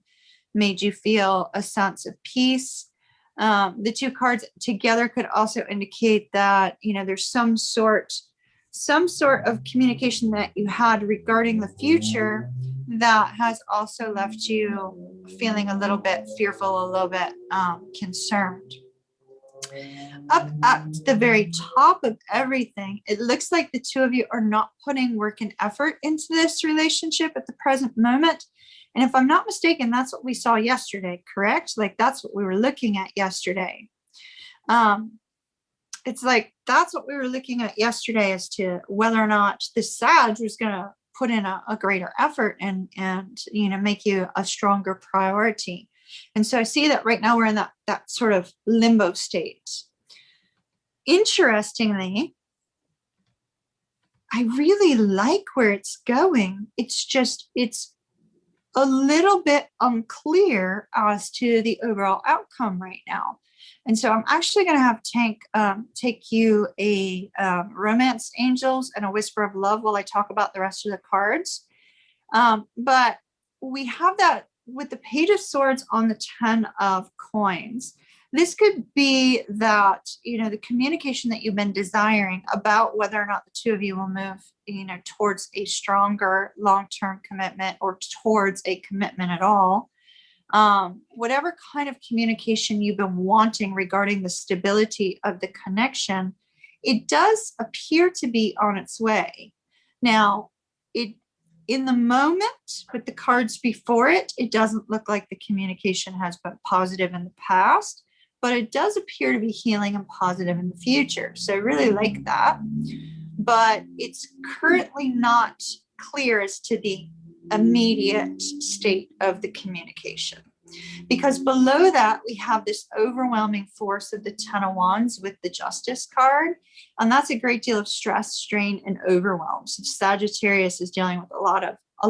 made you feel a sense of peace. The two cards together could also indicate that, you know, there's some sort of communication that you had regarding the future that has also left you feeling a little bit fearful, a little bit concerned. Up at the very top of everything, it looks like the two of you are not putting work and effort into this relationship at the present moment. And if I'm not mistaken, that's what we saw yesterday, correct? Like that's what we were looking at yesterday. It's like that's what we were looking at yesterday as to whether or not the Sag was going to put in a greater effort and make you a stronger priority. And so I see that right now we're in that sort of limbo state. Interestingly, I really like where it's going. It's a little bit unclear as to the overall outcome right now. And so I'm actually going to have Tank take you a Romance Angels and a Whisper of Love while I talk about the rest of the cards. But we have that with the Page of Swords on the 10 of Coins. This could be that, the communication that you've been desiring about whether or not the two of you will move, towards a stronger long-term commitment or towards a commitment at all. Whatever kind of communication you've been wanting regarding the stability of the connection, it does appear to be on its way. Now, in the moment with the cards before it, it doesn't look like the communication has been positive in the past, but it does appear to be healing and positive in the future. So I really like that. But it's currently not clear as to the immediate state of the communication. Because below that, we have this overwhelming force of the 10 of Wands with the Justice card. And that's a great deal of stress, strain, and overwhelm. So Sagittarius is dealing with a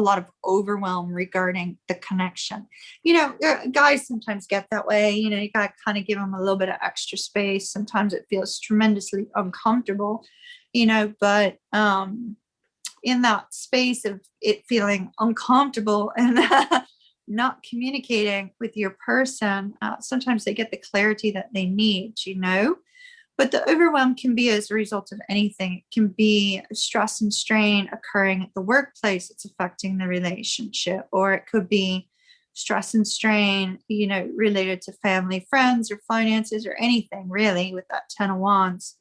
lot of overwhelm regarding the connection. Guys sometimes get that way. You got to kind of give them a little bit of extra space. Sometimes it feels tremendously uncomfortable, but in that space of it feeling uncomfortable and not communicating with your person, sometimes they get the clarity that they need, but the overwhelm can be as a result of anything. It can be stress and strain occurring at the workplace. It's affecting the relationship, or it could be stress and strain, related to family, friends, or finances, or anything really with that 10 of Wands.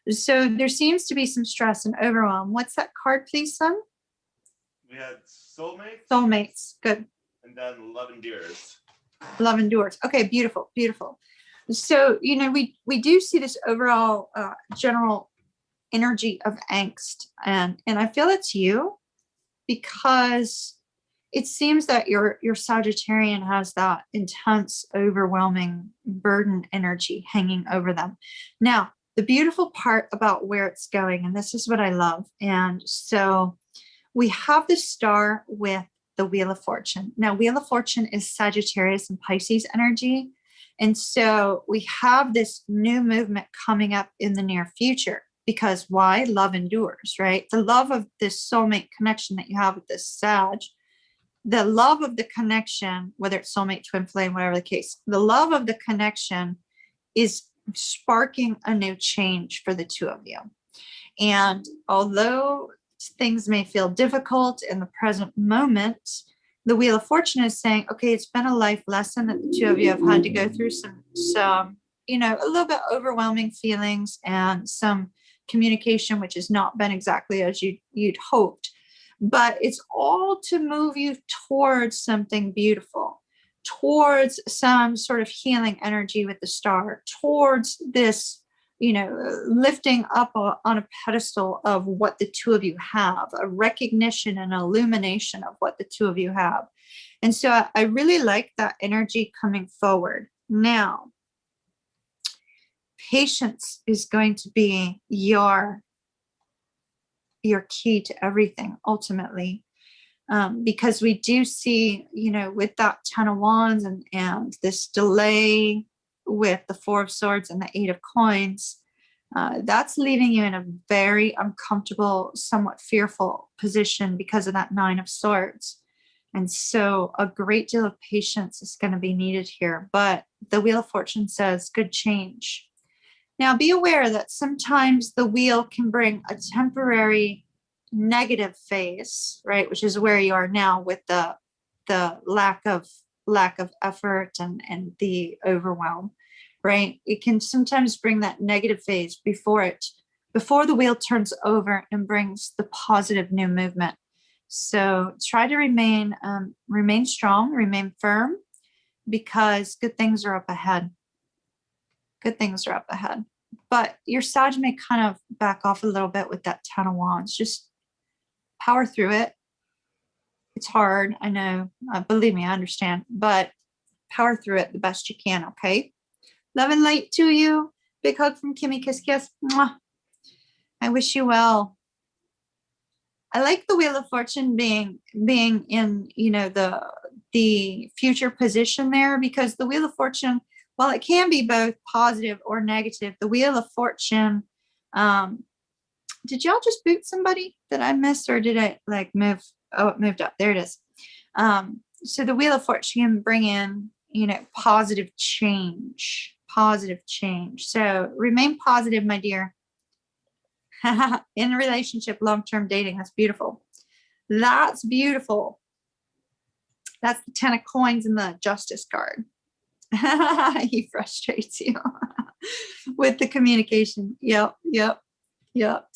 So there seems to be some stress and overwhelm. What's that card, please, son? We had soulmates. Soulmates. Good. And then love endures. Love endures. Okay, beautiful, beautiful. So, we do see this overall general energy of angst. And I feel it's you, because it seems that your Sagittarian has that intense, overwhelming burden energy hanging over them. Now, the beautiful part about where it's going, and this is what I love. And so we have the star with the Wheel of Fortune. Now, Wheel of Fortune is Sagittarius and Pisces energy. And so we have this new movement coming up in the near future, because why? Love endures, right? The love of this soulmate connection that you have with this Sag, the love of the connection, whether it's soulmate, twin flame, whatever the case, the love of the connection is sparking a new change for the two of you. And although things may feel difficult in the present moment, the Wheel of Fortune is saying, okay, it's been a life lesson that the two of you have had to go through some a little bit overwhelming feelings and some communication, which has not been exactly as you'd hoped. But it's all to move you towards something beautiful, towards some sort of healing energy with the star, towards this, lifting up on a pedestal of what the two of you have, a recognition and illumination of what the two of you have. And so I really like that energy coming forward. Now, patience is going to be your key to everything ultimately. Because we do see, with that 10 of Wands and this delay with the 4 of Swords and the 8 of Coins, that's leaving you in a very uncomfortable, somewhat fearful position because of that 9 of Swords. And so a great deal of patience is going to be needed here. But the Wheel of Fortune says good change. Now, be aware that sometimes the wheel can bring a temporary negative phase, right, which is where you are now with the lack of effort and the overwhelm, right? It can sometimes bring that negative phase before the wheel turns over and brings the positive new movement. So try to remain strong, remain firm, because good things are up ahead. Good things are up ahead. But your Sag may kind of back off a little bit with that 10 of Wands. Just power through it. It's hard, I know. Believe me, I understand. But power through it the best you can, okay? Love and light to you. Big hug from Kimmy. Kiss, kiss. Mwah. I wish you well. I like the Wheel of Fortune being in, the future position there, because the Wheel of Fortune, while it can be both positive or negative, the Wheel of Fortune, did y'all just boot somebody that I missed, or did I like move? Oh, it moved up. There it is. So the Wheel of Fortune can bring in, positive change. So remain positive, my dear. In a relationship, long-term dating. That's beautiful. That's beautiful. That's the 10 of coins and the Justice card. He frustrates you with the communication. Yep.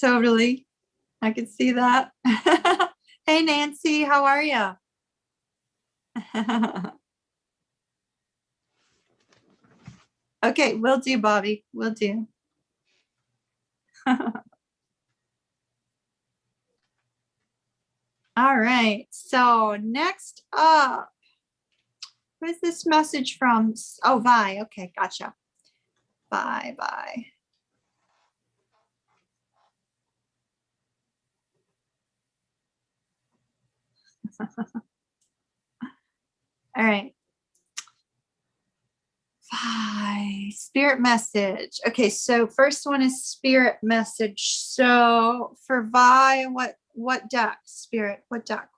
Totally. I can see that. Hey, Nancy, how are you? Okay, will do, Bobby. Will do. All right. So next up, where's this message from? Oh, Vi. Okay, gotcha. Bye. All right. Vi, spirit message. Okay, so first one is spirit message. So for Vi, what deck? Spirit, what deck?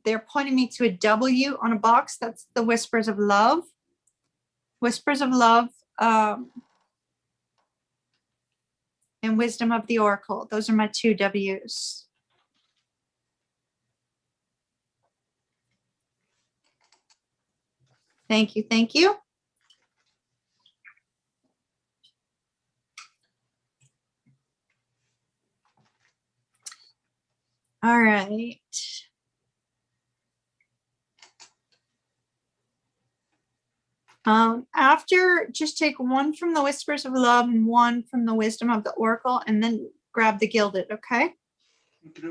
They're pointing me to a W on a box. That's the Whispers of Love. Whispers of Love, and Wisdom of the Oracle. Those are my two W's. Thank you. All right. After, just take one from the Whispers of Love and one from the Wisdom of the Oracle, and then grab the Gilded, okay? Okay.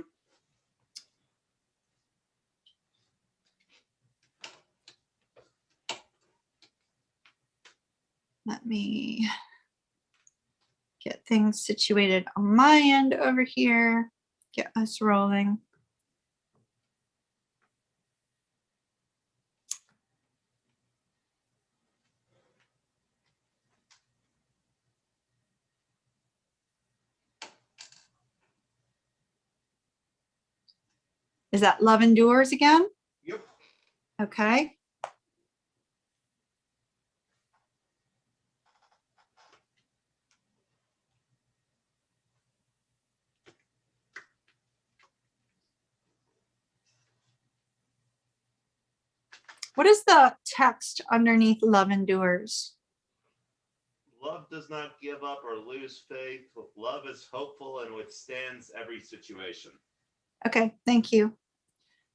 Let me get things situated on my end over here. Get us rolling. Is that Love Endures again? Yep. Okay. What is the text underneath Love Endures? Love does not give up or lose faith. Love is hopeful and withstands every situation. Okay, thank you.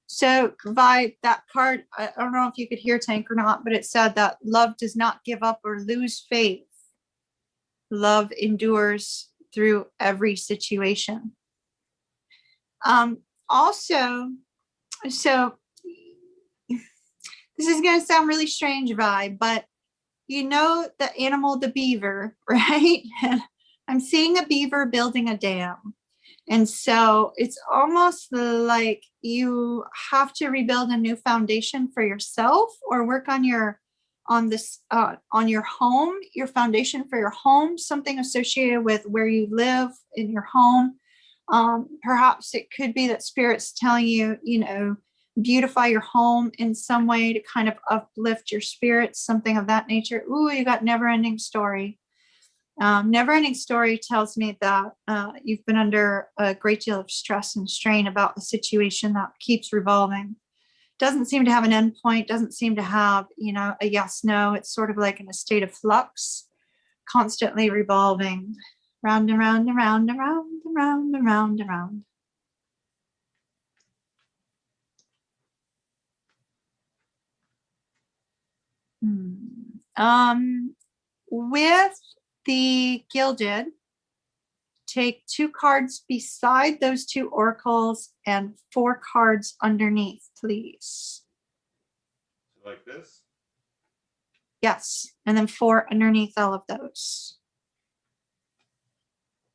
So Vi, that card, I don't know if you could hear Tank or not, but it said that love does not give up or lose faith. Love endures through every situation. Also, so this is going to sound really strange, Vi, but you know the animal, the beaver, right? I'm seeing a beaver building a dam. And so it's almost like you have to rebuild a new foundation for yourself, or work on your home, your foundation for your home, something associated with where you live in your home. Perhaps it could be that Spirit's telling you, beautify your home in some way to kind of uplift your spirits, something of that nature. Ooh, you got Never Ending Story. Never ending story tells me that you've been under a great deal of stress and strain about a situation that keeps revolving. Doesn't seem to have an end point, doesn't seem to have, a yes, no. It's sort of like in a state of flux, constantly revolving round and round and round and round and round and round and round. With the gilded, take 2 cards beside those 2 oracles and 4 cards underneath, please. Like this? Yes, and then 4 underneath all of those.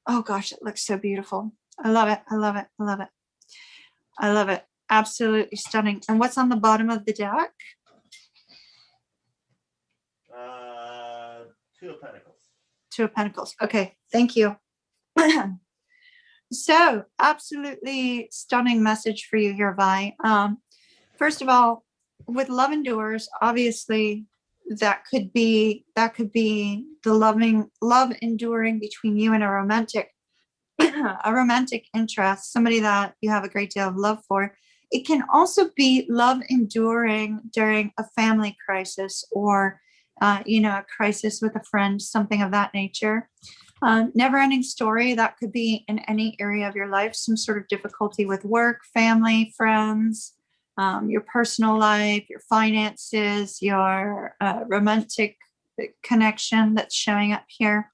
Oh gosh, it looks so beautiful. I love it. I love it. I love it. I love it. Absolutely stunning. And what's on the bottom of the deck? 2 of Pentacles. 2 of Pentacles. Okay, thank you. So, absolutely stunning message for you here, Vi. First of all, with love endures, obviously that could be the love enduring between you and a romantic interest, somebody that you have a great deal of love for. It can also be love enduring during a family crisis or a crisis with a friend, something of that nature. Never ending story, that could be in any area of your life, some sort of difficulty with work, family, friends, your personal life, your finances, your romantic connection that's showing up here.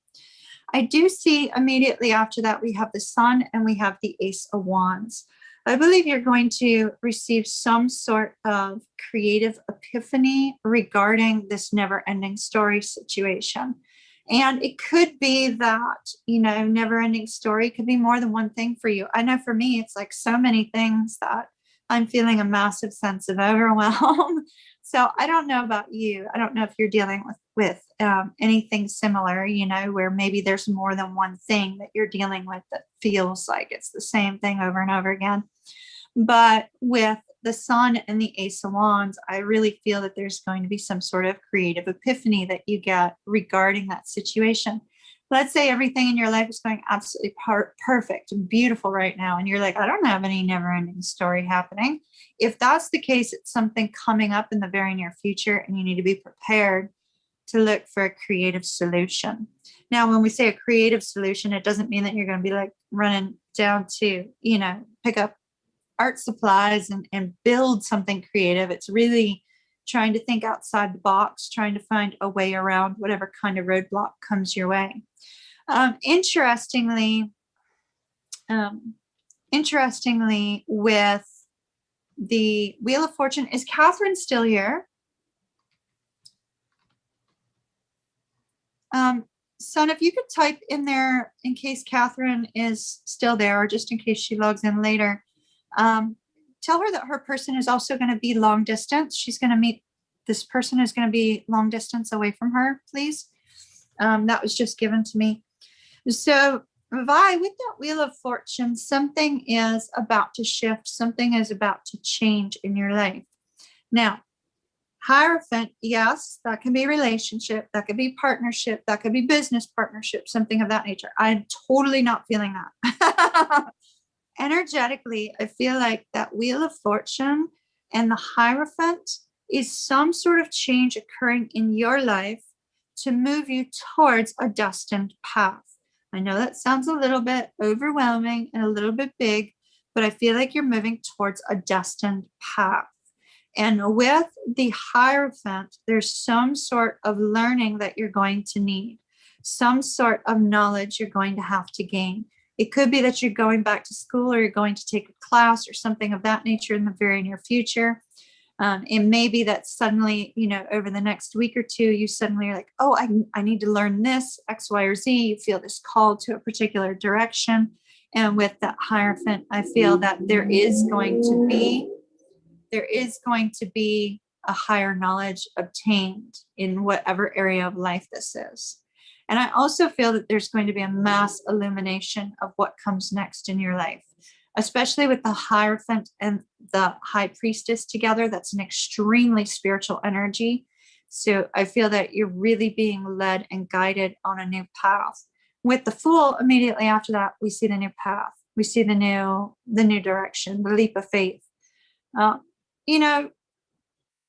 I do see immediately after that, we have the Sun and we have the Ace of Wands. I believe you're going to receive some sort of creative epiphany regarding this never-ending story situation. And it could be that, never-ending story could be more than one thing for you. I know for me, it's like so many things that I'm feeling a massive sense of overwhelm. So I don't know about you. I don't know if you're dealing with anything similar, where maybe there's more than one thing that you're dealing with that feels like it's the same thing over and over again. But with the Sun and the Ace of Wands, I really feel that there's going to be some sort of creative epiphany that you get regarding that situation. Let's say everything in your life is going absolutely perfect and beautiful right now, and you're like, I don't have any never-ending story happening. If that's the case, it's something coming up in the very near future, and you need to be prepared to look for a creative solution. Now, when we say a creative solution, it doesn't mean that you're going to be like running down to, pick up art supplies and build something creative. It's really trying to think outside the box, trying to find a way around whatever kind of roadblock comes your way. Interestingly, with the Wheel of Fortune, is Catherine still here? Son, if you could type in there in case Catherine is still there, or just in case she logs in later. Tell her that her person is also going to be long distance. She's going to meet this person who's going to be long distance away from her, please. That was just given to me. So, Vi, with that Wheel of Fortune, something is about to shift. Something is about to change in your life. Now, Hierophant, yes, that can be relationship, that could be partnership, that could be business partnership, something of that nature. I'm totally not feeling that. Energetically, I feel like that Wheel of Fortune and the Hierophant is some sort of change occurring in your life to move you towards a destined path. I know that sounds a little bit overwhelming and a little bit big, but I feel like you're moving towards a destined path. And with the Hierophant, there's some sort of learning that you're going to need, some sort of knowledge you're going to have to gain. It could be that you're going back to school, or you're going to take a class or something of that nature in the very near future. It may be that suddenly, over the next week or two, you suddenly are like, oh, I need to learn this, X, Y, or Z. You feel this call to a particular direction. And with that Hierophant, I feel that there is going to be a higher knowledge obtained in whatever area of life this is. And I also feel that there's going to be a mass illumination of what comes next in your life, especially with the Hierophant and the High Priestess together. That's an extremely spiritual energy. So I feel that you're really being led and guided on a new path. With the Fool, immediately after that, we see the new path. We see the new direction, the leap of faith. You know,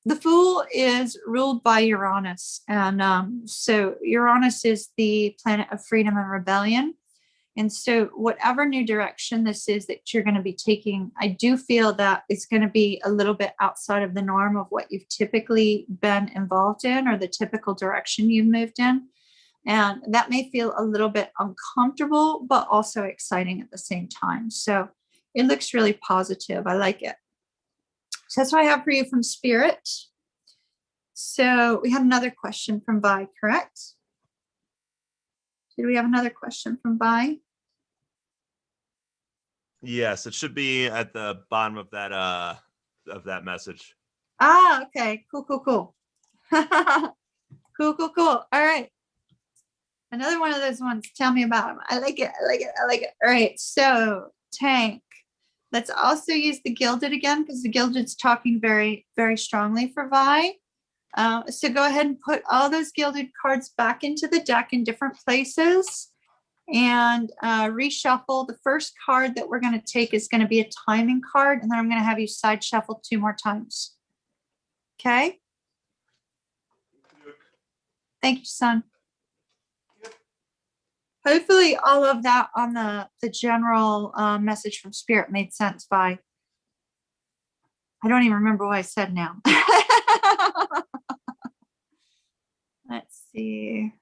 the Fool is ruled by Uranus. And so Uranus is the planet of freedom and rebellion. And so whatever new direction this is that you're going to be taking, I do feel that it's going to be a little bit outside of the norm of what you've typically been involved in or the typical direction you've moved in. And that may feel a little bit uncomfortable, but also exciting at the same time. So it looks really positive. I like it. So that's what I have for you from Spirit. So we had another question from Vi, correct? Did we have another question from Vi? Yes, it should be at the bottom of that message. Ah, okay. Cool. Cool. All right. Another one of those ones. Tell me about them. I like it. All right. So Tank. Let's also use the Gilded again because the Gilded's talking very, very strongly for Vi. So go ahead and put all those Gilded cards back into the deck in different places and reshuffle. The first card that we're going to take is going to be a timing card, and then I'm going to have you side shuffle 2 more times. Okay? Thank you, son. Hopefully all of that on the general message from Spirit made sense. By I don't even remember what I said now. Let's see.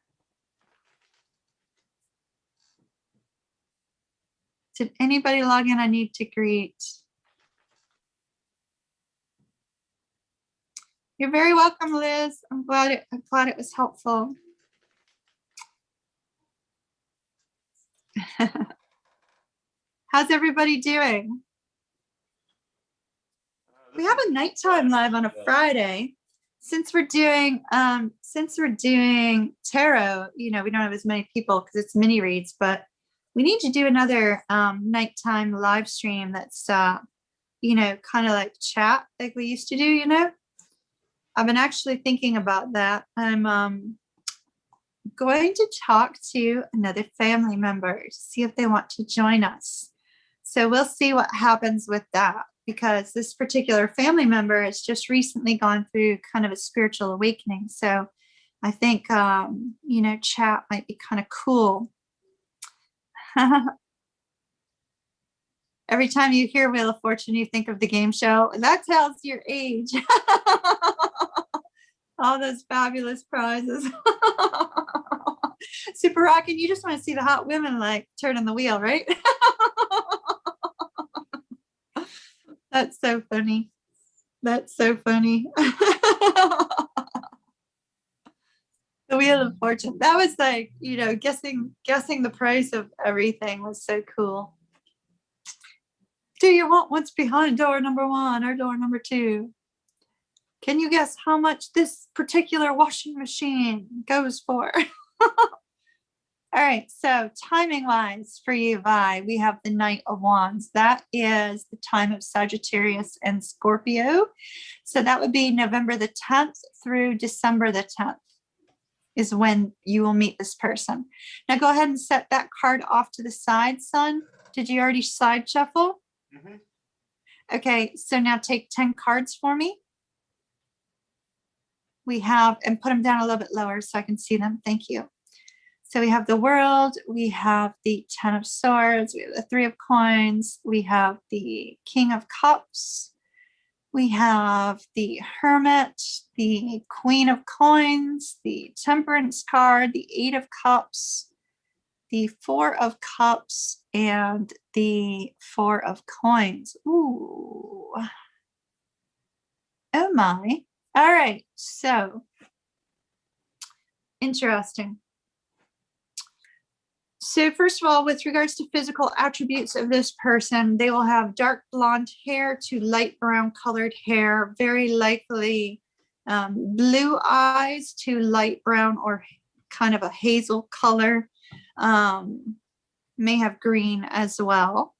Did anybody log in? I need to greet. You're very welcome, Liz. I'm glad it was helpful. How's everybody doing? We have a nighttime live on a Friday. Since we're doing tarot, you know, we don't have as many people because it's mini reads, but we need to do another nighttime live stream that's you know, kind of like chat like we used to do, you know. I've been actually thinking about that. I'm going to talk to another family member to see if they want to join us. So we'll see what happens with that, because this particular family member has just recently gone through kind of a spiritual awakening. So I think, you know, chat might be kind of cool. Every time you hear Wheel of Fortune, you think of the game show. That tells your age. All those fabulous prizes. Super Rockin', you just want to see the hot women like turning the wheel, right? That's so funny. That's so funny. The Wheel of Fortune. That was like, you know, guessing the price of everything was so cool. Do you want what's behind door number 1 or door number 2? Can you guess how much this particular washing machine goes for? All right, so timing wise for you, Vi, we have the Knight of Wands. That is the time of Sagittarius and Scorpio. So that would be November the 10th through December the 10th is when you will meet this person. Now go ahead and set that card off to the side, son. Did you already side shuffle? Mm-hmm. Okay, so now take 10 cards for me. We have, and put them down a little bit lower so I can see them. Thank you. So we have the World, we have the 10 of Swords, we have the 3 of Coins, we have the King of Cups, we have the Hermit, the Queen of Coins, the Temperance card, the 8 of Cups, the 4 of Cups, and the 4 of Coins. Ooh. Oh my. All right, so interesting. So first of all, with regards to physical attributes of this person, they will have dark blonde hair to light brown colored hair, very likely blue eyes to light brown or kind of a hazel color, may have green as well.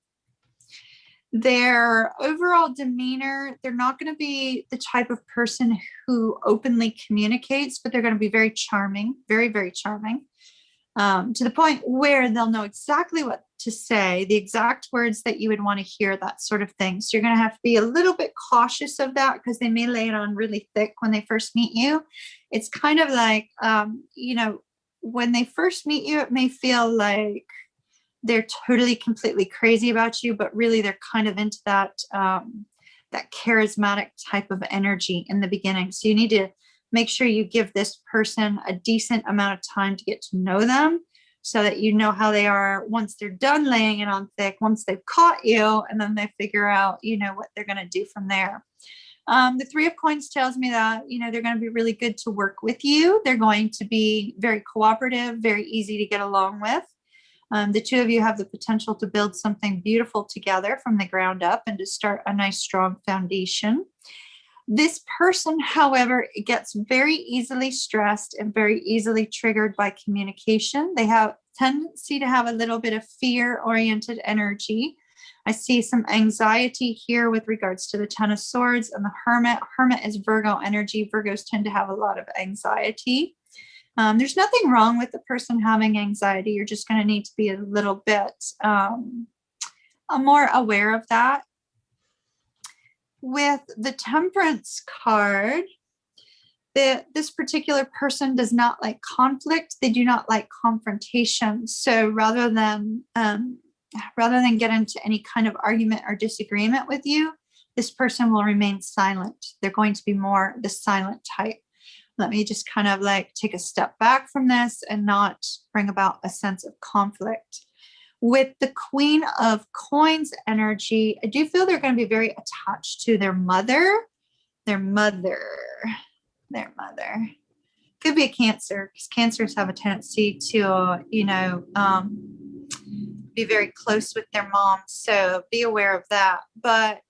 Their overall demeanor, they're not going to be the type of person who openly communicates, but they're going to be very charming, very, very charming, to the point where they'll know exactly what to say, the exact words that you would want to hear, that sort of thing. So you're going to have to be a little bit cautious of that because they may lay it on really thick when they first meet you. It's kind of like, when they first meet you, it may feel like they're totally, completely crazy about you, but really they're kind of into that charismatic type of energy in the beginning. So you need to make sure you give this person a decent amount of time to get to know them so that you know how they are once they're done laying it on thick, once they've caught you, and then they figure out, what they're going to do from there. The Three of Coins tells me that, they're going to be really good to work with you. They're going to be very cooperative, very easy to get along with. The two of you have the potential to build something beautiful together from the ground up and to start a nice, strong foundation. This person, however, gets very easily stressed and very easily triggered by communication. They have a tendency to have a little bit of fear-oriented energy. I see some anxiety here with regards to the Ten of Swords and the Hermit. Hermit is Virgo energy. Virgos tend to have a lot of anxiety. There's nothing wrong with the person having anxiety. You're just going to need to be a little bit more aware of that. With the Temperance card, this particular person does not like conflict. They do not like confrontation. So rather than get into any kind of argument or disagreement with you, this person will remain silent. They're going to be more the silent type. Let me just kind of like take a step back from this and not bring about a sense of conflict. With the Queen of Coins energy, I do feel they're going to be very attached to their mother. Could be a Cancer, because Cancers have a tendency to, be very close with their mom. So be aware of that. But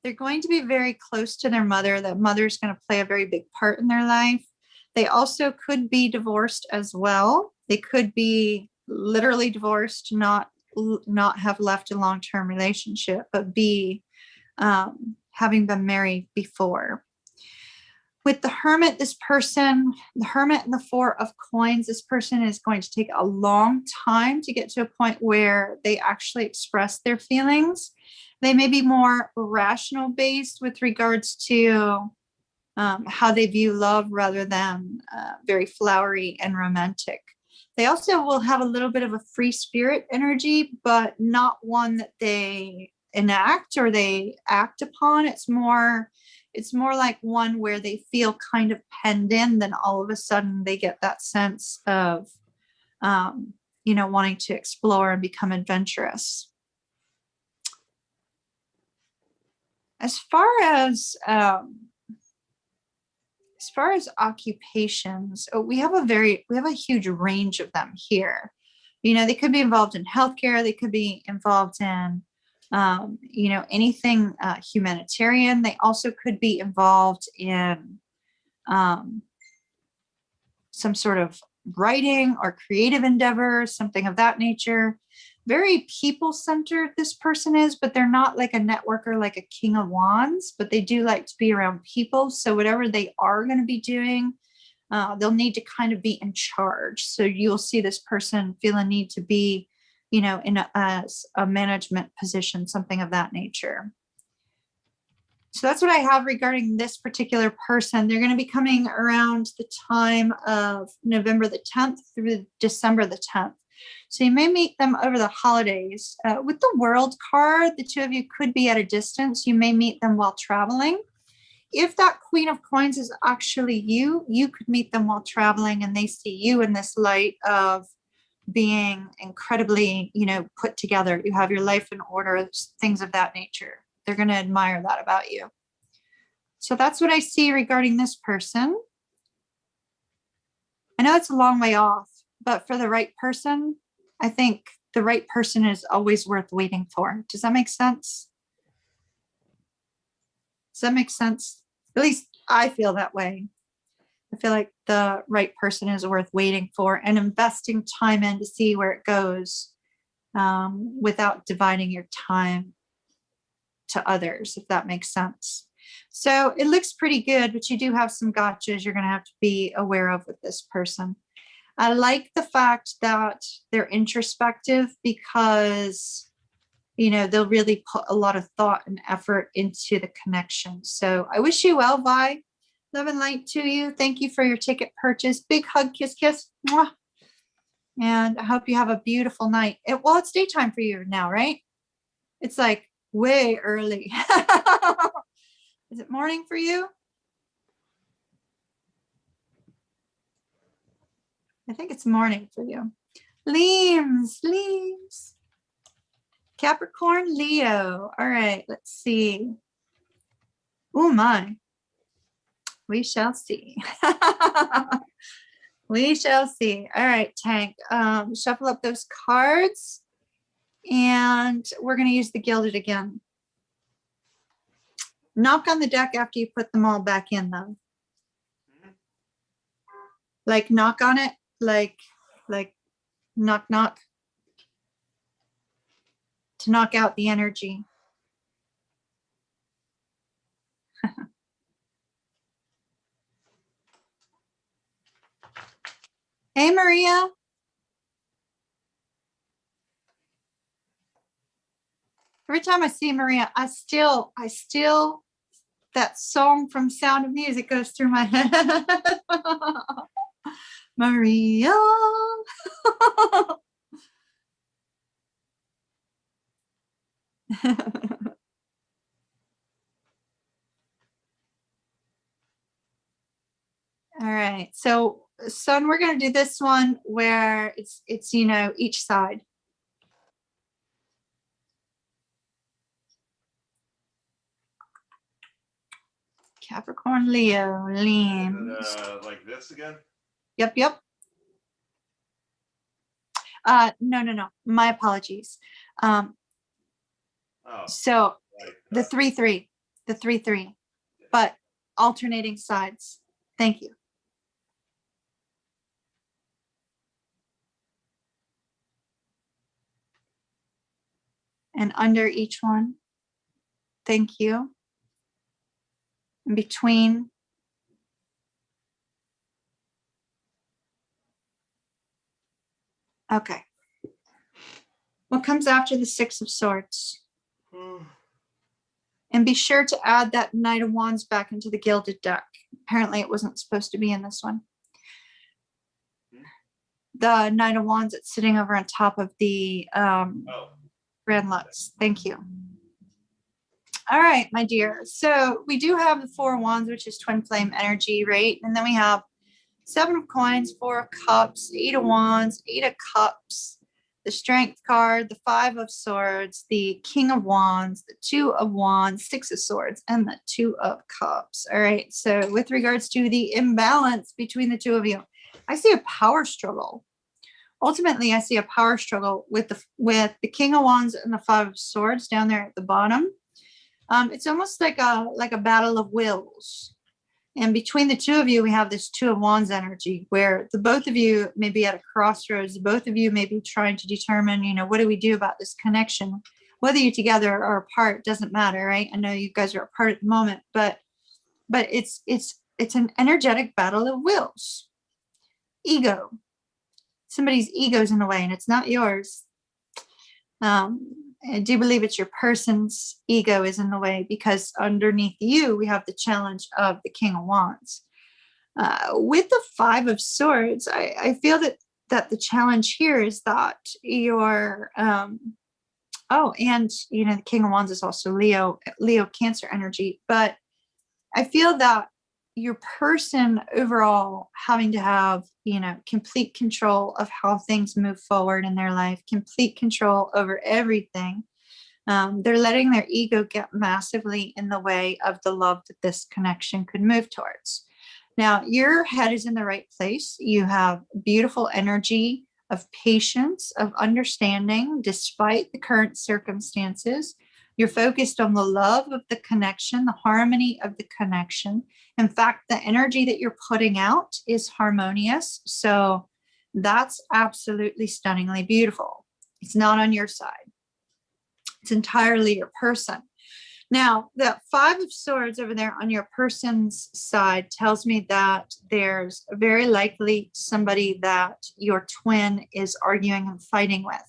they're going to be very close to their mother. That mother's going to play a very big part in their life. They also could be divorced as well. They could be literally divorced, not have left a long-term relationship, but be having been married before. With the Hermit, the Hermit and the Four of Coins, this person is going to take a long time to get to a point where they actually express their feelings. They may be more rational based with regards to how they view love rather than very flowery and romantic. They also will have a little bit of a free spirit energy, but not one that they enact or they act upon. It's more like one where they feel kind of penned in, then all of a sudden they get that sense of, wanting to explore and become adventurous. As far as occupations, we have a huge range of them here. They could be involved in healthcare. They could be involved in, anything humanitarian. They also could be involved in some sort of writing or creative endeavor, something of that nature. Very people-centered this person is, but they're not like a networker like a King of Wands, but they do like to be around people. So whatever they are going to be doing, they'll need to kind of be in charge. So you'll see this person feel a need to be, in a management position, something of that nature. So that's what I have regarding this particular person. They're going to be coming around the time of November the 10th through December the 10th. So you may meet them over the holidays. With the World card, the two of you could be at a distance. You may meet them while traveling. If that Queen of Coins is actually you could meet them while traveling and they see you in this light of being incredibly, put together. You have your life in order, things of that nature. They're going to admire that about you. So that's what I see regarding this person. I know it's a long way off, but for the right person, I think the right person is always worth waiting for. Does that make sense? Does that make sense? At least I feel that way. I feel like the right person is worth waiting for and investing time in to see where it goes, without dividing your time. to others, if that makes sense. So it looks pretty good, but you do have some gotchas you're going to have to be aware of with this person. I like the fact that they're introspective because, you know, they'll really put a lot of thought and effort into the connection. So I wish you well, Vi. Love and light to you. Thank you for your ticket purchase. Big hug, kiss, kiss. Mwah. And I hope you have a beautiful night. Well, it's daytime for you now, right? It's like way early. Is it morning for you? I think it's morning for you. Leaves. Capricorn, Leo. All right, let's see. Oh my. We shall see. We shall see. All right, Tank. Shuffle up those cards. And we're going to use the gilded again. Knock on the deck after you put them all back in, though. Like knock on it, like knock, knock. To knock out the energy. Hey, Maria. Every time I see Maria, I still, that song from Sound of Music goes through my head. Maria. All right, so son, we're going to do this one where it's you know, each side. Capricorn, Leo, lean. Like this again? Yep. No. My apologies. So the 3-3, the 3-3, but alternating sides. Thank you. And under each one. Thank you. In between. Okay. What comes after the 6 of Swords? And be sure to add that Knight of Wands back into the gilded deck. Apparently it wasn't supposed to be in this one. The Knight of Wands that's sitting over on top of the Grand Lux. Thank you. All right, my dear. So we do have the 4 of Wands, which is twin flame energy, right? And then we have 7 of Coins, 4 of Cups, 8 of Wands, 8 of Cups, the Strength card, the 5 of Swords, the King of Wands, the 2 of Wands, 6 of Swords, and the 2 of Cups. All right. So with regards to the imbalance between the two of you, I see a power struggle. Ultimately, I see a power struggle with the King of Wands and the 5 of Swords down there at the bottom. It's almost like a battle of wills. And between the two of you, we have this 2 of Wands energy where the both of you may be at a crossroads. Both of you may be trying to determine, you know, what do we do about this connection? Whether you're together or apart doesn't matter, right? I know you guys are apart at the moment, but it's an energetic battle of wills. Ego. Somebody's ego's in the way and it's not yours. I do believe it's your person's ego is in the way because underneath you, we have the challenge of the King of Wands. With the 5 of Swords, I feel that the challenge here is that you're, and you know, the King of Wands is also Leo Cancer energy, but I feel that your person overall having to have, you know, complete control of how things move forward in their life, complete control over everything. They're letting their ego get massively in the way of the love that this connection could move towards. Now, your head is in the right place. You have beautiful energy of patience, of understanding, despite the current circumstances. You're focused on the love of the connection, the harmony of the connection. In fact, the energy that you're putting out is harmonious. So that's absolutely stunningly beautiful. It's not on your side. It's entirely your person. Now, that Five of Swords over there on your person's side tells me that there's very likely somebody that your twin is arguing and fighting with.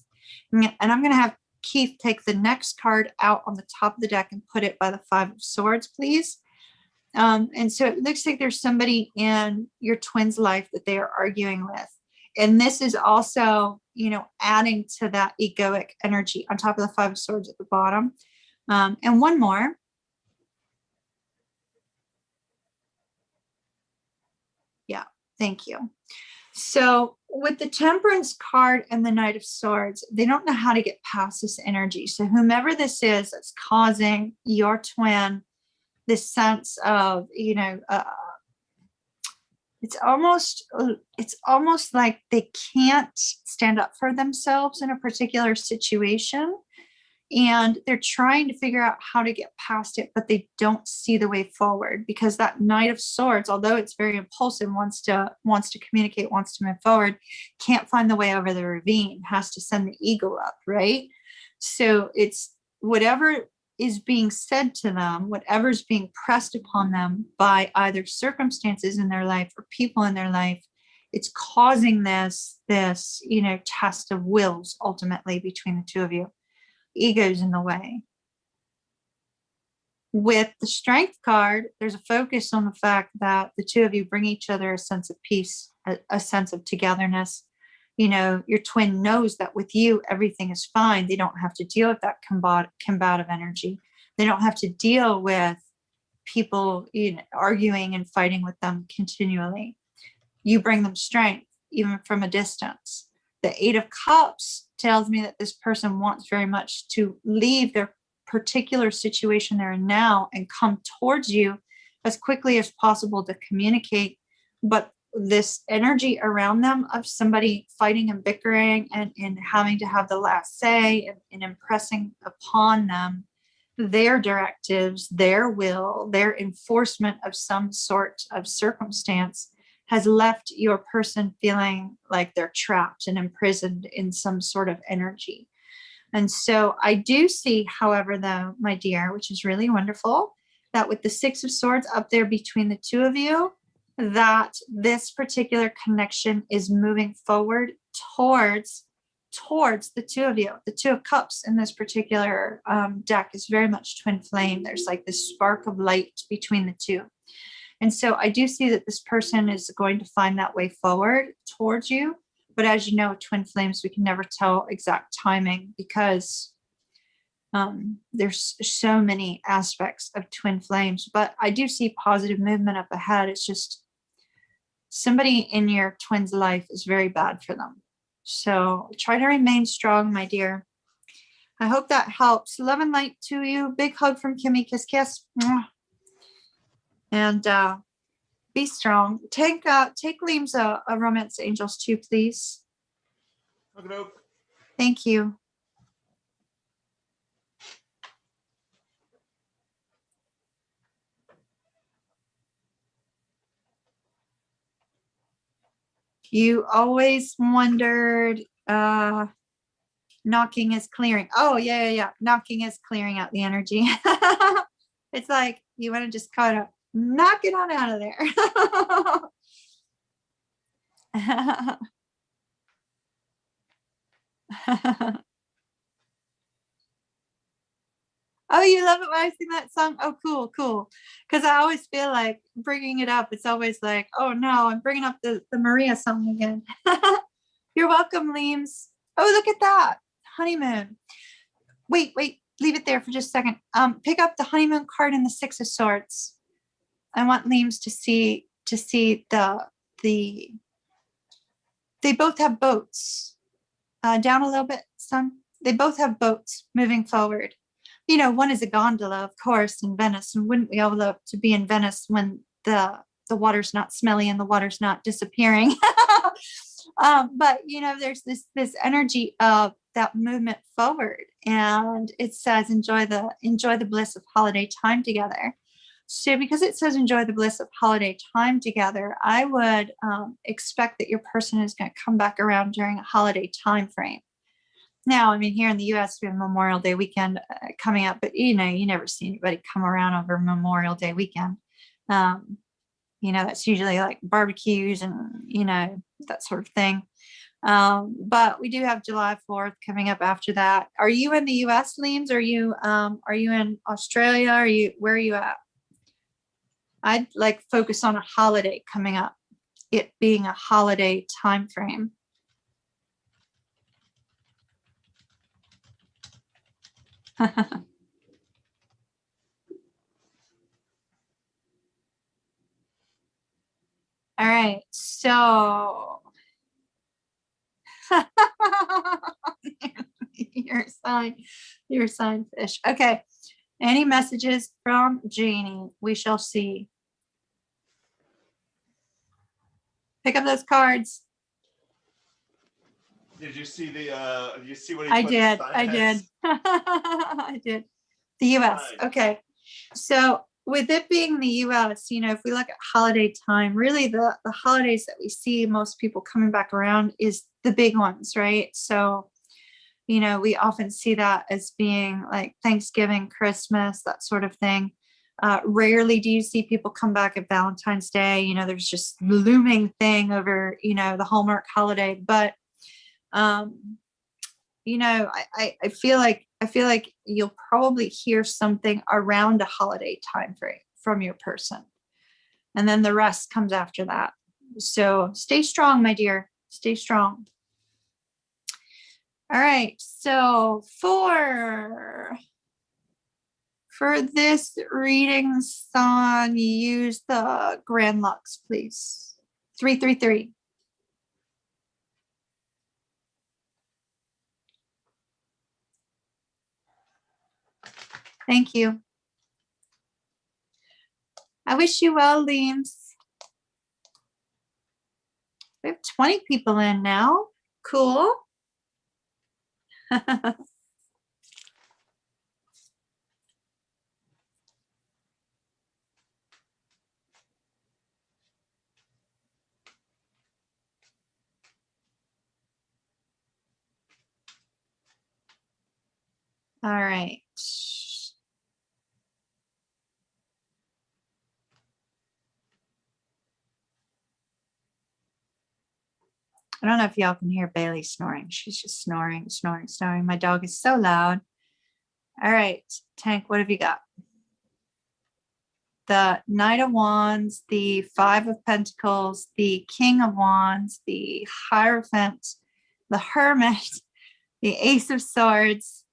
And I'm going to have Keith take the next card out on the top of the deck and put it by the Five of Swords, please. And so it looks like there's somebody in your twin's life that they are arguing with. And this is also, you know, adding to that egoic energy on top of the Five of Swords at the bottom. And one more. Yeah, thank you. So with the Temperance card and the Knight of Swords, they don't know how to get past this energy. So whomever this is that's causing your twin this sense of, you know, it's almost like they can't stand up for themselves in a particular situation. And they're trying to figure out how to get past it, but they don't see the way forward, because that Knight of Swords, although it's very impulsive, wants to communicate, wants to move forward, can't find the way over the ravine, has to send the eagle up, right? So it's whatever is being said to them, whatever's being pressed upon them by either circumstances in their life or people in their life, it's causing this, you know, test of wills ultimately between the two of you. Ego's in the way. With the Strength card, there's a focus on the fact that the two of you bring each other a sense of peace, a sense of togetherness. You know, your twin knows that with you, everything is fine. They don't have to deal with that combative energy. They don't have to deal with people, you know, arguing and fighting with them continually. You bring them strength, even from a distance. The Eight of Cups tells me that this person wants very much to leave their particular situation they're in now and come towards you as quickly as possible to communicate. But this energy around them of somebody fighting and bickering and having to have the last say and impressing upon them their directives, their will, their enforcement of some sort of circumstance has left your person feeling like they're trapped and imprisoned in some sort of energy. And so I do see, however, though, my dear, which is really wonderful, that with the Six of Swords up there between the two of you, that this particular connection is moving forward towards the two of you. The Two of Cups in this particular deck is very much twin flame. There's like this spark of light between the two. And so I do see that this person is going to find that way forward towards you. But as you know, twin flames, we can never tell exact timing because there's so many aspects of twin flames. But I do see positive movement up ahead. It's just somebody in your twin's life is very bad for them. So try to remain strong, my dear. I hope that helps. Love and light to you. Big hug from Kimmy. Kiss, kiss. And be strong. Take Liam's a Romance Angels too, please. Okay. Thank you. You always wondered, knocking is clearing. Oh, yeah. Knocking is clearing out the energy. It's like you want to just kind of knock it on out of there. Oh, you love it when I sing that song? Oh, cool. Because I always feel like bringing it up, it's always like, oh no, I'm bringing up the Maria song again. You're welcome, Leames. Oh, look at that. Honeymoon. Wait, leave it there for just a second. Pick up the honeymoon card and the Six of Swords. I want Leames to see the they both have boats. Down a little bit, son. They both have boats moving forward. You know, one is a gondola, of course, in Venice. And wouldn't we all love to be in Venice when the water's not smelly and the water's not disappearing? But you know, there's this energy of that movement forward, and it says enjoy the bliss of holiday time together. So because it says enjoy the bliss of holiday time together, I would expect that your person is going to come back around during a holiday time frame. Now, I mean, here in the US, we have Memorial Day weekend coming up, but you never see anybody come around over Memorial Day weekend. That's usually like barbecues and, that sort of thing. But we do have July 4th coming up after that. Are you in the US, Leames? Are you in Australia? Where are you at? I'd like focus on a holiday coming up, it being a holiday time frame. All right, so you're a sign fish. Okay. Any messages from Janie? We shall see. Pick up those cards. Did you see what he I put did. the sign I did. as? I did. The US. Fine. Okay. So with it being the US, if we look at holiday time, really the holidays that we see most people coming back around is the big ones, right? So, we often see that as being like Thanksgiving, Christmas, that sort of thing. Rarely do you see people come back at Valentine's Day. There's just looming thing over, the Hallmark holiday. But, I feel like you'll probably hear something around a holiday time frame from your person. And then the rest comes after that. So stay strong, my dear. Stay strong. All right. So for this reading, son, use the Grand Lux, please. 333. Thank you. I wish you well, Leames. We have 20 people in now. Cool. All right. I don't know if y'all can hear Bailey snoring. She's just snoring, snoring, snoring. My dog is so loud. All right, Tank, what have you got? The Knight of Wands, the Five of Pentacles, the King of Wands, the Hierophant, the Hermit, the Ace of Swords,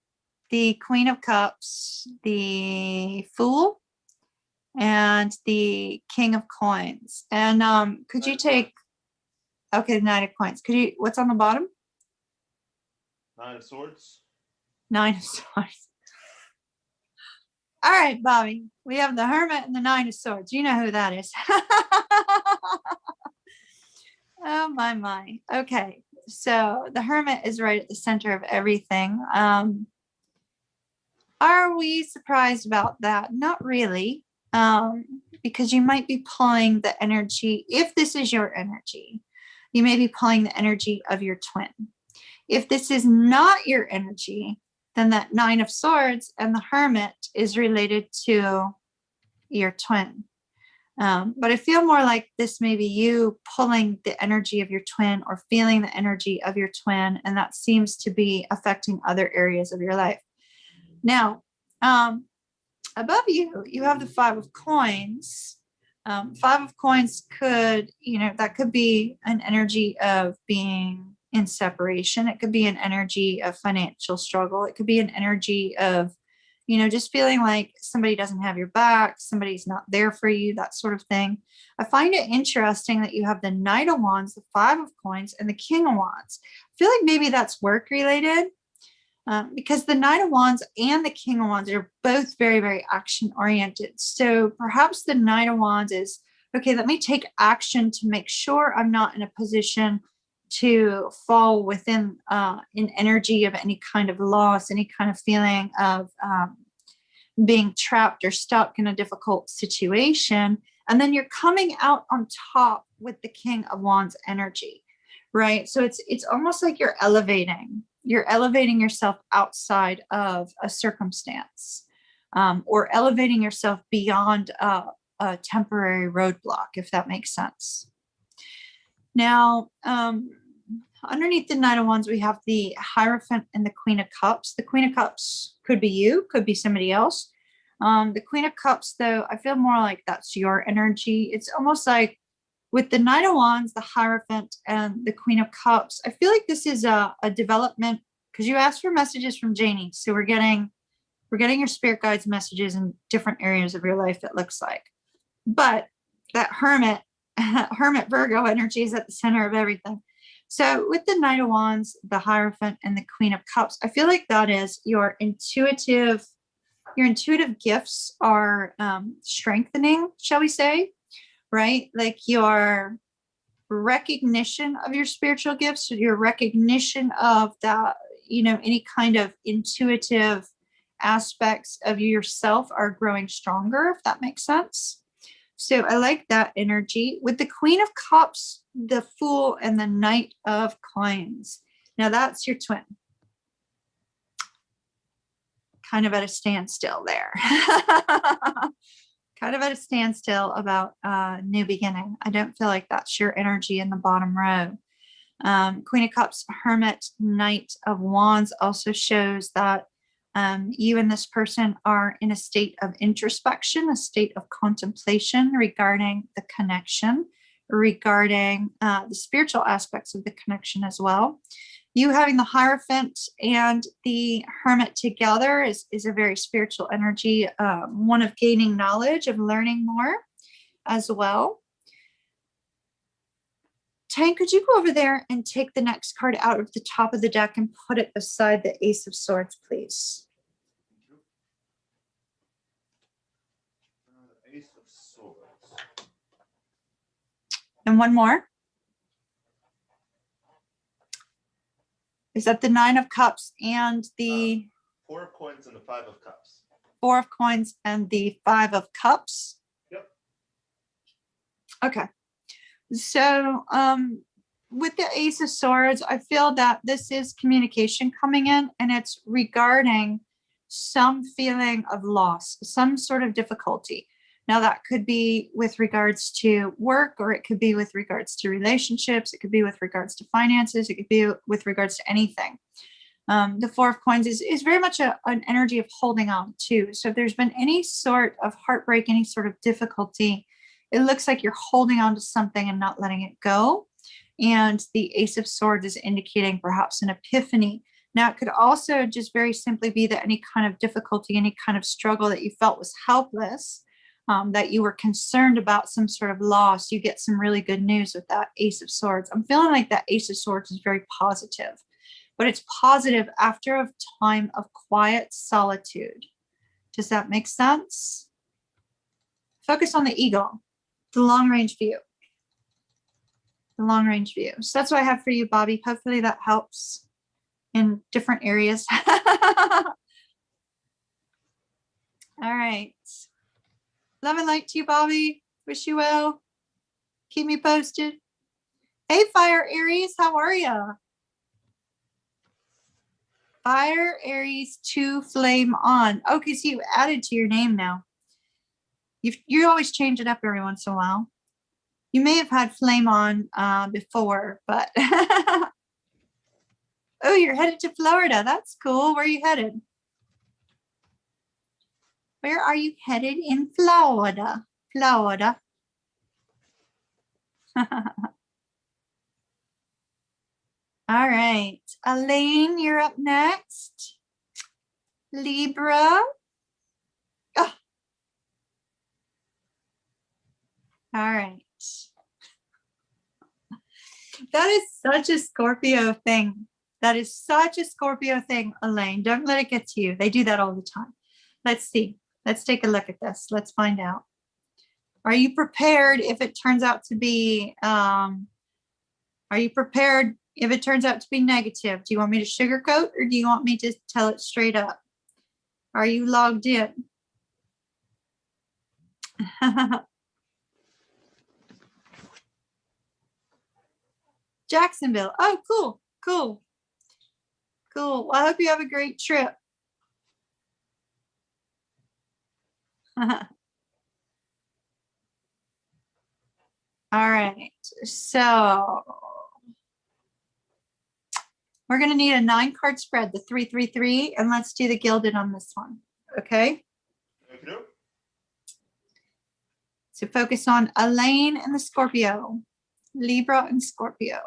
the Queen of Cups, the Fool, and the King of Coins. And could you take, okay, the Knight of Coins. What's on the bottom? Nine of Swords. Nine of Swords. All right, Bobby, we have the Hermit and the Nine of Swords. You know who that is. Oh, my. Okay, so the Hermit is right at the center of everything. Are we surprised about that? Not really, because you might be pulling the energy. If this is your energy, you may be pulling the energy of your twin. If this is not your energy, then that Nine of Swords and the Hermit is related to your twin. But I feel more like this may be you pulling the energy of your twin or feeling the energy of your twin, and that seems to be affecting other areas of your life. Now, above you have the Five of Coins. Five of Coins could, that could be an energy of being in separation. It could be an energy of financial struggle. It could be an energy of, just feeling like somebody doesn't have your back, somebody's not there for you, that sort of thing. I find it interesting that you have the Knight of Wands, the Five of Coins, and the King of Wands. I feel like maybe that's work related. Because the Knight of Wands and the King of Wands are both very, very action oriented. So perhaps the Knight of Wands is, okay, let me take action to make sure I'm not in a position to fall within an energy of any kind of loss, any kind of feeling of being trapped or stuck in a difficult situation. And then you're coming out on top with the King of Wands energy, right? So it's almost like you're elevating. You're elevating yourself outside of a circumstance, or elevating yourself beyond a temporary roadblock, if that makes sense. Now, underneath the Knight of Wands, we have the Hierophant and the Queen of Cups. The Queen of Cups could be you, could be somebody else. The Queen of Cups, though, I feel more like that's your energy. It's almost like with the Knight of Wands, the Hierophant, and the Queen of Cups, I feel like this is a development, because you asked for messages from Janie. So we're getting your spirit guides messages in different areas of your life, it looks like. But that Hermit Virgo energy is at the center of everything. So with the Knight of Wands, the Hierophant, and the Queen of Cups, I feel like that is your intuitive gifts are strengthening, shall we say, right? Like your recognition of your spiritual gifts, your recognition of that, any kind of intuitive aspects of yourself are growing stronger, if that makes sense. So I like that energy. With the Queen of Cups, the Fool, and the Knight of Coins. Now that's your twin. Kind of at a standstill there. Kind of at a standstill about new beginning. I don't feel like that's your energy in the bottom row. Queen of Cups, Hermit, Knight of Wands also shows that you and this person are in a state of introspection, a state of contemplation regarding the connection, regarding the spiritual aspects of the connection as well. You having the Hierophant and the Hermit together is a very spiritual energy, one of gaining knowledge, of learning more as well. Tank, could you go over there and take the next card out of the top of the deck and put it beside the Ace of Swords, please? Ace of Swords. And one more. Is that the Nine of Cups and the Four of Coins and the Five of Cups. Four of Coins and the Five of Cups? Yep. Okay. So with the Ace of Swords, I feel that this is communication coming in, and it's regarding some feeling of loss, some sort of difficulty. Now that could be with regards to work, or it could be with regards to relationships. It could be with regards to finances. It could be with regards to anything. The Four of Coins is very much an energy of holding on to. So if there's been any sort of heartbreak, any sort of difficulty, it looks like you're holding on to something and not letting it go. And the Ace of Swords is indicating perhaps an epiphany. Now, it could also just very simply be that any kind of difficulty, any kind of struggle that you felt was helpless, that you were concerned about some sort of loss, you get some really good news with that Ace of Swords. I'm feeling like that Ace of Swords is very positive, but it's positive after a time of quiet solitude. Does that make sense? Focus on the eagle, the long-range view. The long-range view. So that's what I have for you, Bobby. Hopefully that helps in different areas. All right. Love and light to you, Bobby. Wish you well. Keep me posted. Hey, Fire Aries, how are you? Fire Aries 2 Flame On. Okay, so you added to your name now. You always change it up every once in a while. You may have had Flame On before, but oh, you're headed to Florida. That's cool. Where are you headed? Where are you headed in Florida? Florida. All right. Elaine, you're up next. Libra. Oh. All right. That is such a Scorpio thing. That is such a Scorpio thing, Elaine. Don't let it get to you. They do that all the time. Let's see. Let's take a look at this. Let's find out. Are you prepared if it turns out to be, are you prepared if it turns out to be negative? Do you want me to sugarcoat, or do you want me to tell it straight up? Are you logged in? Jacksonville. Oh, cool. Cool. Cool. Well, I hope you have a great trip. All right. So we're going to need a 9-card spread, the 3-3-3, and let's do the gilded on this one. Okay. Okay. So focus on Elaine and the Scorpio, Libra and Scorpio.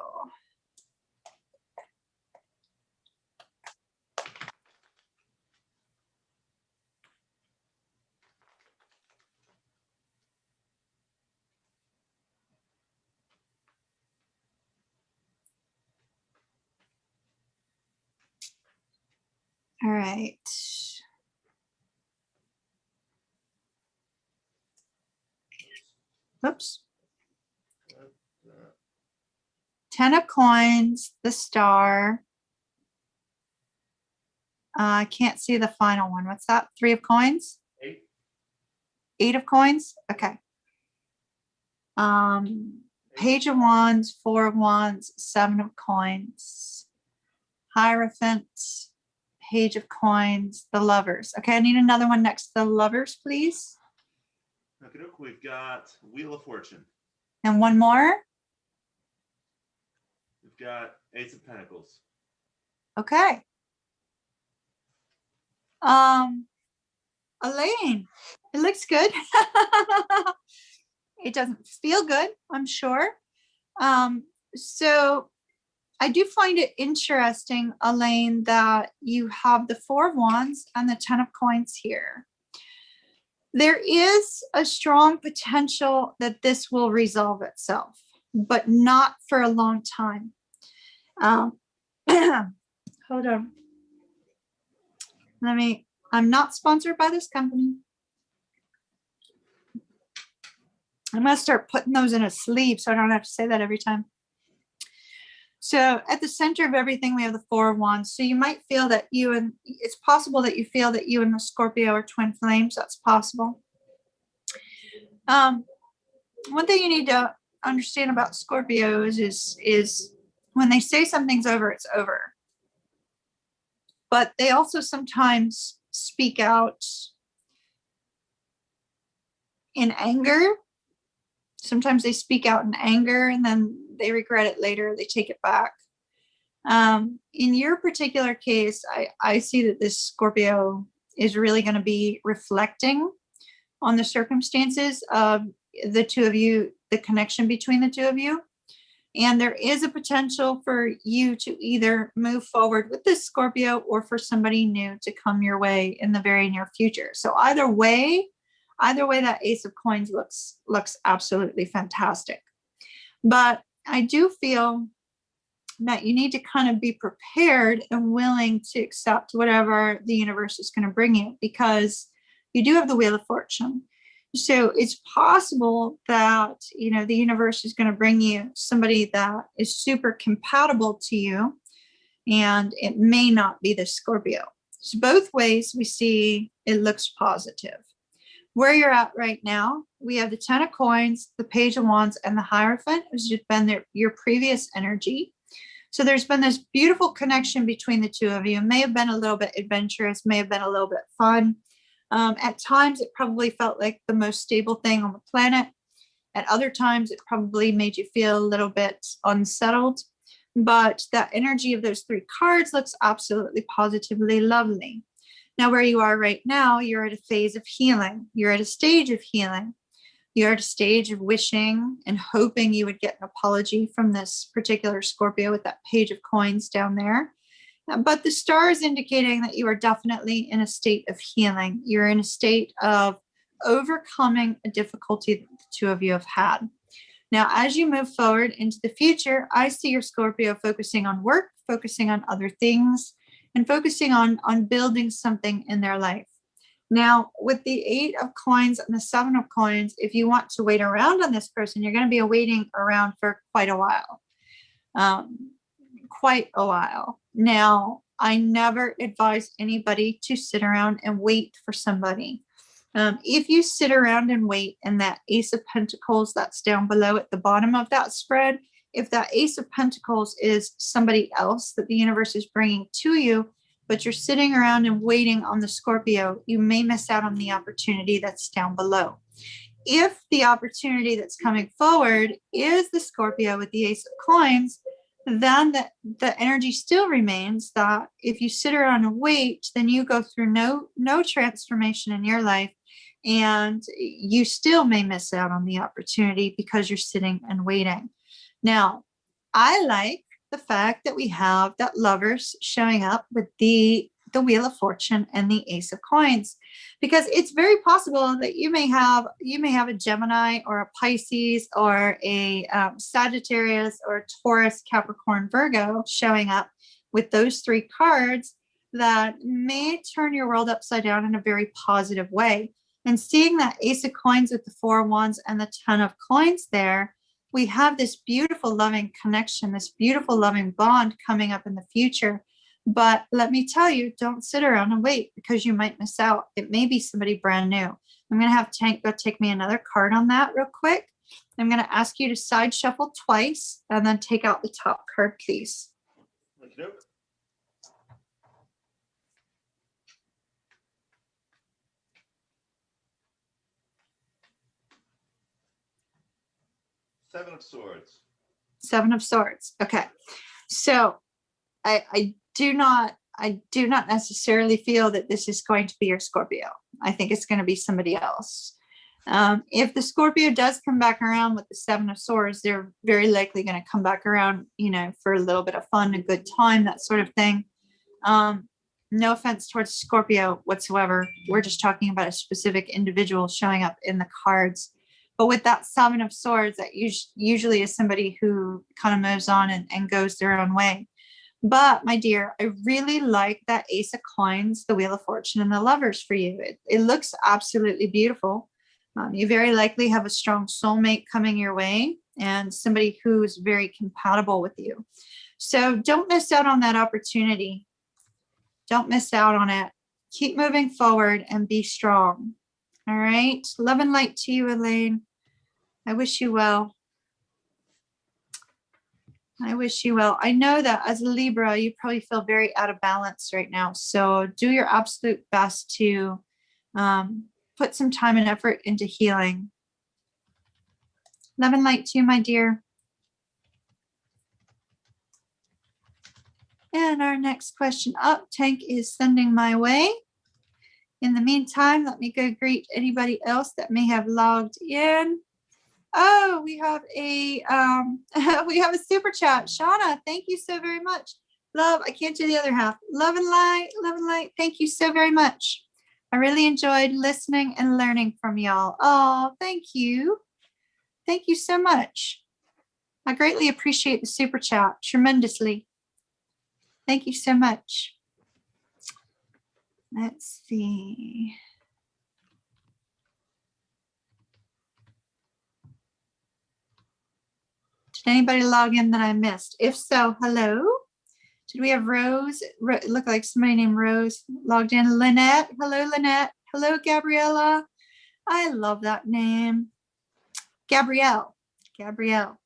All right. Oops. 10 of coins, the star. I can't see the final one. What's that? 3 of coins? 8. 8 of coins? Okay. Page of wands, 4 of wands, 7 of coins. Hierophant, page of coins, the lovers. Okay, I need another one next to the lovers, please. Okay, we've got Wheel of Fortune. And one more. We've got Ace of Pentacles. Okay. Elaine, it looks good. It doesn't feel good, I'm sure. So I do find it interesting, Elaine, that you have the 4 of wands and the 10 of coins here. There is a strong potential that this will resolve itself, but not for a long time. Hold on. I'm not sponsored by this company. I'm going to start putting those in a sleeve so I don't have to say that every time. So at the center of everything, we have the 4 of wands. So you might feel that it's possible that you feel that you and the Scorpio are twin flames. That's possible. One thing you need to understand about Scorpios is when they say something's over, it's over. But they also sometimes speak out in anger. Sometimes they speak out in anger and then they regret it later. They take it back. In your particular case, I see that this Scorpio is really going to be reflecting on the circumstances of the two of you, the connection between the two of you. And there is a potential for you to either move forward with this Scorpio or for somebody new to come your way in the very near future. So either way, that Ace of Coins looks absolutely fantastic. But I do feel that you need to kind of be prepared and willing to accept whatever the universe is going to bring you, because you do have the Wheel of Fortune. So it's possible that, the universe is going to bring you somebody that is super compatible to you, and it may not be the Scorpio. So both ways we see it looks positive. Where you're at right now, we have the 10 of coins, the page of wands, and the Hierophant, which has been your previous energy. So there's been this beautiful connection between the two of you. It may have been a little bit adventurous, may have been a little bit fun. At times, it probably felt like the most stable thing on the planet. At other times, it probably made you feel a little bit unsettled. But that energy of those 3 cards looks absolutely positively lovely. Now, where you are right now, you're at a phase of healing. You're at a stage of healing. You're at a stage of wishing and hoping you would get an apology from this particular Scorpio with that page of coins down there. But the star is indicating that you are definitely in a state of healing. You're in a state of overcoming a difficulty that the two of you have had. Now, as you move forward into the future, I see your Scorpio focusing on work, focusing on other things, and focusing on building something in their life. Now, with the 8 of coins and the 7 of coins, if you want to wait around on this person, you're going to be waiting around for quite a while. Now, I never advise anybody to sit around and wait for somebody. If you sit around and wait, and that Ace of Pentacles that's down below at the bottom of that spread if that Ace of Pentacles is somebody else that the universe is bringing to you, but you're sitting around and waiting on the Scorpio, you may miss out on the opportunity that's down below. If the opportunity that's coming forward is the Scorpio with the Ace of Coins, then the energy still remains that if you sit around and wait, then you go through no transformation in your life, and you still may miss out on the opportunity because you're sitting and waiting. Now, I like the fact that we have that Lovers showing up with the Wheel of Fortune and the Ace of Coins, because it's very possible that you may have a Gemini or a Pisces or a Sagittarius or a Taurus, Capricorn, Virgo showing up with those three cards that may turn your world upside down in a very positive way. And seeing that Ace of Coins with the Four of Wands and the Ten of Coins there, we have this beautiful loving connection, this beautiful loving bond coming up in the future. But let me tell you, don't sit around and wait, because you might miss out. It may be somebody brand new. I'm going to have Tank go take me another card on that real quick. I'm going to ask you to side shuffle twice and then take out the top card, please. Okay. Seven of Swords. Seven of Swords. Okay. So I do not necessarily feel that this is going to be your Scorpio. I think it's going to be somebody else. If the Scorpio does come back around with the Seven of Swords, they're very likely going to come back around, for a little bit of fun, a good time, that sort of thing. No offense towards Scorpio whatsoever. We're just talking about a specific individual showing up in the cards. But with that Seven of Swords, that usually is somebody who kind of moves on and goes their own way. But my dear, I really like that Ace of Coins, the Wheel of Fortune, and the Lovers for you. It looks absolutely beautiful. You very likely have a strong soulmate coming your way and somebody who's very compatible with you. So don't miss out on that opportunity. Don't miss out on it. Keep moving forward and be strong. All right. Love and light to you, Elaine. I wish you well. I wish you well. I know that as a Libra, you probably feel very out of balance right now. So do your absolute best to put some time and effort into healing. Love and light to you, my dear. And our next question up, Tank is sending my way. In the meantime, let me go greet anybody else that may have logged in. Oh, we have a super chat. Shauna, thank you so very much. Love, I can't do the other half. Love and light, love and light. Thank you so very much. I really enjoyed listening and learning from y'all. Oh, thank you. Thank you so much. I greatly appreciate the super chat tremendously. Thank you so much. Let's see. Did anybody log in that I missed? If so, hello. Did we have Rose? It looked like somebody named Rose logged in. Lynette. Hello, Lynette. Hello, Gabriella. I love that name. Gabrielle. Gabrielle.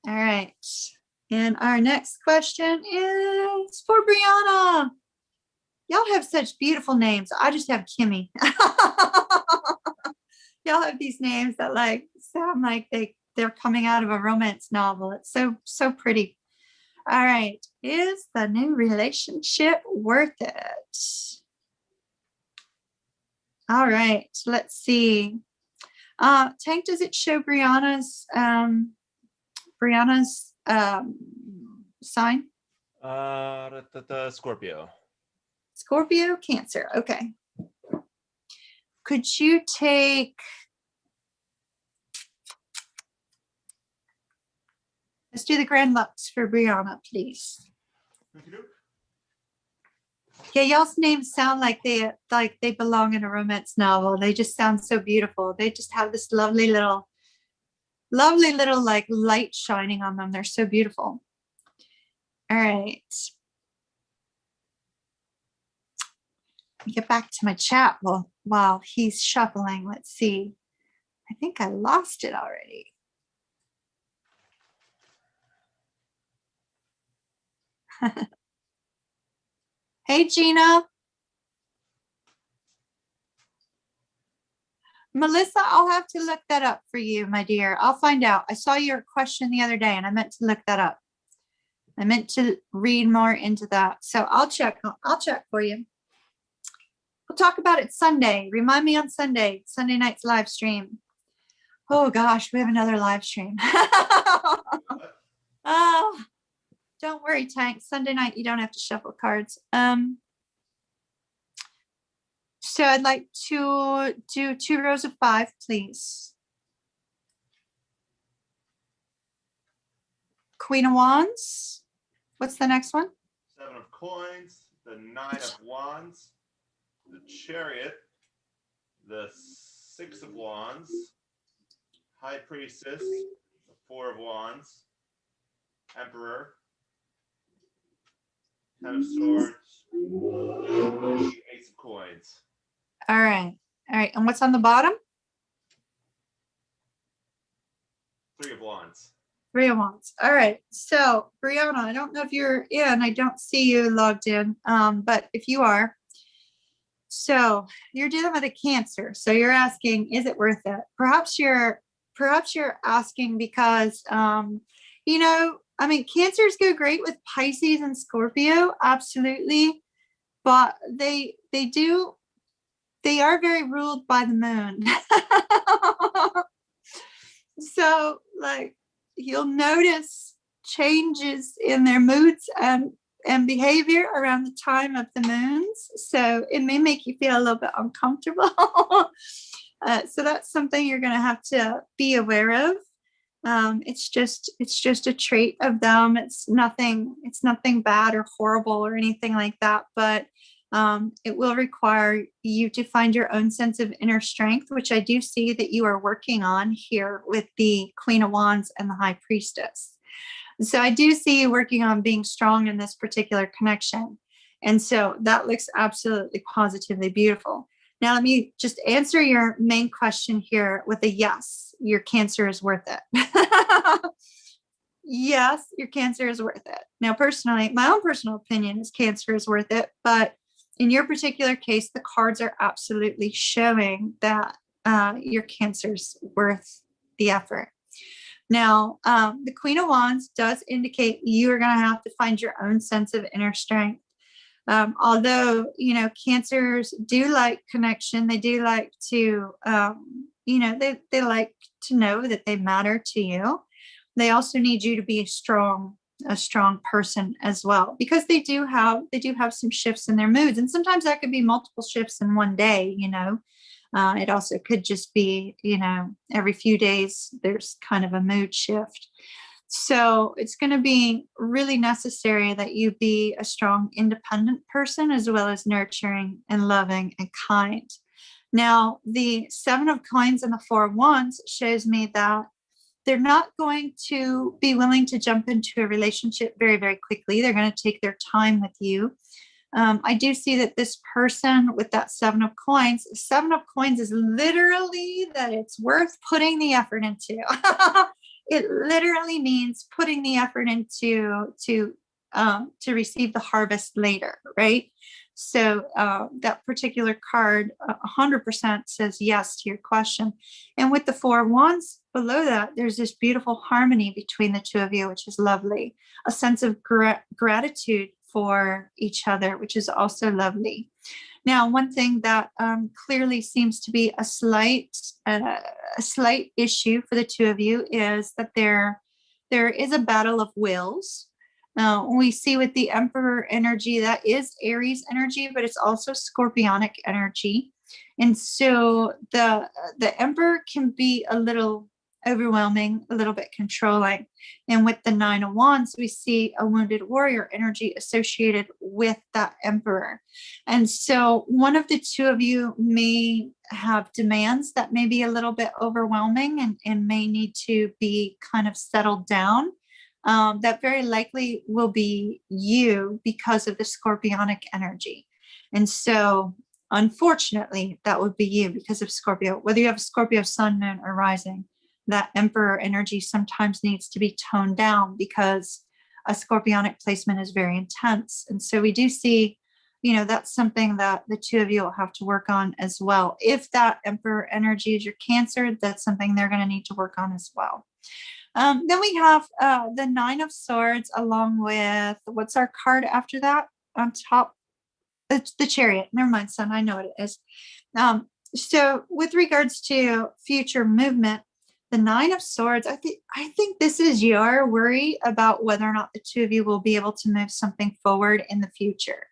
All right. And our next question is for Brianna. Y'all have such beautiful names. I just have Kimmy. Y'all have these names that sound like they're coming out of a romance novel. It's so pretty. All right. Is the new relationship worth it? All right. Let's see. Tank, does it show Brianna's sign? The Scorpio. Scorpio, Cancer. Okay. Could you take, let's do the Grand Lux for Brianna, please. Yeah, y'all's names sound like they belong in a romance novel. They just sound so beautiful. They just have this lovely little light shining on them. They're so beautiful. All right. Let me get back to my chat while he's shuffling. Let's see. I think I lost it already. Hey, Gina. Melissa, I'll have to look that up for you, my dear. I'll find out. I saw your question the other day and I meant to look that up. I meant to read more into that. So I'll check for you. We'll talk about it Sunday. Remind me on Sunday night's live stream. Oh gosh, we have another live stream. Oh, don't worry, Tank. Sunday night, you don't have to shuffle cards. So I'd like to do 2 rows of 5, please. Queen of Wands. What's the next one? 7 of coins, the 9 of wands, the chariot, the 6 of wands, high priestess, the 4 of wands, emperor, 10 of swords, the ace of coins. All right. All right. And what's on the bottom? 3 of wands. 3 of Wands. All right. So, Brianna, I don't know if you're in. I don't see you logged in, but if you are, so you're dealing with a Cancer. So you're asking, is it worth it? Perhaps you're asking because, you know, I mean, Cancers go great with Pisces and Scorpio, absolutely, but they are very ruled by the moon. So, like, you'll notice changes in their moods and behavior around the time of the moons. So it may make you feel a little bit uncomfortable. So that's something you're going to have to be aware of. It's just a trait of them. It's nothing bad or horrible or anything like that, but it will require you to find your own sense of inner strength, which I do see that you are working on here with the Queen of Wands and the High Priestess. So I do see you working on being strong in this particular connection. And so that looks absolutely positively beautiful. Now, let me just answer your main question here with a yes. Your Cancer is worth it. Yes, your Cancer is worth it. Now, personally, my own personal opinion is Cancer is worth it, but in your particular case, the cards are absolutely showing that your Cancer's worth the effort. Now, the Queen of Wands does indicate you are going to have to find your own sense of inner strength. Although, you know, Cancers do like connection. They do like to, you know, they like to know that they matter to you. They also need you to be a strong person as well, because they do have some shifts in their moods. And sometimes that could be multiple shifts in one day, you know. It also could just be, you know, every few days there's kind of a mood shift. So it's going to be really necessary that you be a strong, independent person, as well as nurturing and loving and kind. Now, the 7 of coins and the 4 of wands shows me that they're not going to be willing to jump into a relationship very, very quickly. They're going to take their time with you. I do see that this person with that 7 of coins is literally that it's worth putting the effort into. It literally means putting the effort into to receive the harvest later, right? So that particular card 100% says yes to your question. And with the 4 of wands below that, there's this beautiful harmony between the two of you, which is lovely. A sense of gratitude for each other, which is also lovely. Now, one thing that clearly seems to be a slight issue for the two of you is that there is a battle of wills. We see with the Emperor energy, that is Aries energy, but it's also Scorpionic energy. And so the Emperor can be a little overwhelming, a little bit controlling. And with the 9 of wands, we see a wounded warrior energy associated with that Emperor. And so one of the two of you may have demands that may be a little bit overwhelming and may need to be kind of settled down. That very likely will be you because of the Scorpionic energy. And so unfortunately, that would be you because of Scorpio. Whether you have a Scorpio sun, moon, or rising, that Emperor energy sometimes needs to be toned down because a scorpionic placement is very intense. And so we do see, that's something that the two of you will have to work on as well. If that Emperor energy is your Cancer, that's something they're going to need to work on as well. Then we have the Nine of Swords along with, what's our card after that on top? It's the Chariot. Never mind, son. I know what it is. So with regards to future movement, the Nine of Swords, I think this is your worry about whether or not the two of you will be able to move something forward in the future.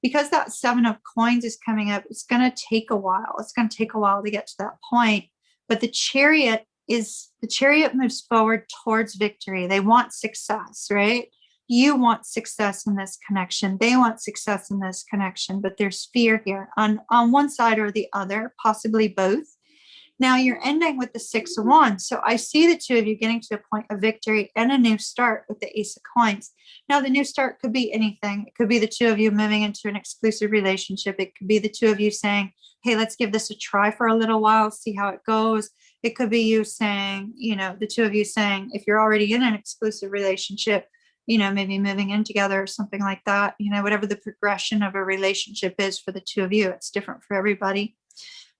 Because that Seven of Coins is coming up, it's going to take a while. It's going to take a while to get to that point. But the Chariot moves forward towards victory. They want success, right? You want success in this connection. They want success in this connection, but there's fear here on one side or the other, possibly both. Now you're ending with the Six of Wands. So I see the two of you getting to a point of victory and a new start with the Ace of Coins. Now the new start could be anything. It could be the two of you moving into an exclusive relationship. It could be the two of you saying, hey, let's give this a try for a little while, see how it goes. It could be you saying, the two of you saying, if you're already in an exclusive relationship, maybe moving in together or something like that, whatever the progression of a relationship is for the two of you, it's different for everybody.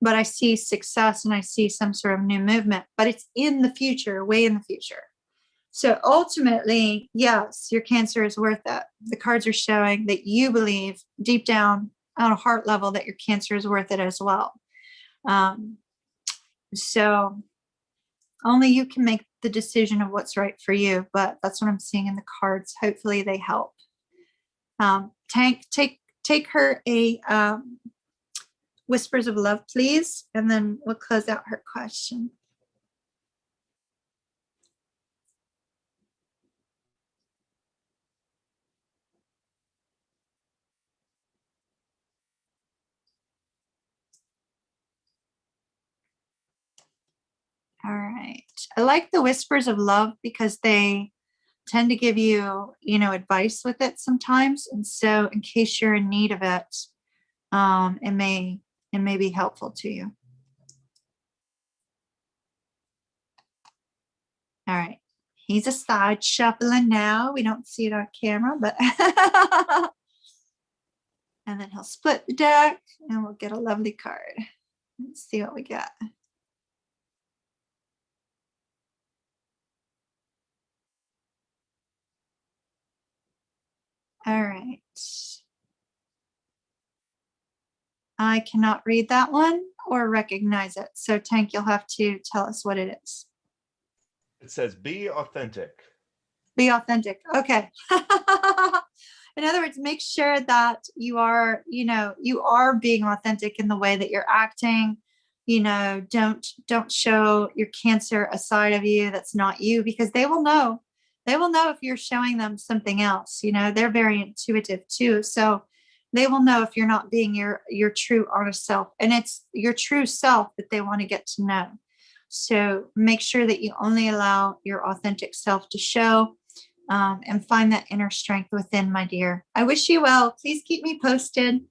But I see success and I see some sort of new movement, but it's in the future, way in the future. So ultimately, yes, your Cancer is worth it. The cards are showing that you believe deep down on a heart level that your Cancer is worth it as well. So only you can make the decision of what's right for you, but that's what I'm seeing in the cards. Hopefully they help. Take her a Whispers of Love, please, and then we'll close out her question. All right. I like the Whispers of Love because they tend to give you, advice with it sometimes. And so in case you're in need of it, it may be helpful to you. All right. He's a side shuffling now. We don't see it on camera, but and then he'll split the deck and we'll get a lovely card. Let's see what we got. All right. I cannot read that one or recognize it. So Tank, you'll have to tell us what it is. It says, be authentic. Be authentic. Okay. In other words, make sure that you are being authentic in the way that you're acting. Don't show your Cancer a side of you that's not you, because they will know. They will know if you're showing them something else. They're very intuitive too. So they will know if you're not being your true honest self. And it's your true self that they want to get to know. So make sure that you only allow your authentic self to show, and find that inner strength within, my dear. I wish you well. Please keep me posted.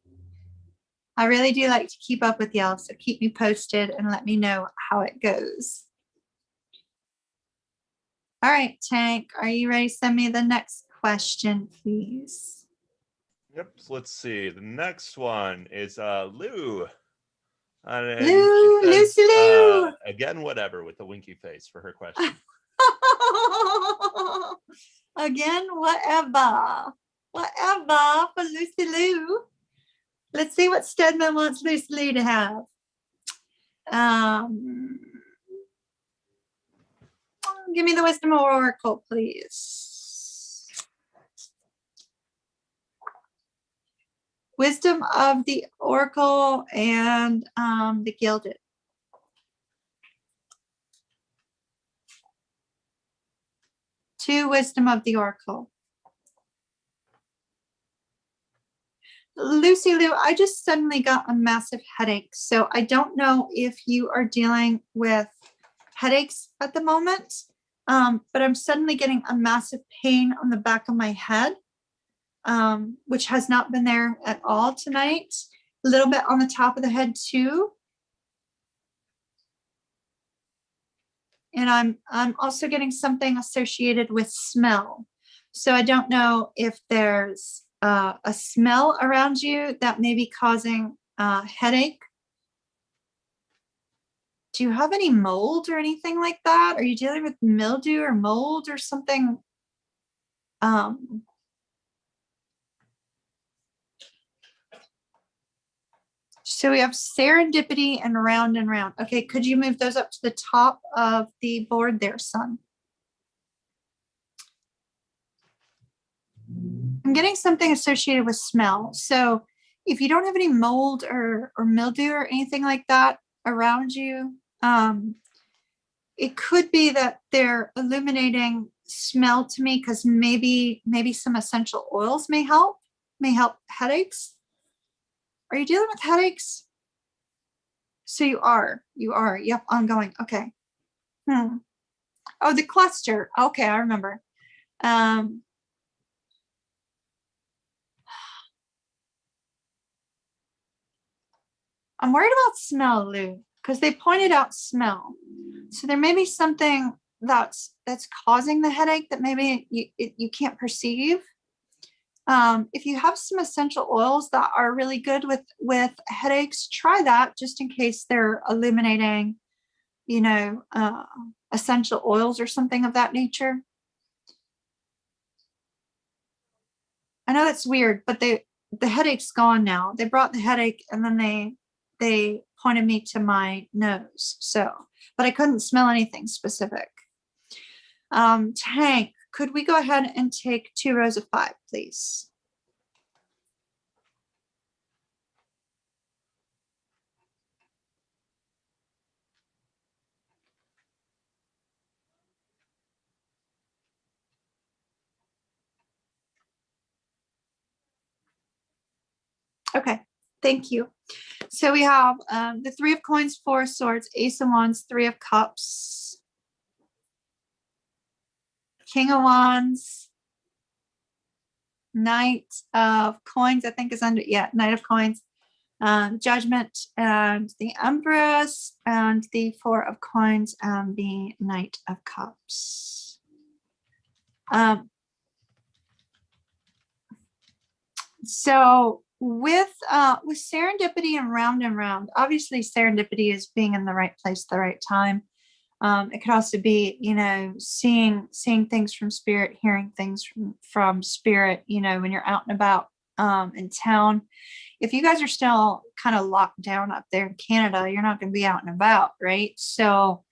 I really do like to keep up with y'all. So keep me posted and let me know how it goes. All right, Tank, are you ready to send me the next question, please? Yep. So let's see. The next one is Lou. Lucy Lou. Again, whatever, with the winky face for her question. Again, whatever for Lucy Lou. Let's see what Stedman wants Lucy Lou to have. Give me the Wisdom Oracle, please. Wisdom of the Oracle and the Gilded. Two Wisdom of the Oracle. Lucy Lou, I just suddenly got a massive headache. So I don't know if you are dealing with headaches at the moment, but I'm suddenly getting a massive pain on the back of my head, which has not been there at all tonight. A little bit on the top of the head too. And I'm also getting something associated with smell. So I don't know if there's a smell around you that may be causing headache. Do you have any mold or anything like that? Are you dealing with mildew or mold or something? So we have serendipity and round and round. Okay, could you move those up to the top of the board there, son? I'm getting something associated with smell. So if you don't have any mold or mildew or anything like that around you, it could be that they're illuminating smell to me, because maybe some essential oils may help headaches. Are you dealing with headaches? So you are, yep, ongoing. Okay. Oh, the cluster. Okay, I remember. I'm worried about smell, Lou, because they pointed out smell. So there may be something that's causing the headache that maybe you can't perceive. If you have some essential oils that are really good with headaches, try that just in case they're eliminating, essential oils or something of that nature. I know that's weird, but the headache's gone now. They brought the headache and then they pointed me to my nose. So, but I couldn't smell anything specific. Tank, could we go ahead and take 2 rows of 5, please? Okay, thank you. So we have the 3 of coins, 4 of swords, ace of wands, 3 of cups, king of wands, knight of coins, I think is under, yeah, knight of coins, judgment, and the empress, and the 4 of coins, and the knight of cups. So with serendipity and round, obviously serendipity is being in the right place at the right time. It could also be, seeing things from spirit, hearing things from spirit, when you're out and about in town. If you guys are still kind of locked down up there in Canada, you're not going to be out and about, right? So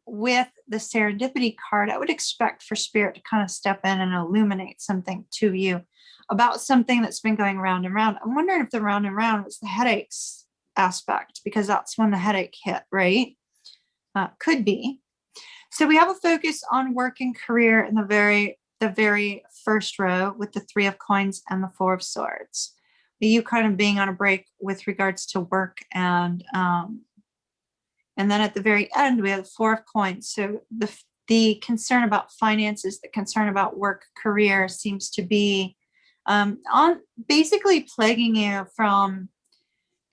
with the serendipity card, I would expect for spirit to kind of step in and illuminate something to you about something that's been going round and round. I'm wondering if the round and round was the headaches aspect, because that's when the headache hit, right? Could be. So we have a focus on work and career in the very first row with the 3 of coins and the 4 of swords. You kind of being on a break with regards to work, and then at the very end we have the 4 of coins. So the concern about finances, the concern about work, career seems to be on basically plaguing you from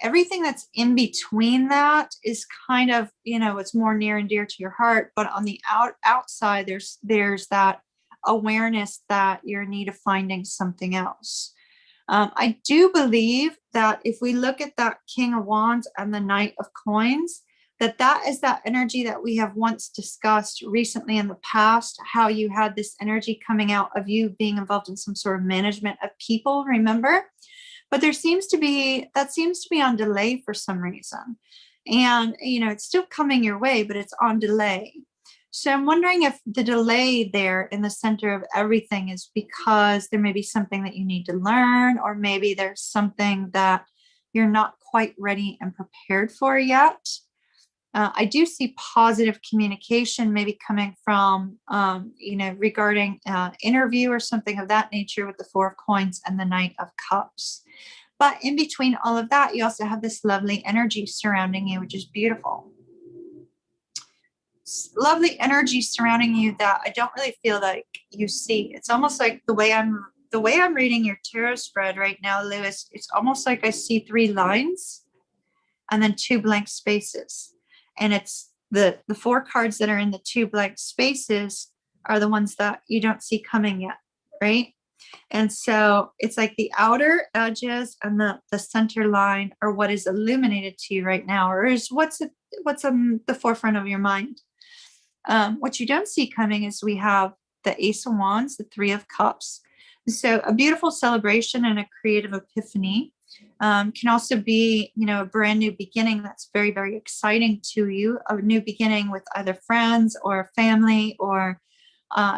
everything that's in between. That is kind of, it's more near and dear to your heart, but on the outside, there's that awareness that you're in need of finding something else. I do believe that if we look at that king of wands and the knight of coins, that is that energy that we have once discussed recently in the past, how you had this energy coming out of you being involved in some sort of management of people, remember? But that seems to be on delay for some reason. And, it's still coming your way, but it's on delay. So I'm wondering if the delay there in the center of everything is because there may be something that you need to learn, or maybe there's something that you're not quite ready and prepared for yet. I do see positive communication maybe coming from, regarding interview or something of that nature with the 4 of coins and the knight of cups. But in between all of that, you also have this lovely energy surrounding you, which is beautiful. Lovely energy surrounding you that I don't really feel like you see. It's almost like the way I'm reading your tarot spread right now, Lewis, it's almost like I see 3 lines and then 2 blank spaces. And it's the 4 cards that are in the 2 blank spaces are the ones that you don't see coming yet, right? And so it's like the outer edges and the center line are what is illuminated to you right now, or is what's on the forefront of your mind. What you don't see coming is we have the Ace of Wands, the Three of Cups. So a beautiful celebration and a creative epiphany can also be, a brand new beginning that's very, very exciting to you. A new beginning with either friends or family, or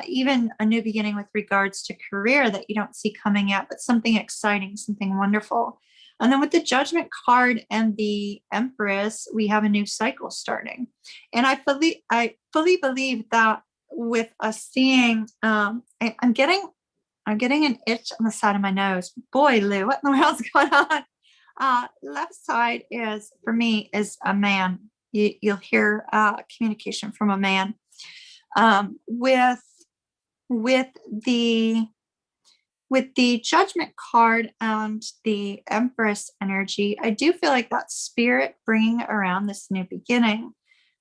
even a new beginning with regards to career that you don't see coming yet, but something exciting, something wonderful. And then with the Judgment card and the Empress, we have a new cycle starting. And I fully believe that with us seeing, I'm getting an itch on the side of my nose. Boy, Lou, what in the world's going on? Left side is, for me, is a man. You'll hear communication from a man. With the Judgment card and the Empress energy, I do feel like that spirit bringing around this new beginning,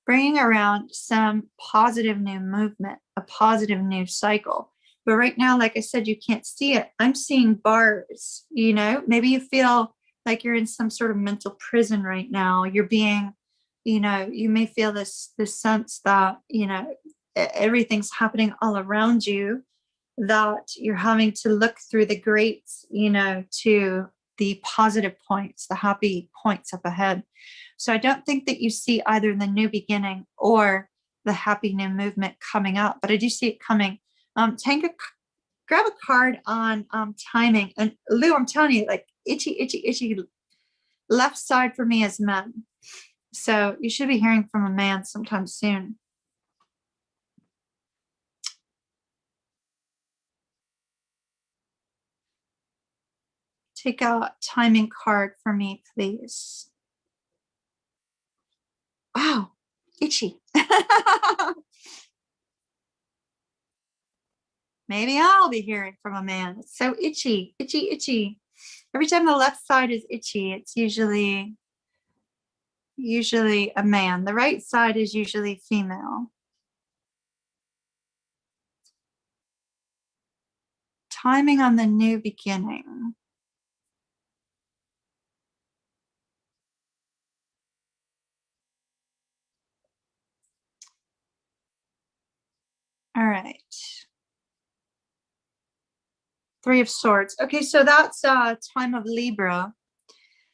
bringing around some positive new movement, a positive new cycle. But right now, like I said, you can't see it. I'm seeing bars, maybe you feel like you're in some sort of mental prison right now. You're being, you may feel this sense that, everything's happening all around you, that you're having to look through the grates, to the positive points, the happy points up ahead. So I don't think that you see either the new beginning or the happy new movement coming up, but I do see it coming. Grab a card on timing. And Lou, I'm telling you, like itchy left side for me is men. So you should be hearing from a man sometime soon. Take a timing card for me, please. Wow, itchy. Maybe I'll be hearing from a man. It's so itchy. Every time the left side is itchy, it's usually a man. The right side is usually female. Timing on the new beginning. All right. Three of Swords. Okay, so that's time of Libra.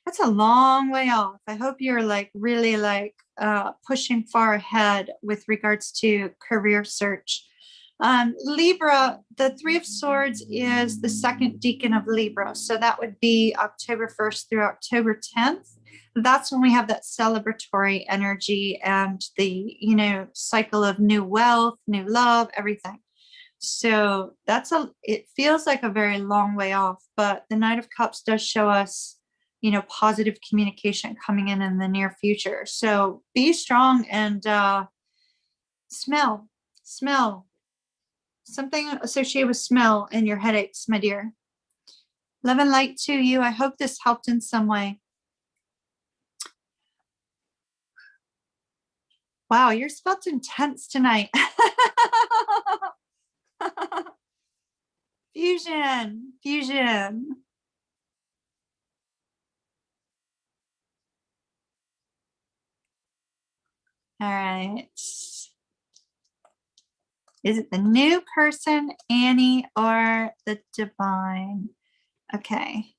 That's a long way off. I hope you're really pushing far ahead with regards to career search. Libra, the Three of Swords is the second decan of Libra. So that would be October 1st through October 10th. That's when we have that celebratory energy and the, cycle of new wealth, new love, everything. So it feels like a very long way off, but the Knight of Cups does show us, positive communication coming in the near future. So be strong and smell something associated with smell and your headaches, my dear. Love and light to you. I hope this helped in some way. Wow, you're felt intense tonight. Fusion. All right. Is it the new person, Annie, or the divine? Okay.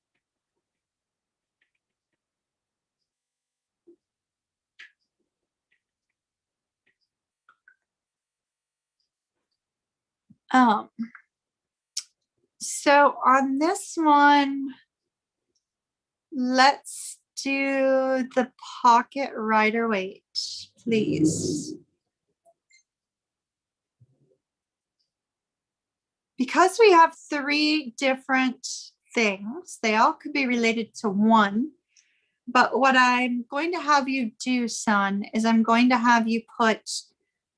So on this one, let's do the pocket Rider-Waite, please. Because we have three different things, they all could be related to one. But what I'm going to have you do, son, is I'm going to have you put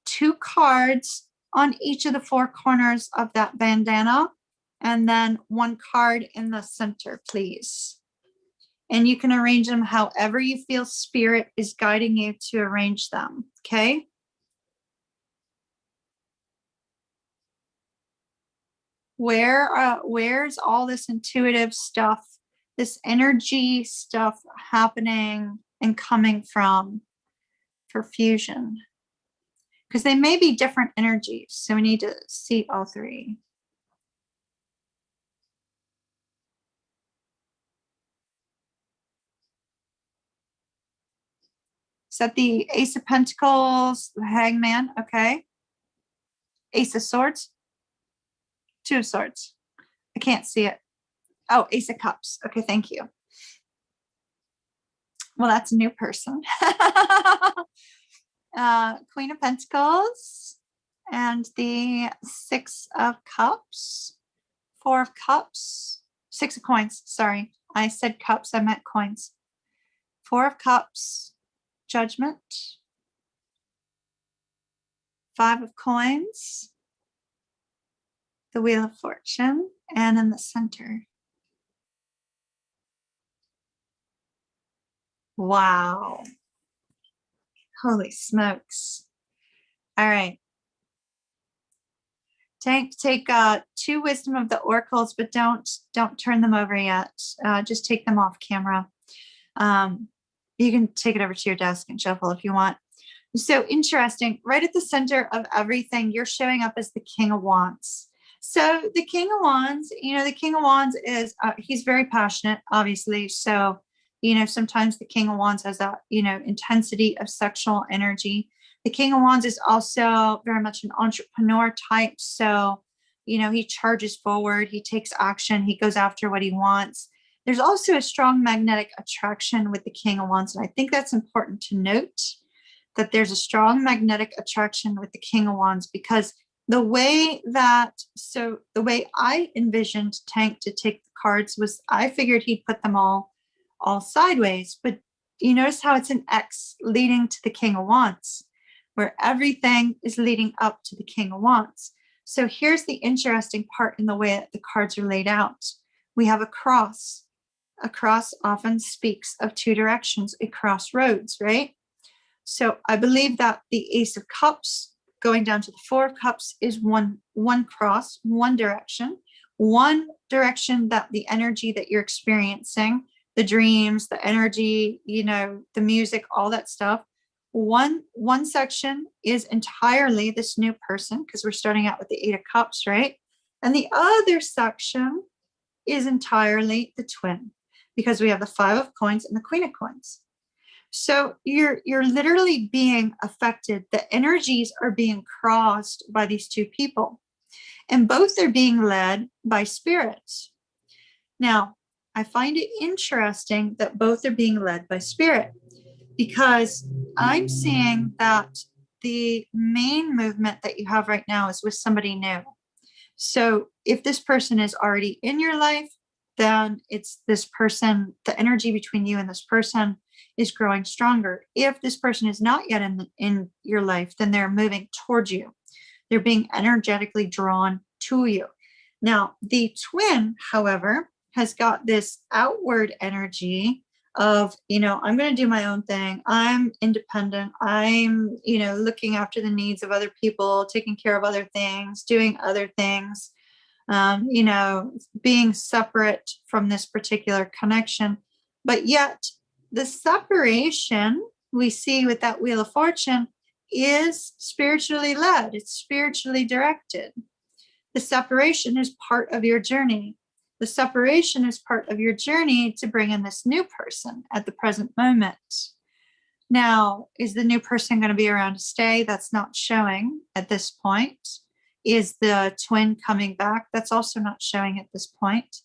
2 cards on each of the 4 corners of that bandana, and then 1 card in the center, please. And you can arrange them however you feel spirit is guiding you to arrange them, okay? Where's all this intuitive stuff, this energy stuff happening and coming from for fusion? Because they may be different energies, so we need to see all three. Is that the Ace of Pentacles, the Hangman? Okay. Ace of Swords? Two of Swords. I can't see it. Oh, Ace of Cups. Okay, thank you. Well, that's a new person. Queen of Pentacles and the Six of Cups, Four of Cups, Six of Coins. Sorry, I said cups, I meant coins. Four of Cups, Judgment, Five of Coins, the Wheel of Fortune, and in the center. Wow. Holy smokes. All right. Take two Wisdom of the Oracles, but don't turn them over yet. Just take them off camera. You can take it over to your desk and shuffle if you want. So interesting. Right at the center of everything, you're showing up as the King of Wands. So the King of Wands, the King of Wands is, he's very passionate, obviously. So, sometimes the King of Wands has that, intensity of sexual energy. The King of Wands is also very much an entrepreneur type. So, he charges forward, he takes action, he goes after what he wants. There's also a strong magnetic attraction with the King of Wands. And I think that's important to note, that there's a strong magnetic attraction with the King of Wands, because the way I envisioned Tank to take the cards was, I figured he'd put them all sideways, but you notice how it's an X leading to the King of Wands, where everything is leading up to the King of Wands. So here's the interesting part in the way that the cards are laid out. We have a cross. A cross often speaks of two directions, a crossroads, right? So I believe that the Ace of Cups going down to the Four of Cups is one cross, one direction that the energy that you're experiencing, the dreams, the energy, the music, all that stuff. One section is entirely this new person, because we're starting out with the Eight of Cups, right? And the other section is entirely the twin, because we have the Five of Coins and the Queen of Coins. So you're literally being affected. The energies are being crossed by these two people, and both are being led by spirits. Now, I find it interesting that both are being led by spirit, because I'm seeing that the main movement that you have right now is with somebody new. So if this person is already in your life, then it's this person, the energy between you and this person is growing stronger. If this person is not yet in your life, then they're moving towards you. They're being energetically drawn to you. Now, the twin, however, has got this outward energy of, I'm going to do my own thing. I'm independent. I'm, looking after the needs of other people, taking care of other things, doing other things, being separate from this particular connection. But yet the separation we see with that Wheel of Fortune is spiritually led. It's spiritually directed. The separation is part of your journey. The separation is part of your journey to bring in this new person at the present moment. Now, is the new person going to be around to stay? That's not showing at this point. Is the twin coming back? That's also not showing at this point.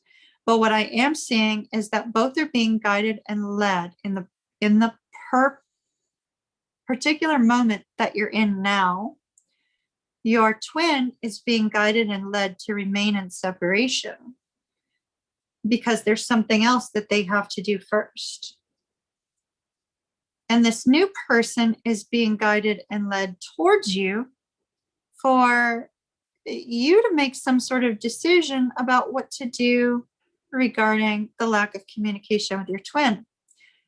But what I am seeing is that both are being guided and led in the particular moment that you're in now. Your twin is being guided and led to remain in separation, because there's something else that they have to do first. And this new person is being guided and led towards you for you to make some sort of decision about what to do regarding the lack of communication with your twin.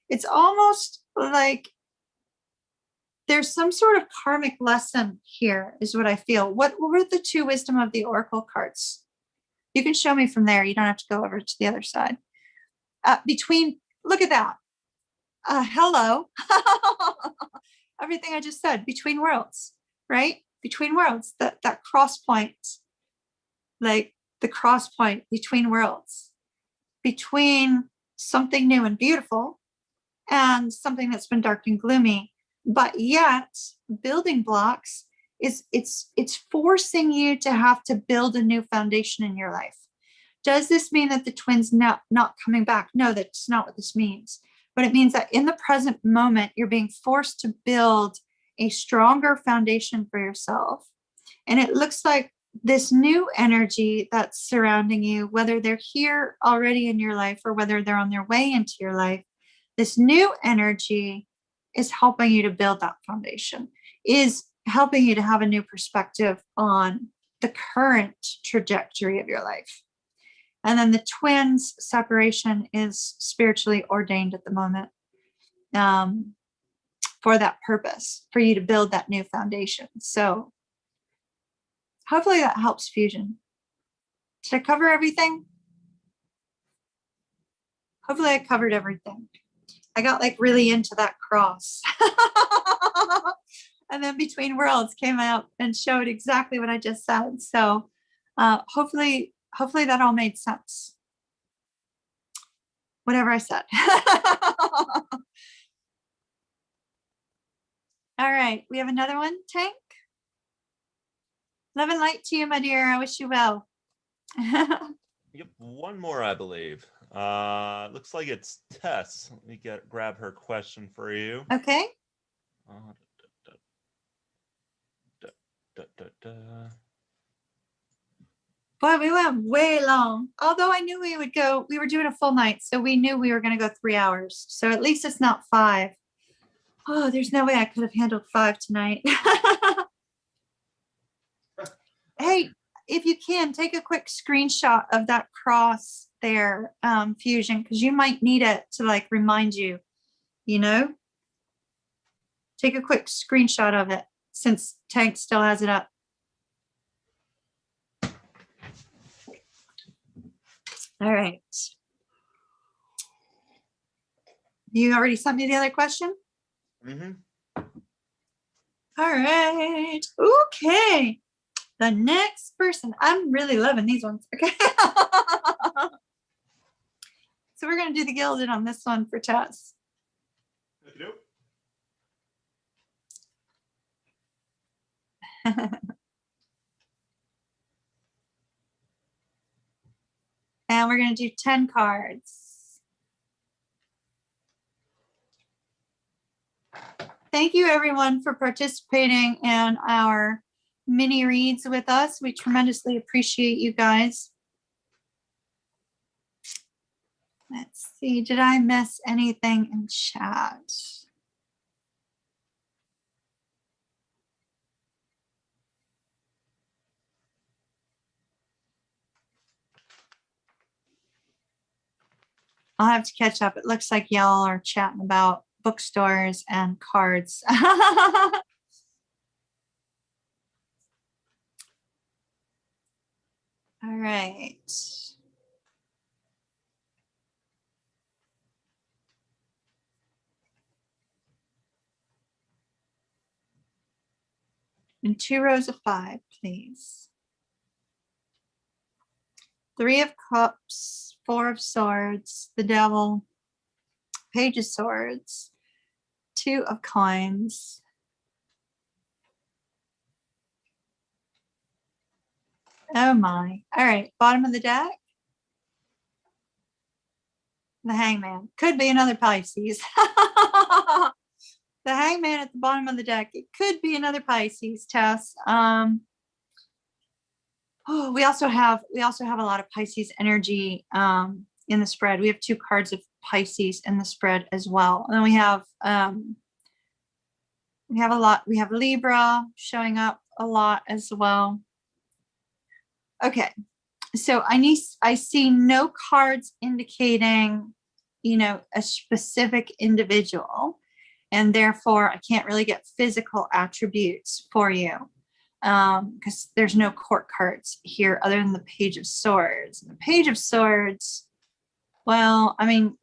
It's almost like there's some sort of karmic lesson here, is what I feel. What were the two Wisdom of the Oracle cards? You can show me from there. You don't have to go over to the other side. Look at that. Hello. Everything I just said, between worlds, right? Between worlds, that cross point, like the cross point between worlds, between something new and beautiful and something that's been dark and gloomy. But yet building blocks it's forcing you to have to build a new foundation in your life. Does this mean that the twins not coming back? No, that's not what this means. But it means that in the present moment, you're being forced to build a stronger foundation for yourself. And it looks like this new energy that's surrounding you, whether they're here already in your life or whether they're on their way into your life, this new energy is helping you to build that foundation, is helping you to have a new perspective on the current trajectory of your life. And then the twins separation is spiritually ordained at the moment for that purpose, for you to build that new foundation. So hopefully that helps, Fusion. Did I cover everything? Hopefully I covered everything. I got like really into that cross. And then Between Worlds came out and showed exactly what I just said. So hopefully that all made sense. Whatever I said. All right, we have another one, Tank. Love and light to you, my dear. I wish you well. Yep, one more, I believe. Looks like it's Tess. Let me grab her question for you. Okay. Boy, we went way long. Although I knew we would go, we were doing a full night, so we knew we were going to go 3 hours. So at least it's not 5. Oh, there's no way I could have handled 5 tonight. Hey, if you can, take a quick screenshot of that cross there, Fusion, because you might need it to like remind you, you know? Take a quick screenshot of it since Tank still has it up. All right. You already sent me the other question? Mm-hmm. All right. Okay. The next person. I'm really loving these ones. Okay. So we're going to do the gilded on this one for Tess. Nope. And we're going to do 10 cards. Thank you, everyone, for participating in our mini reads with us. We tremendously appreciate you guys. Let's see. Did I miss anything in chat? I'll have to catch up. It looks like y'all are chatting about bookstores and cards. All right. And 2 rows of 5, please. 3 of Cups, 4 of Swords, the Devil, Page of Swords, 2 of Coins, oh my. All right, bottom of the deck, the Hangman. Could be another Pisces. The Hangman at the bottom of the deck. It could be another Pisces, Tess. Oh, we also have a lot of Pisces energy in the spread. We have 2 cards of Pisces in the spread as well. And then we have a lot. We have Libra showing up a lot as well. Okay, so I see no cards indicating, you know, a specific individual, and therefore I can't really get physical attributes for you. because there's no court cards here other than the Page of Swords. The Page of Swords, well, I mean,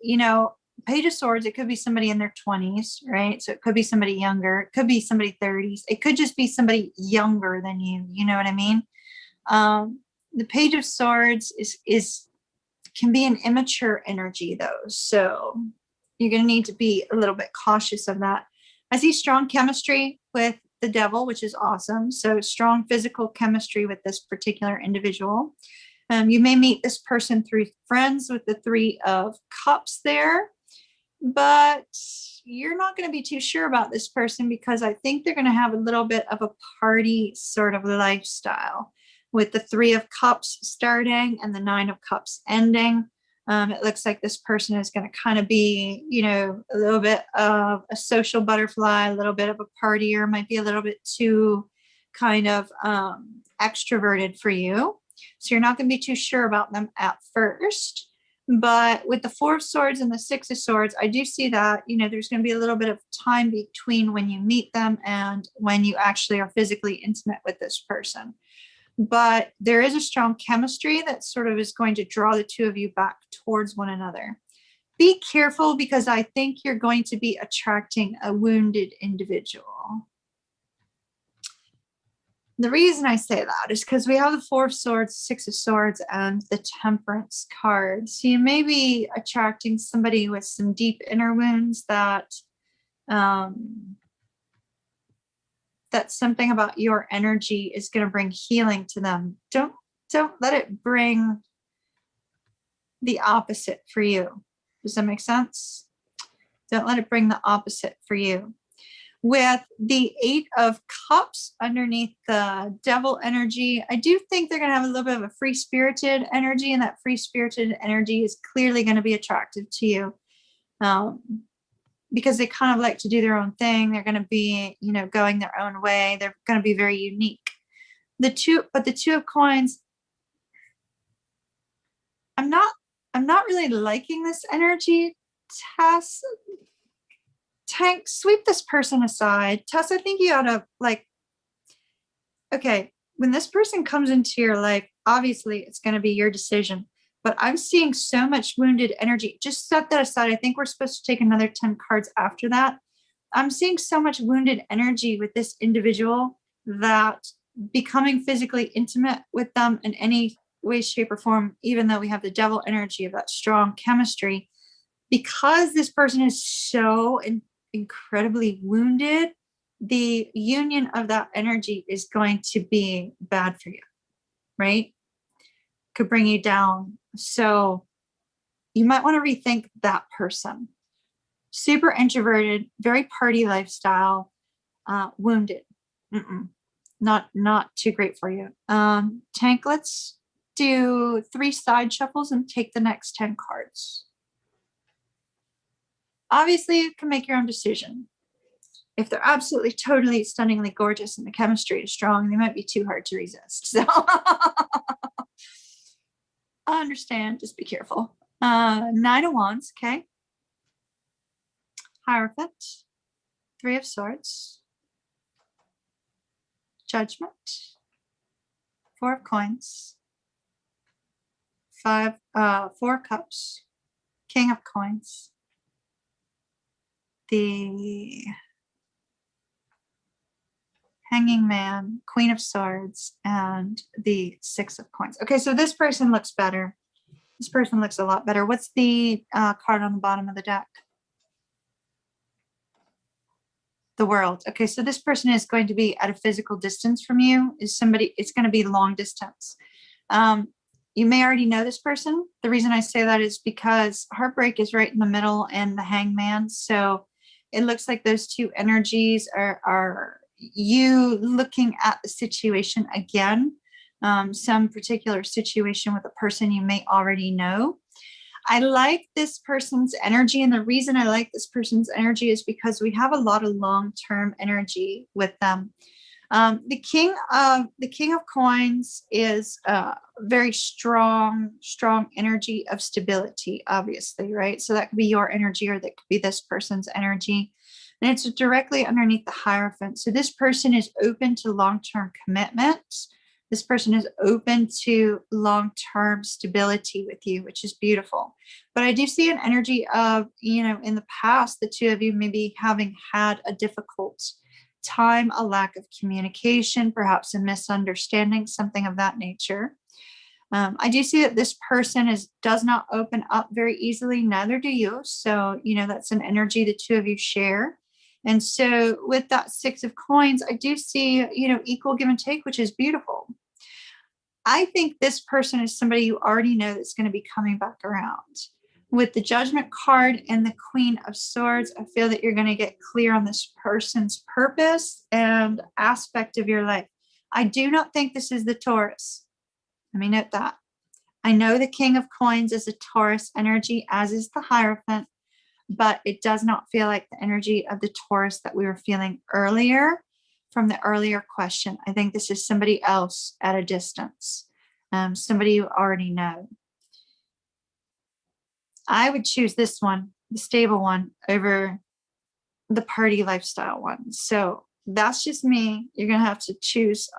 Page of Swords, it could be somebody in their 20s, right? So it could be somebody younger. It could be somebody 30s. It could just be somebody younger than you. You know what I mean? The Page of Swords can be an immature energy, though. So you're going to need to be a little bit cautious of that. I see strong chemistry with the Devil, which is awesome. So strong physical chemistry with this particular individual. You may meet this person through friends with the Three of Cups there, but you're not going to be too sure about this person because I think they're going to have a little bit of a party sort of lifestyle with the Three of Cups starting and the Nine of Cups ending. It looks like this person is going to kind of be, a little bit of a social butterfly, a little bit of a partier, might be a little bit too kind of extroverted for you. So you're not going to be too sure about them at first. But with the Four of Swords and the Six of Swords, I do see that, there's going to be a little bit of time between when you meet them and when you actually are physically intimate with this person. But there is a strong chemistry that sort of is going to draw the two of you back towards one another. Be careful because I think you're going to be attracting a wounded individual. The reason I say that is because we have the Four of Swords, Six of Swords, and the Temperance card. So you may be attracting somebody with some deep inner wounds that something about your energy is going to bring healing to them. Don't let it bring the opposite for you. Does that make sense? Don't let it bring the opposite for you. With the Eight of Cups underneath the Devil energy, I do think they're going to have a little bit of a free-spirited energy, and that free-spirited energy is clearly going to be attractive to you because they kind of like to do their own thing. They're going to be, going their own way. They're going to be very unique. The Two of Coins, I'm not really liking this energy, Tess. Tank, sweep this person aside. Tess, I think you ought to okay, when this person comes into your life, obviously it's going to be your decision, but I'm seeing so much wounded energy. Just set that aside. I think we're supposed to take another 10 cards after that. I'm seeing so much wounded energy with this individual that becoming physically intimate with them in any way, shape, or form, even though we have the Devil energy of that strong chemistry, because this person is so incredibly wounded, the union of that energy is going to be bad for you, right? Could bring you down. So you might want to rethink that person. Super introverted, very party lifestyle, wounded. Not too great for you. Tank, let's do 3 side shuffles and take the next 10 cards. Obviously, you can make your own decision. If they're absolutely, totally, stunningly gorgeous and the chemistry is strong, they might be too hard to resist. So I understand. Just be careful. 9 of Wands, okay. Hierophant. 3 of Swords. Judgment. 4 of Coins. 4 of Cups. King of Coins. The Hanging Man, Queen of Swords, and the 6 of Coins. Okay, so this person looks better. This person looks a lot better. What's the card on the bottom of the deck? The World. Okay, so this person is going to be at a physical distance from you. It's going to be long distance. You may already know this person. The reason I say that is because heartbreak is right in the middle and the Hangman. So it looks like those two energies are you looking at the situation again, some particular situation with a person you may already know. I like this person's energy, and the reason I like this person's energy is because we have a lot of long-term energy with them. The King of Coins is very strong energy of stability, obviously, right? So that could be your energy, or that could be this person's energy. and it's directly underneath the Hierophant. So this person is open to long-term commitments. This person is open to long-term stability with you, which is beautiful. But I do see an energy of, you know, in the past, the two of you maybe having had a difficult time, a lack of communication, perhaps a misunderstanding, something of that nature. I do see that this person does not open up very easily, neither do you. So, you know, that's an energy the two of you share. And so with that Six of Coins, I do see, you know, equal give and take, which is beautiful. I think this person is somebody you already know that's going to be coming back around. With the Judgment card and the Queen of Swords, I feel that you're going to get clear on this person's purpose and aspect of your life. I do not think this is the Taurus. Let me note that. I know the King of Coins is a Taurus energy, as is the Hierophant, but it does not feel like the energy of the Taurus that we were feeling earlier from the earlier question. I think this is somebody else at a distance, somebody you already know. I would choose this one, the stable one, over the party lifestyle one. So that's just me. You're going to have to choose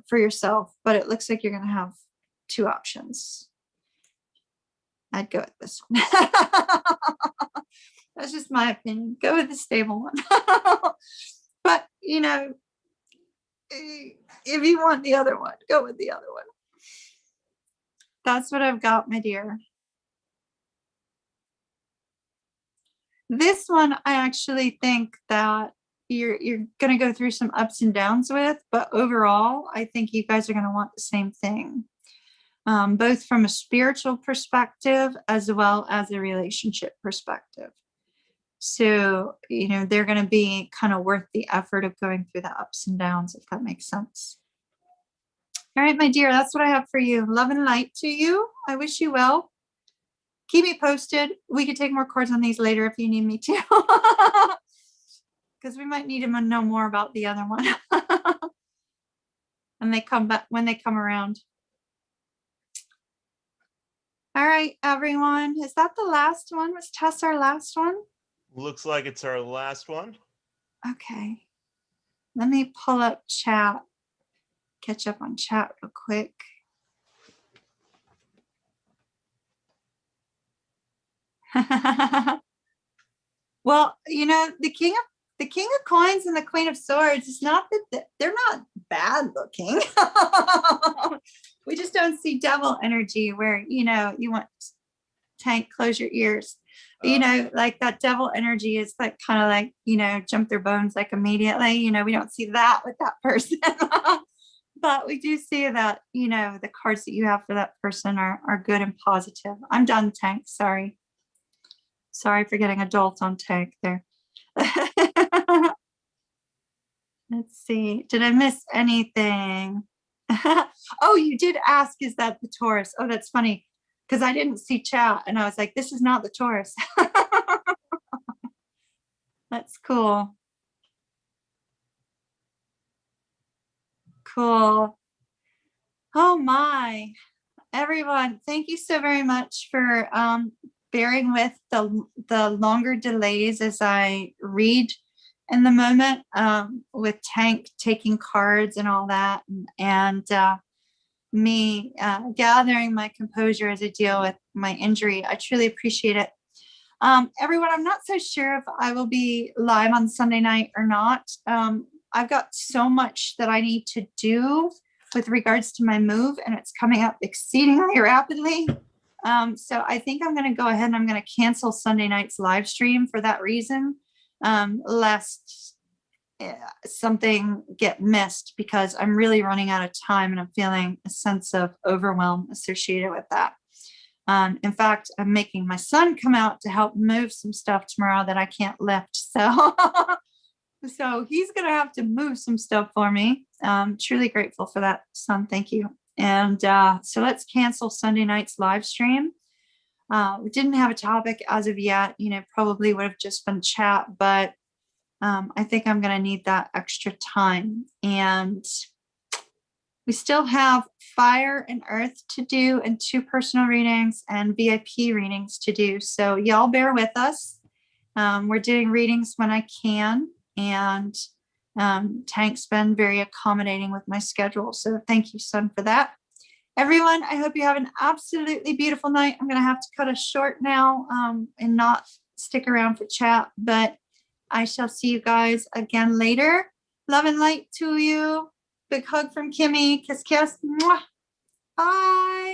for yourself, but it looks like you're going to have two options. I'd go with this one. That's just my opinion. Go with the stable one. But, you know, if you want the other one, go with the other one. That's what I've got, my dear. This one, I actually think that you're going to go through some ups and downs with, but overall, I think you guys are going to want the same thing, both from a spiritual perspective as well as a relationship perspective. So, you know, they're going to be kind of worth the effort of going through the ups and downs, if that makes sense. All right, my dear, that's what I have for you. Love and light to you. I wish you well. Keep me posted. We could take more cards on these later if you need me to. Because we might need to know more about the other one. And they come back when they come around. All right, everyone. Is that the last one? Was Tess our last one? Looks like it's our last one. Okay. Let me pull up chat. Catch up on chat real quick. Well, you know, the King of Coins and the Queen of Swords, it's not that they're not bad looking. We just don't see devil energy where, you know, you want Tank, close your ears. You know, like that devil energy is like kind of like, you know, jump their bones like immediately. You know, we don't see that with that person. But we do see that, you know, the cards that you have for that person are good and positive. I'm done, Tank. Sorry. Sorry for getting adult on Tank there. Let's see. Did I miss anything? Oh, you did ask, is that the Taurus? Oh, that's funny. Because I didn't see chat and I was like, this is not the Taurus. That's cool. Cool. Oh my. Everyone, thank you so very much for bearing with the longer delays as I read in the moment, with Tank taking cards and all that, and me gathering my composure as I deal with my injury. I truly appreciate it. Everyone, I'm not so sure if I will be live on Sunday night or not. I've got so much that I need to do with regards to my move, and it's coming up exceedingly rapidly. So I think I'm going to go ahead and I'm going to cancel Sunday night's live stream for that reason, lest something get missed, because I'm really running out of time and I'm feeling a sense of overwhelm associated with that. In fact, I'm making my son come out to help move some stuff tomorrow that I can't lift. So, so he's going to have to move some stuff for me. Truly grateful for that, son. Thank you. And so let's cancel Sunday night's live stream. We didn't have a topic as of yet, you know, probably would have just been chat, but I think I'm going to need that extra time. And we still have fire and earth to do, and 2 personal readings and VIP readings to do. So y'all bear with us. We're doing readings when I can, and Tank's been very accommodating with my schedule. So thank you, son, for that. Everyone, I hope you have an absolutely beautiful night. I'm going to have to cut us short now and not stick around for chat, but I shall see you guys again later. Love and light to you. Big hug from Kimmy. Kiss, kiss. Mwah. Bye.